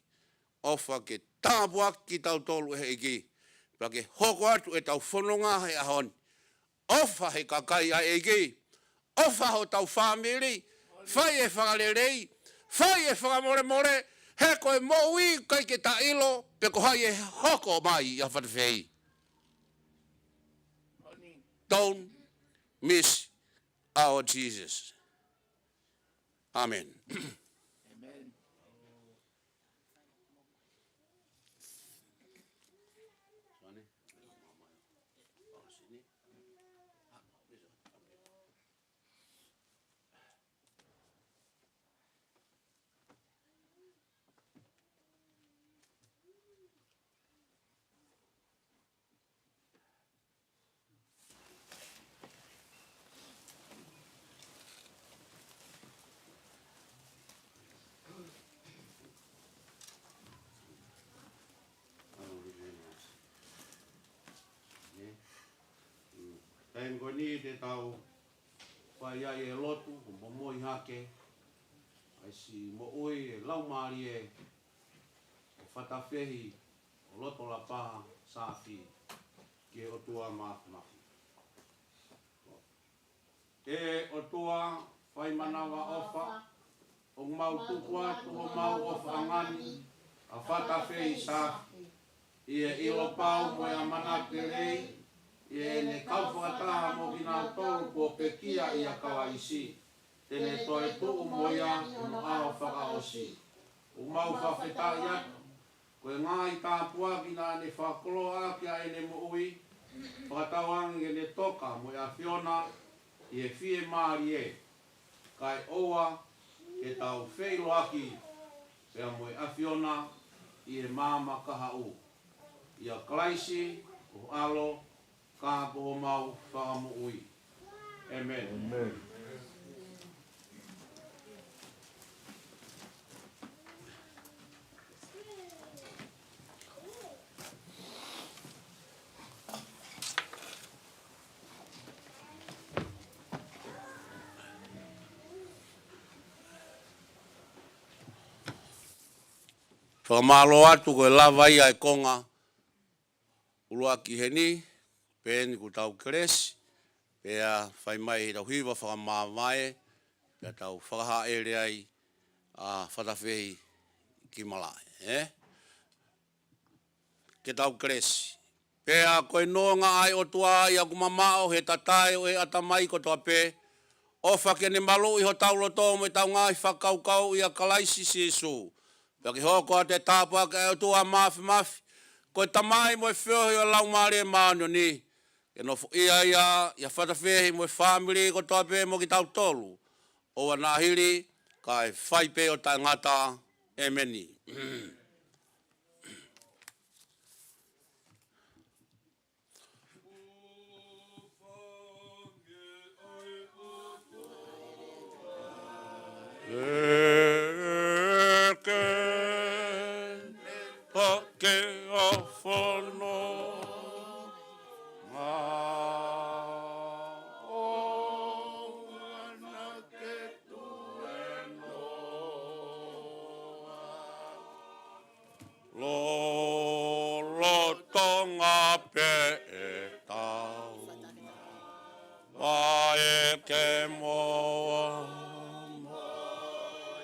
Ofa ke tāpua ki tau tolu e eiki, pa ke hoko atu e tau whanonga he ahon. Ofa he kakaia eiki, ofa ho tau whamiri, whai e whangarerei, whai e whangamore, he koe moui kai ke ta ilo, pe ko hai e hoko mai a whatwhei. Don't miss our Jesus. Amen. Taim ko ni te tau whai ai e lotu, mo moi hake, ai si mo ui e laumari e o whatawhehi o loto la paha sāwhi ki o tua mahi. E o tua whai manawa ofa, o mau tuku atu o mau ofa angani, a whatawhehi sāwhi, i e ilo pau mo e amanake rei, e ne kauwhakataha mo kina tolu ko pekia i a kawaisi. Tene toe tuu mo ia no aho whakaosi. O mau whawhetai atu. Koe ngai tāpua kina ne whakoloa kia e ne mo ui. Whakatawangi e ne toka mo ia whiona i e whie maari e. Kai oua e tau wheilo aki pea mo e a whiona i e māma kaha u. I a klaisi o alo ka po mau whakamu ui. Amen. Amen. Whakamalo atu koe lawa ia e konga ulua ki heni, pēni ku tau keresi, pēa whai mai he tau hiwa whakamāwae, pēa tau whakaha ere ai a whatawhehi ki malae. Ke tau keresi. Pēa koe noanga ai o tua i a kumamao he tatai o he atamai ko toa pē, o whake ne malu i ho tau loto me tau ngai whakaukau i a kalaisi sisu. Pēa ki hoko a te tāpua ka e o tua mafi, koe tamai mo e whiohi o laumare e maano ni. E no ia ia whatawhehi mo e whamiri ko toa pē mo ki tau tolu. O anahiri ka e whai pē o tai ngata e meni. Pake o whono Lo tonga pe e tau Wae ke mo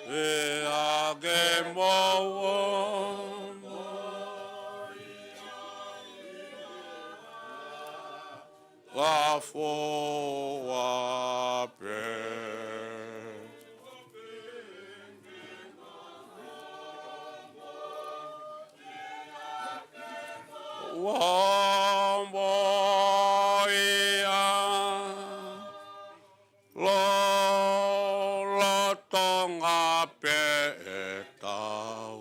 E a ke mo La fo a pe Lo tonga pe e tau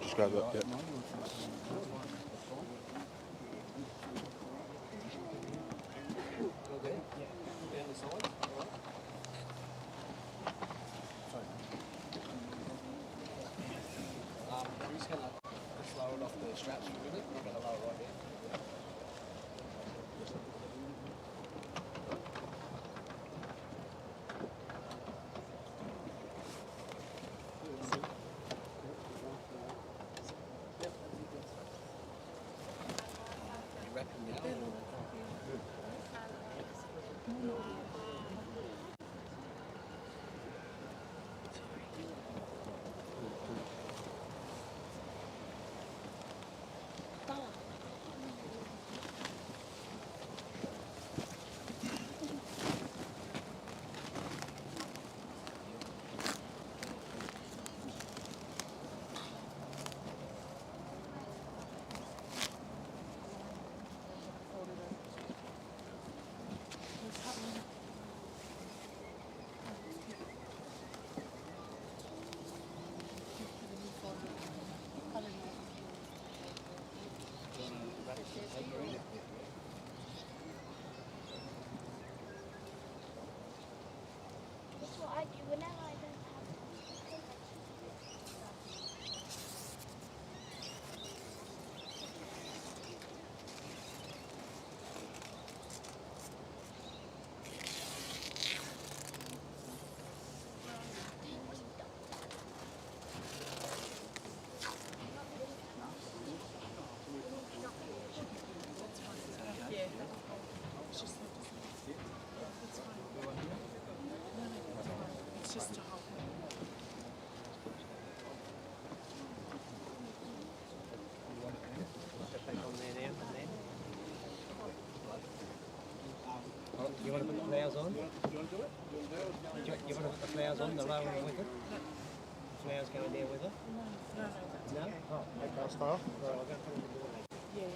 Just grab that, yeah. That's what I do whenever I don't have. You want to put the flowers on? Do you want to do it? You want to put the flowers on the rowan with it? Flowers go in there with it? No. No? Oh, okay, I'll start. Right, I'll go put it in the morning. Yeah.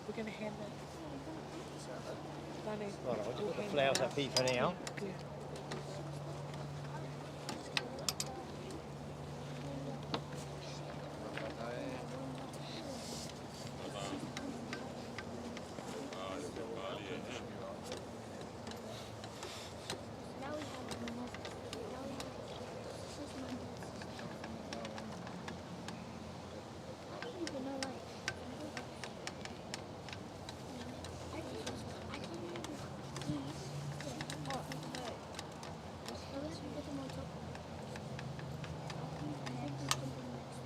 We're going to hand that. Right, I'll just put the flowers up here for now. Now we have another. Now we have. This is my dad's. I don't even know like. I can't even eat. Oh, no. Unless we put them on top of it. I think there's something next.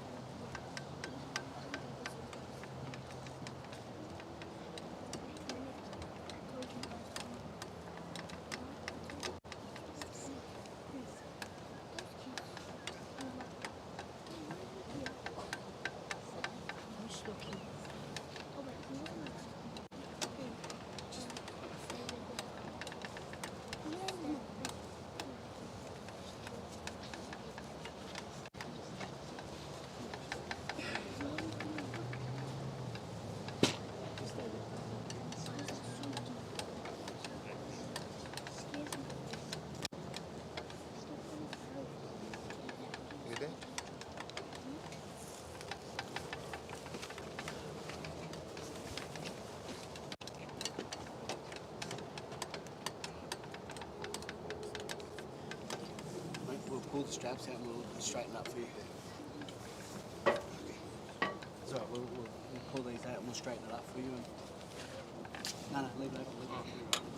You there? We'll pull the straps out and we'll straighten up for you. It's alright, we'll pull these out and we'll straighten it up for you. And... No, leave it open, leave it open.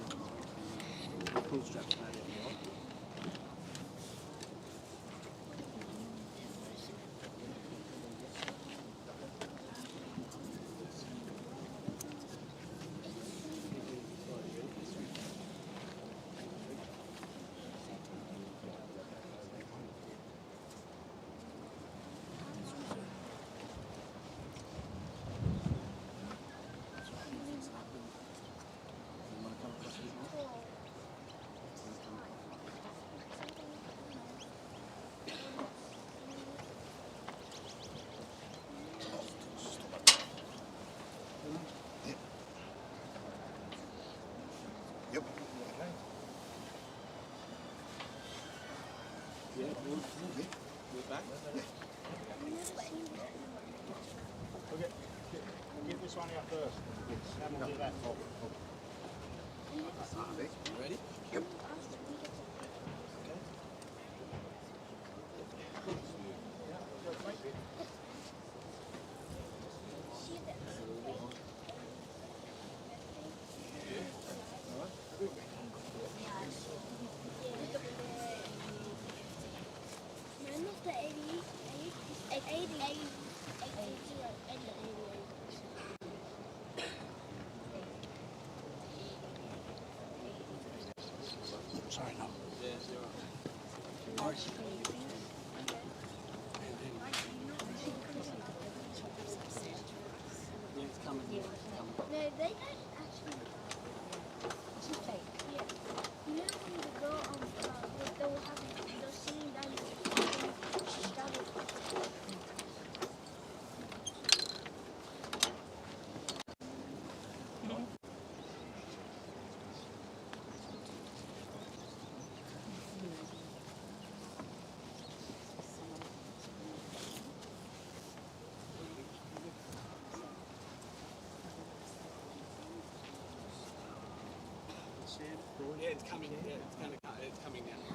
We'll pull the straps out. Give this one out first. Then we'll do that. Ready? No, not the 88. 88. Sorry, no. No, they don't actually. Yeah. You know when the girl they were having they're singing down Yeah, it's coming. Yeah, it's coming now.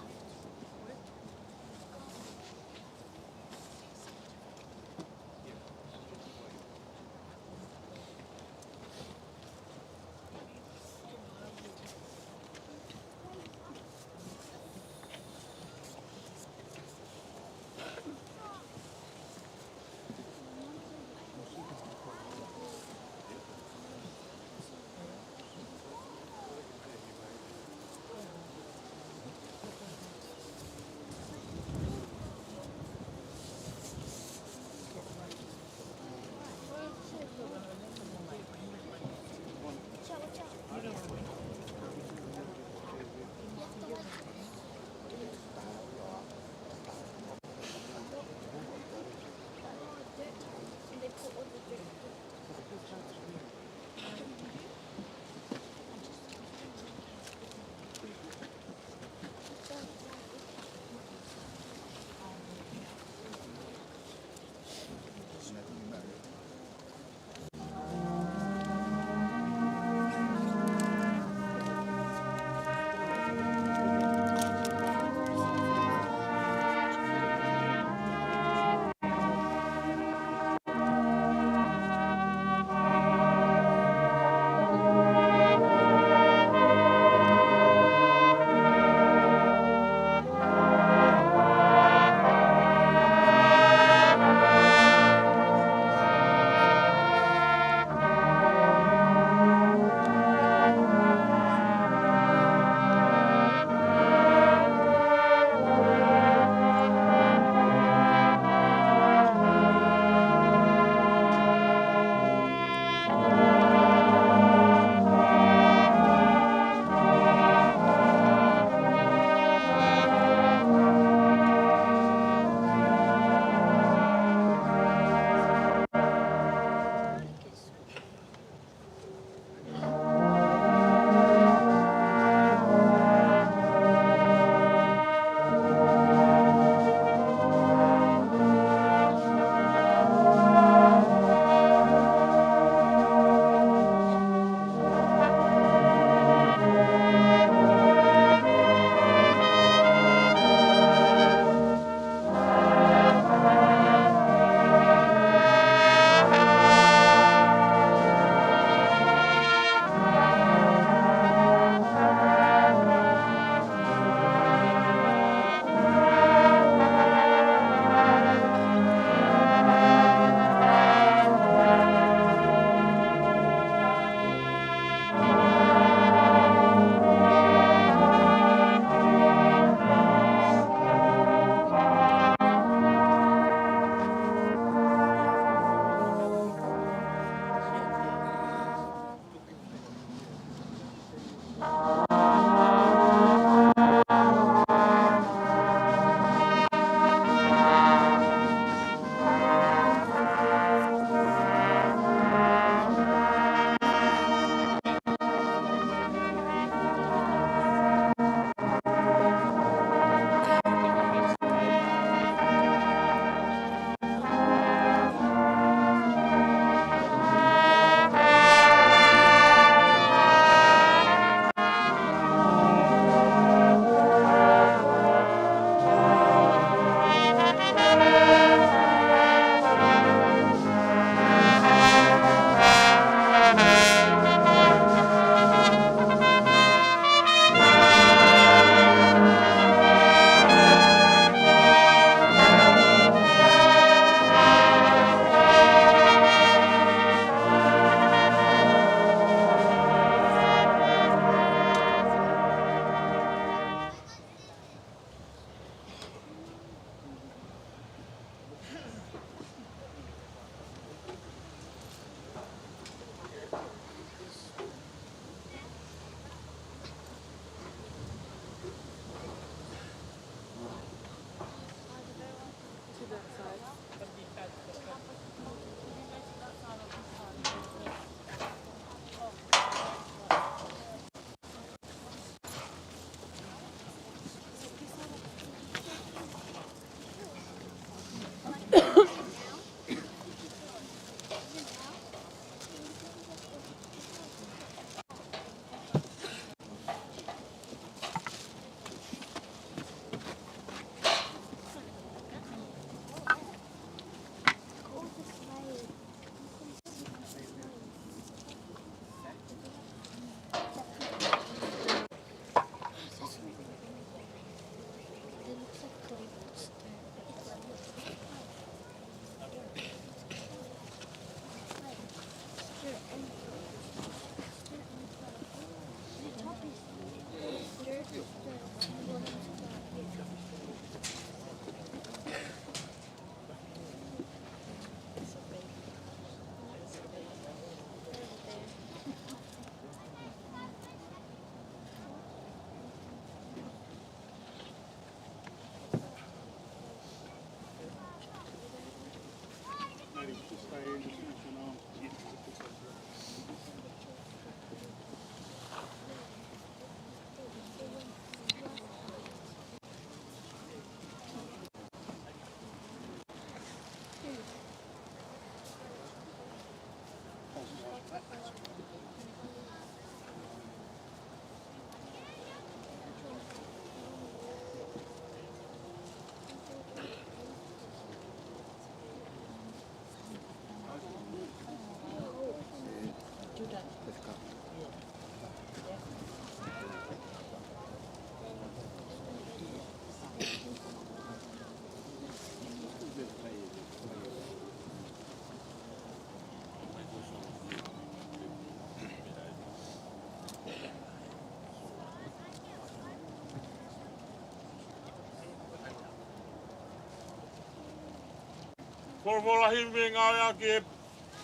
Korvola himi ngā ea ke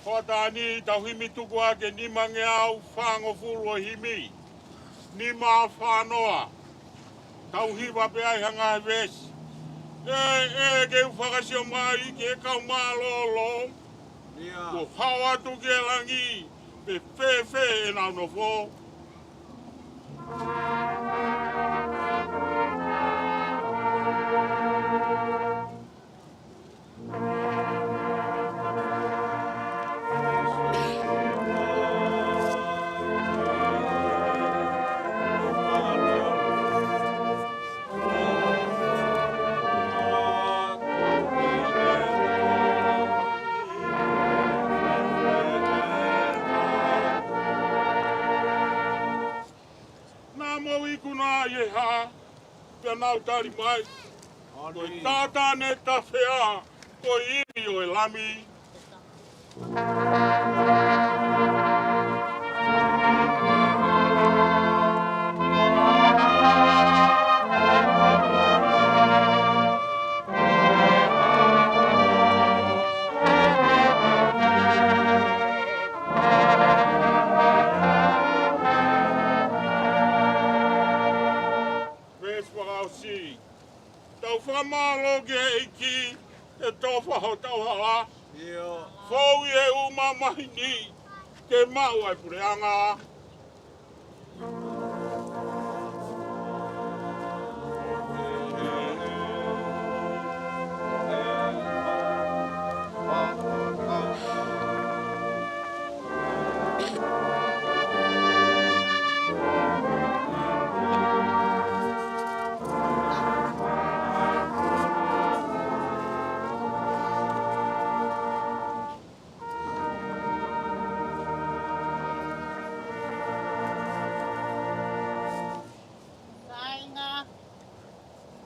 whatani tau himi tuku a ke ni mange au whango furu o himi. Ni maa whanoa. Tau hiwa pe ai hanga he vesi. Ke whakasio mai ke kau maa lolo. Ko hawa tu ke langi pe fe e nau no fo. Nau tari mai, koi tata ne ta whea, koi imi o e lami. Tau whamaro ke eiki, e tōwha ho tau hala. Fou e uma mahini, ke mau ai pureanga.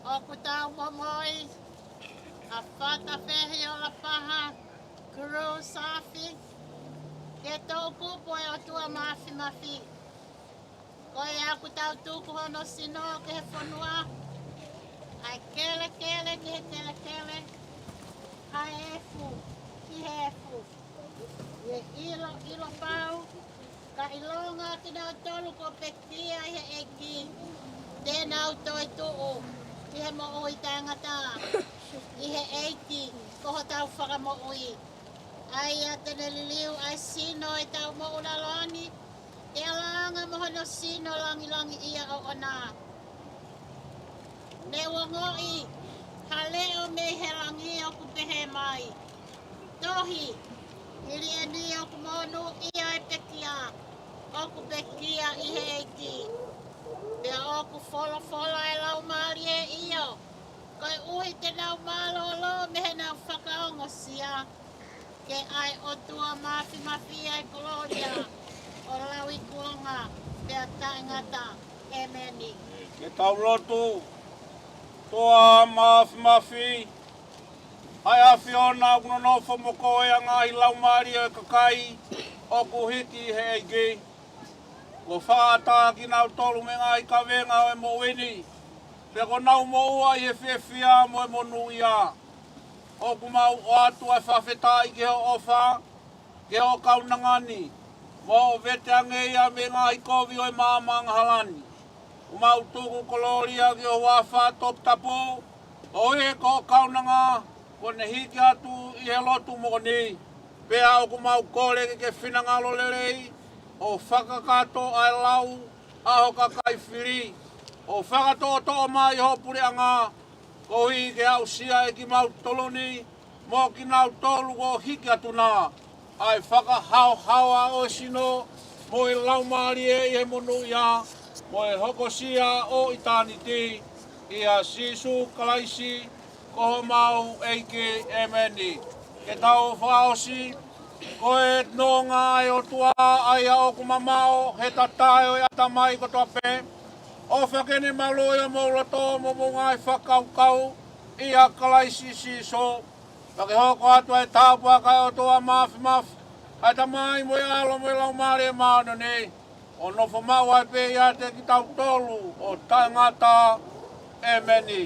Oku tau momoi, a whata whehe o la paha, kuru safi, ke tau kupo e o tua mafi. Koe aku tau tuku hono sino ke he whanua, ai kele ke he kele, ai efu, ki he efu. Ye ilo pau, ka ilonga ki nau tolu ko pekia he eki, tēnau toi tuu. I he mo ui tangata, I he eiti, koho tau whakamo ui. Ai a tene liliu, ai sino I tau mo unaloni, te alanga mohono sino langi ia o ona. Ne wangoi, haleo me he langi o kupehe mai. Tohi, hili e ni o kumonu ia e pekia, o kupekia I he eiti. Pea oku fola e lau maari e iyo. Koe uhi te nau malolo me he nau whakaongo sia. Ke ai o tua mafi ai koloria. O lau I kuonga. Pea taingata. E meni. Ke tau lotu. Toa mafi. Ai a Fiona kuno no whamoko e a ngahi lau maari e kakai. Oku hiki he eigi. Ko whaata ki nau tolu me ngai ka venga o e mo wini. Pe ko nau mo ua I he whiawhia mo e mo nuia. O ku mau o atu ai whawheta I ke ho ofa, ke ho kaunangani. Mo o vete angeia me ngai kovi o e maamanga halani. O mau tuku koloria ki o wafa top tapo. O e ko kaunanga, ko ne hiki atu I he lotu mo ni. Pea o ku mau kore ke whinangalo lerei. O whakakato ai lau aho kakai whiri. O whakatoa toa mai ho pureanga. Ko hi ke au sia e ki mau toloni. Mo ki nau tolu o hiki atu nā. Ai whakahau o sino. Mo e lau maari e he monu ia. Mo e hoko sia o itaniti. Ia sisu kalaisi. Koho mau eike e meni. Ke tau whaosi. Ko e no ngā e o tua ai a o kumamao he tatai o ata mai ko toa pe. O whakene maloia maula tō mo mo ngai whakaukau i a kalaisi si so. Pake hoko atu e tāpua kai o toa mafi. Hai ta mai mo i alo mo i lau maare e maano nei. O nofo mau ai pe ia te ki tau tolu o tangata e meni.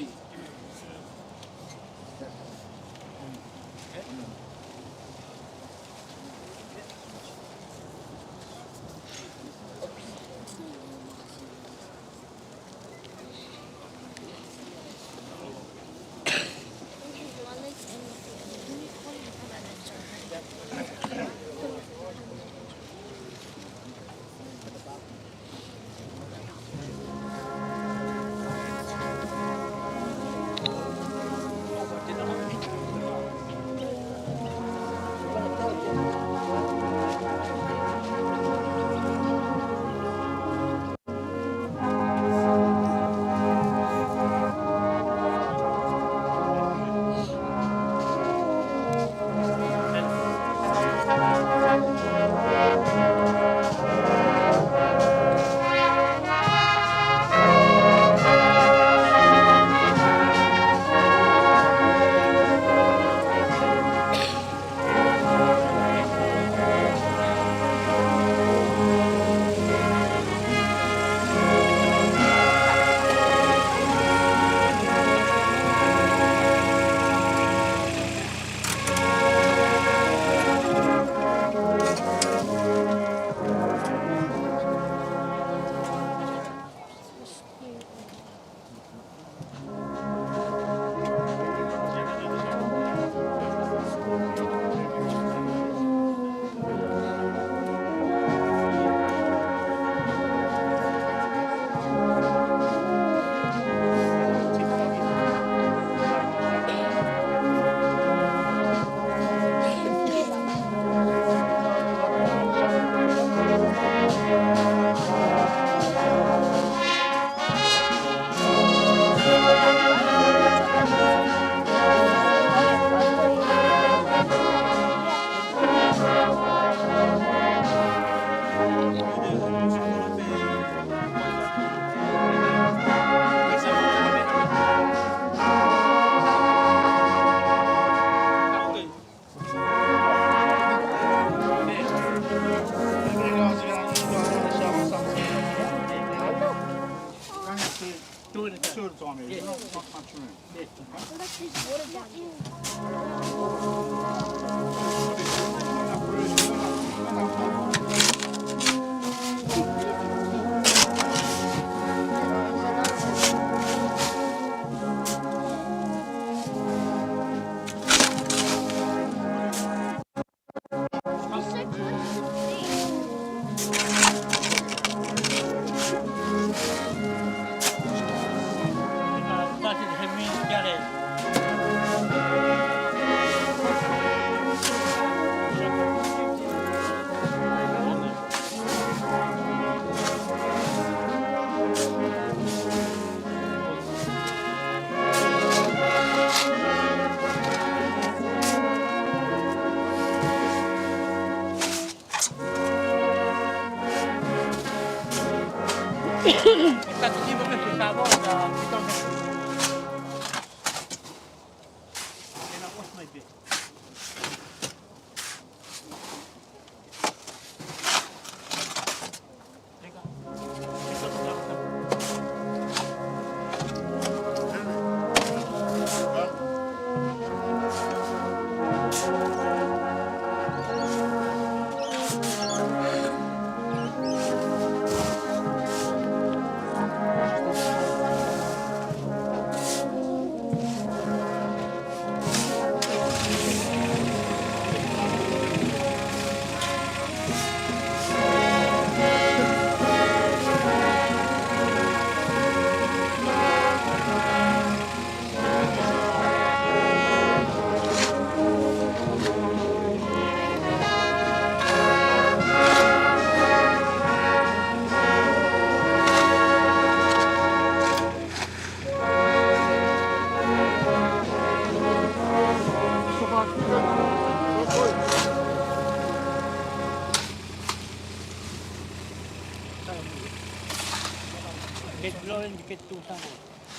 Get blowing, get two time.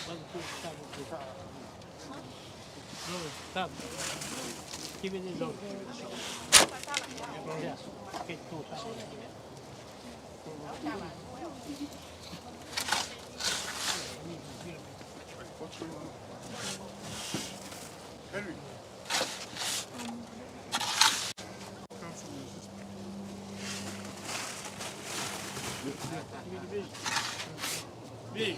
One, two, time. Stop. Give it a load. Yeah, get two time. Henry. Big.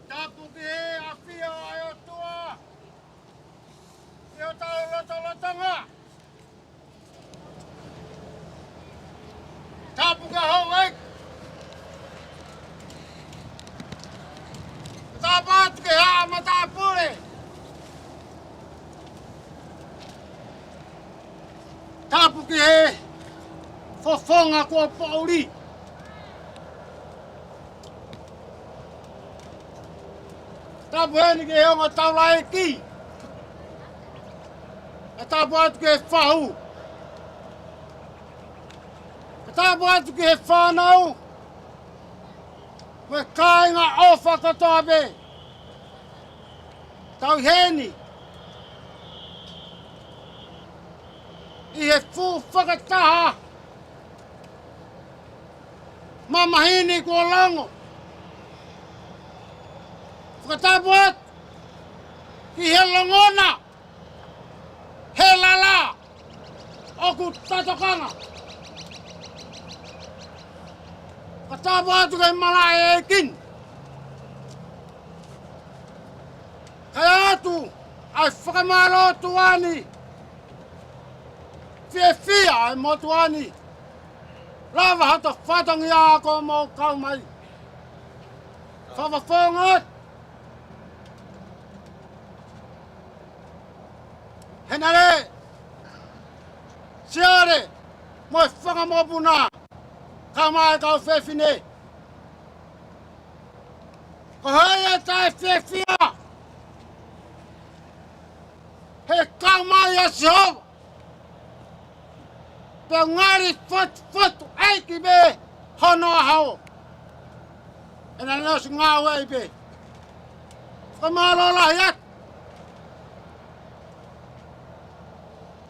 Tapuki he a whio ai o tua. I o tau lotolotanga. Tapuka hau ek. Tapat ke ha matapure. Tapuki he fofonga ko pauli. Tapu heni ke heonga taula e ki. E tapu atu ke whahu. E tapu atu ke whanau. Me kāinga o whakatoa be. Tau heni. I he fu whakataha. Mamahini kua lango. Whakatapuat, ki he langona, he lala, oku tatokanga. Whakatapuat kei malai e kin. Kai atu, ai whakamaro tuani, fia ai mo tuani. Lava hata whatangi a ko mo kau mai. Whawawhongat. Henare, siare, mo whakamopuna, kamai kau whewhine. Ko hei tai whewhia, he kamai a siho. Pe ngari whatu eiki be, hono a hao. E na nasi ngā wei be. Whamaro lahi atu.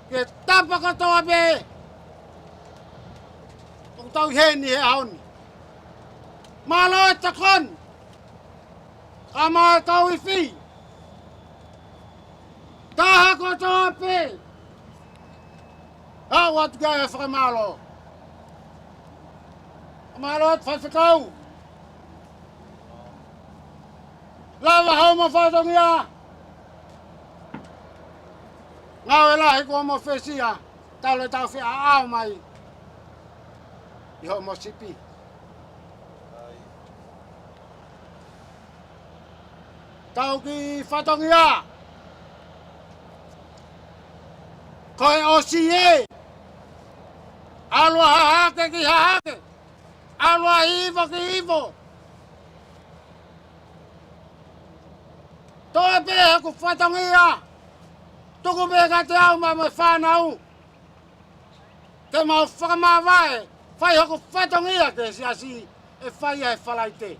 Ke tapa katoa be. Kung tau heni he haoni. Malo e takon. Kama e kau i whi. Taha katoa be. Hau atu kai e whakamalo. Malo atu whawhikau. Lava hau ma whatongia. Ngau e lahi kua mo whesia. Tau le tau whi a au mai. I ho mo sipi. Tau ki whatongia. Koe o si e. Alua hahake ki hahake. Alua hivo ki hivo. Toi pe ku whatangia. Tuku mega te au mai mai whanau. Te mau whakamawae. Whai hoko whatongia ke si asi e whai e whalai te.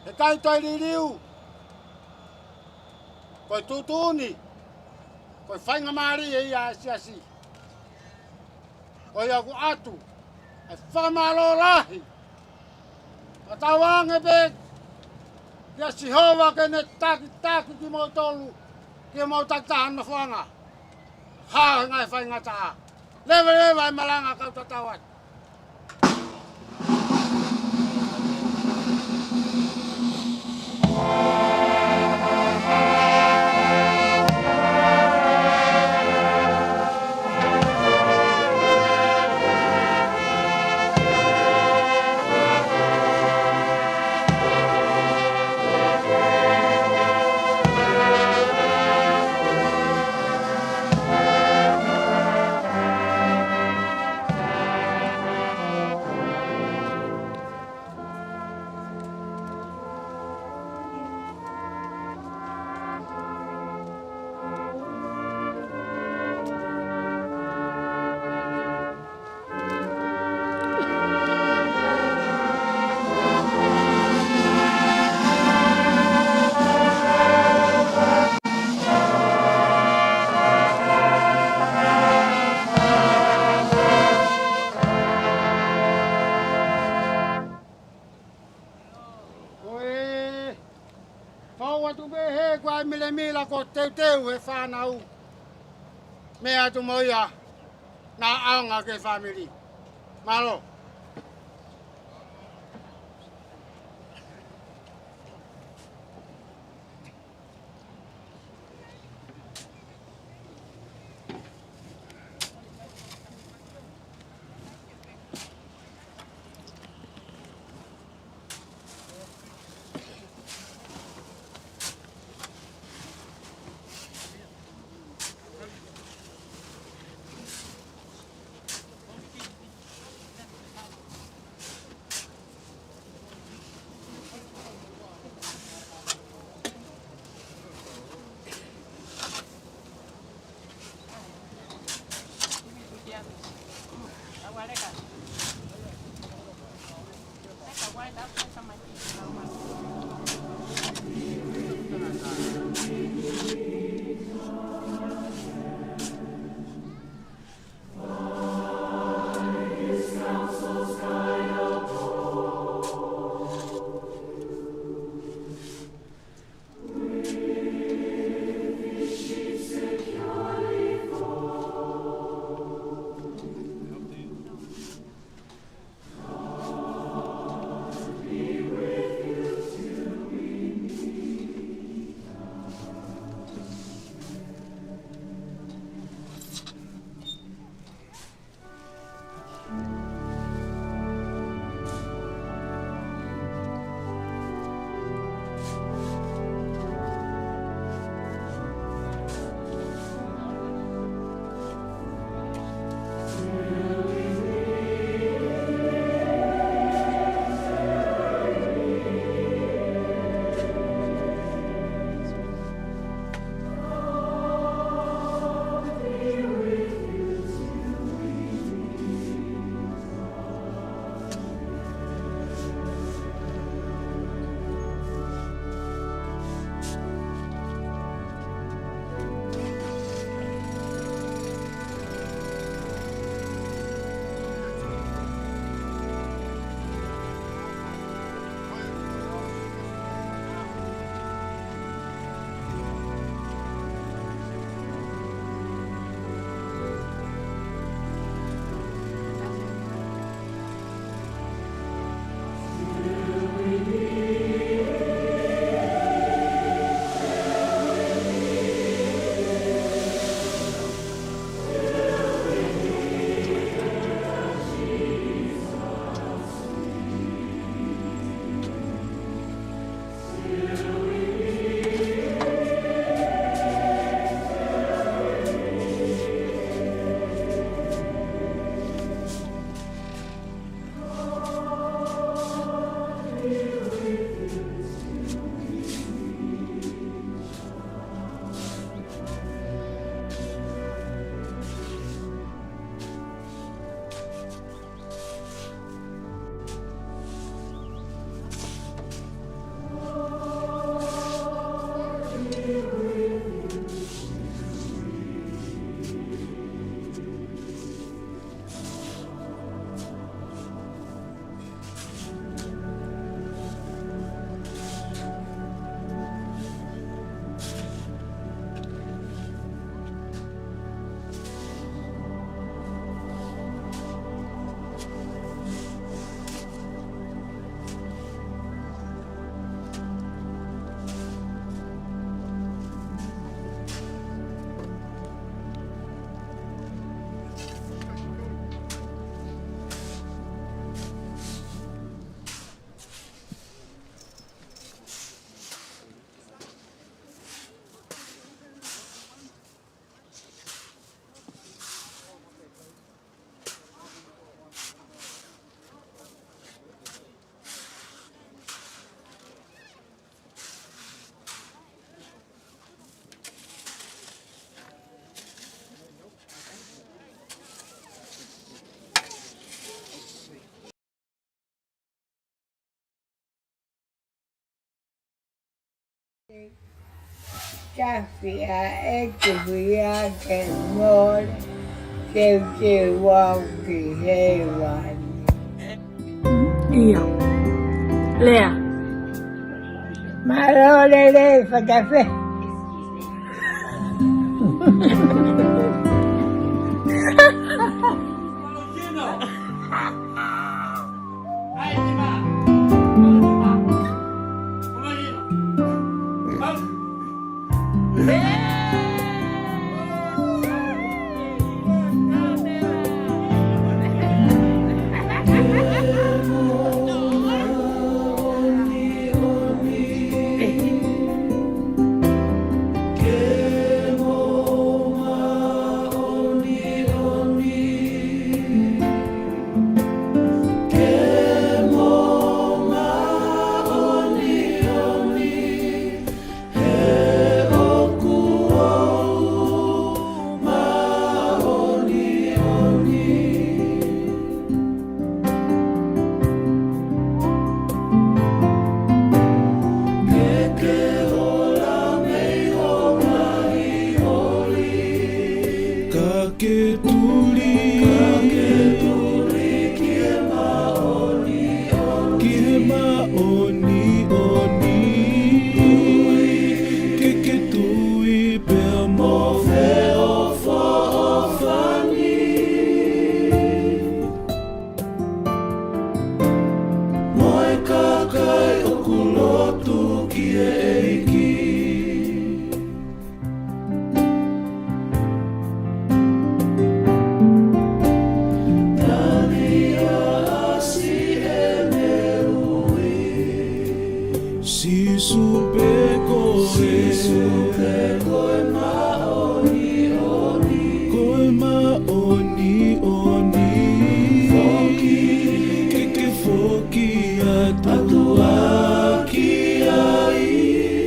E kai toi ririu. Koi tutuni. Koi whainga maari e ia si asi. Koi aku atu. E whamalo lahi. A tawange be. Ia si hova ke ne taki ki mo tolu. Ki mo taktahan na whanga. Haa ngai whainga taa. Lewa e malanga kau tatawat. Mila ko teu he whanau. Mea tu moia na aonga ke family. Malo. Be Tafia e kivia ke mor ke waki hewan. Iya. Lea. Marolele fatafe. Foki atua ki ai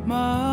My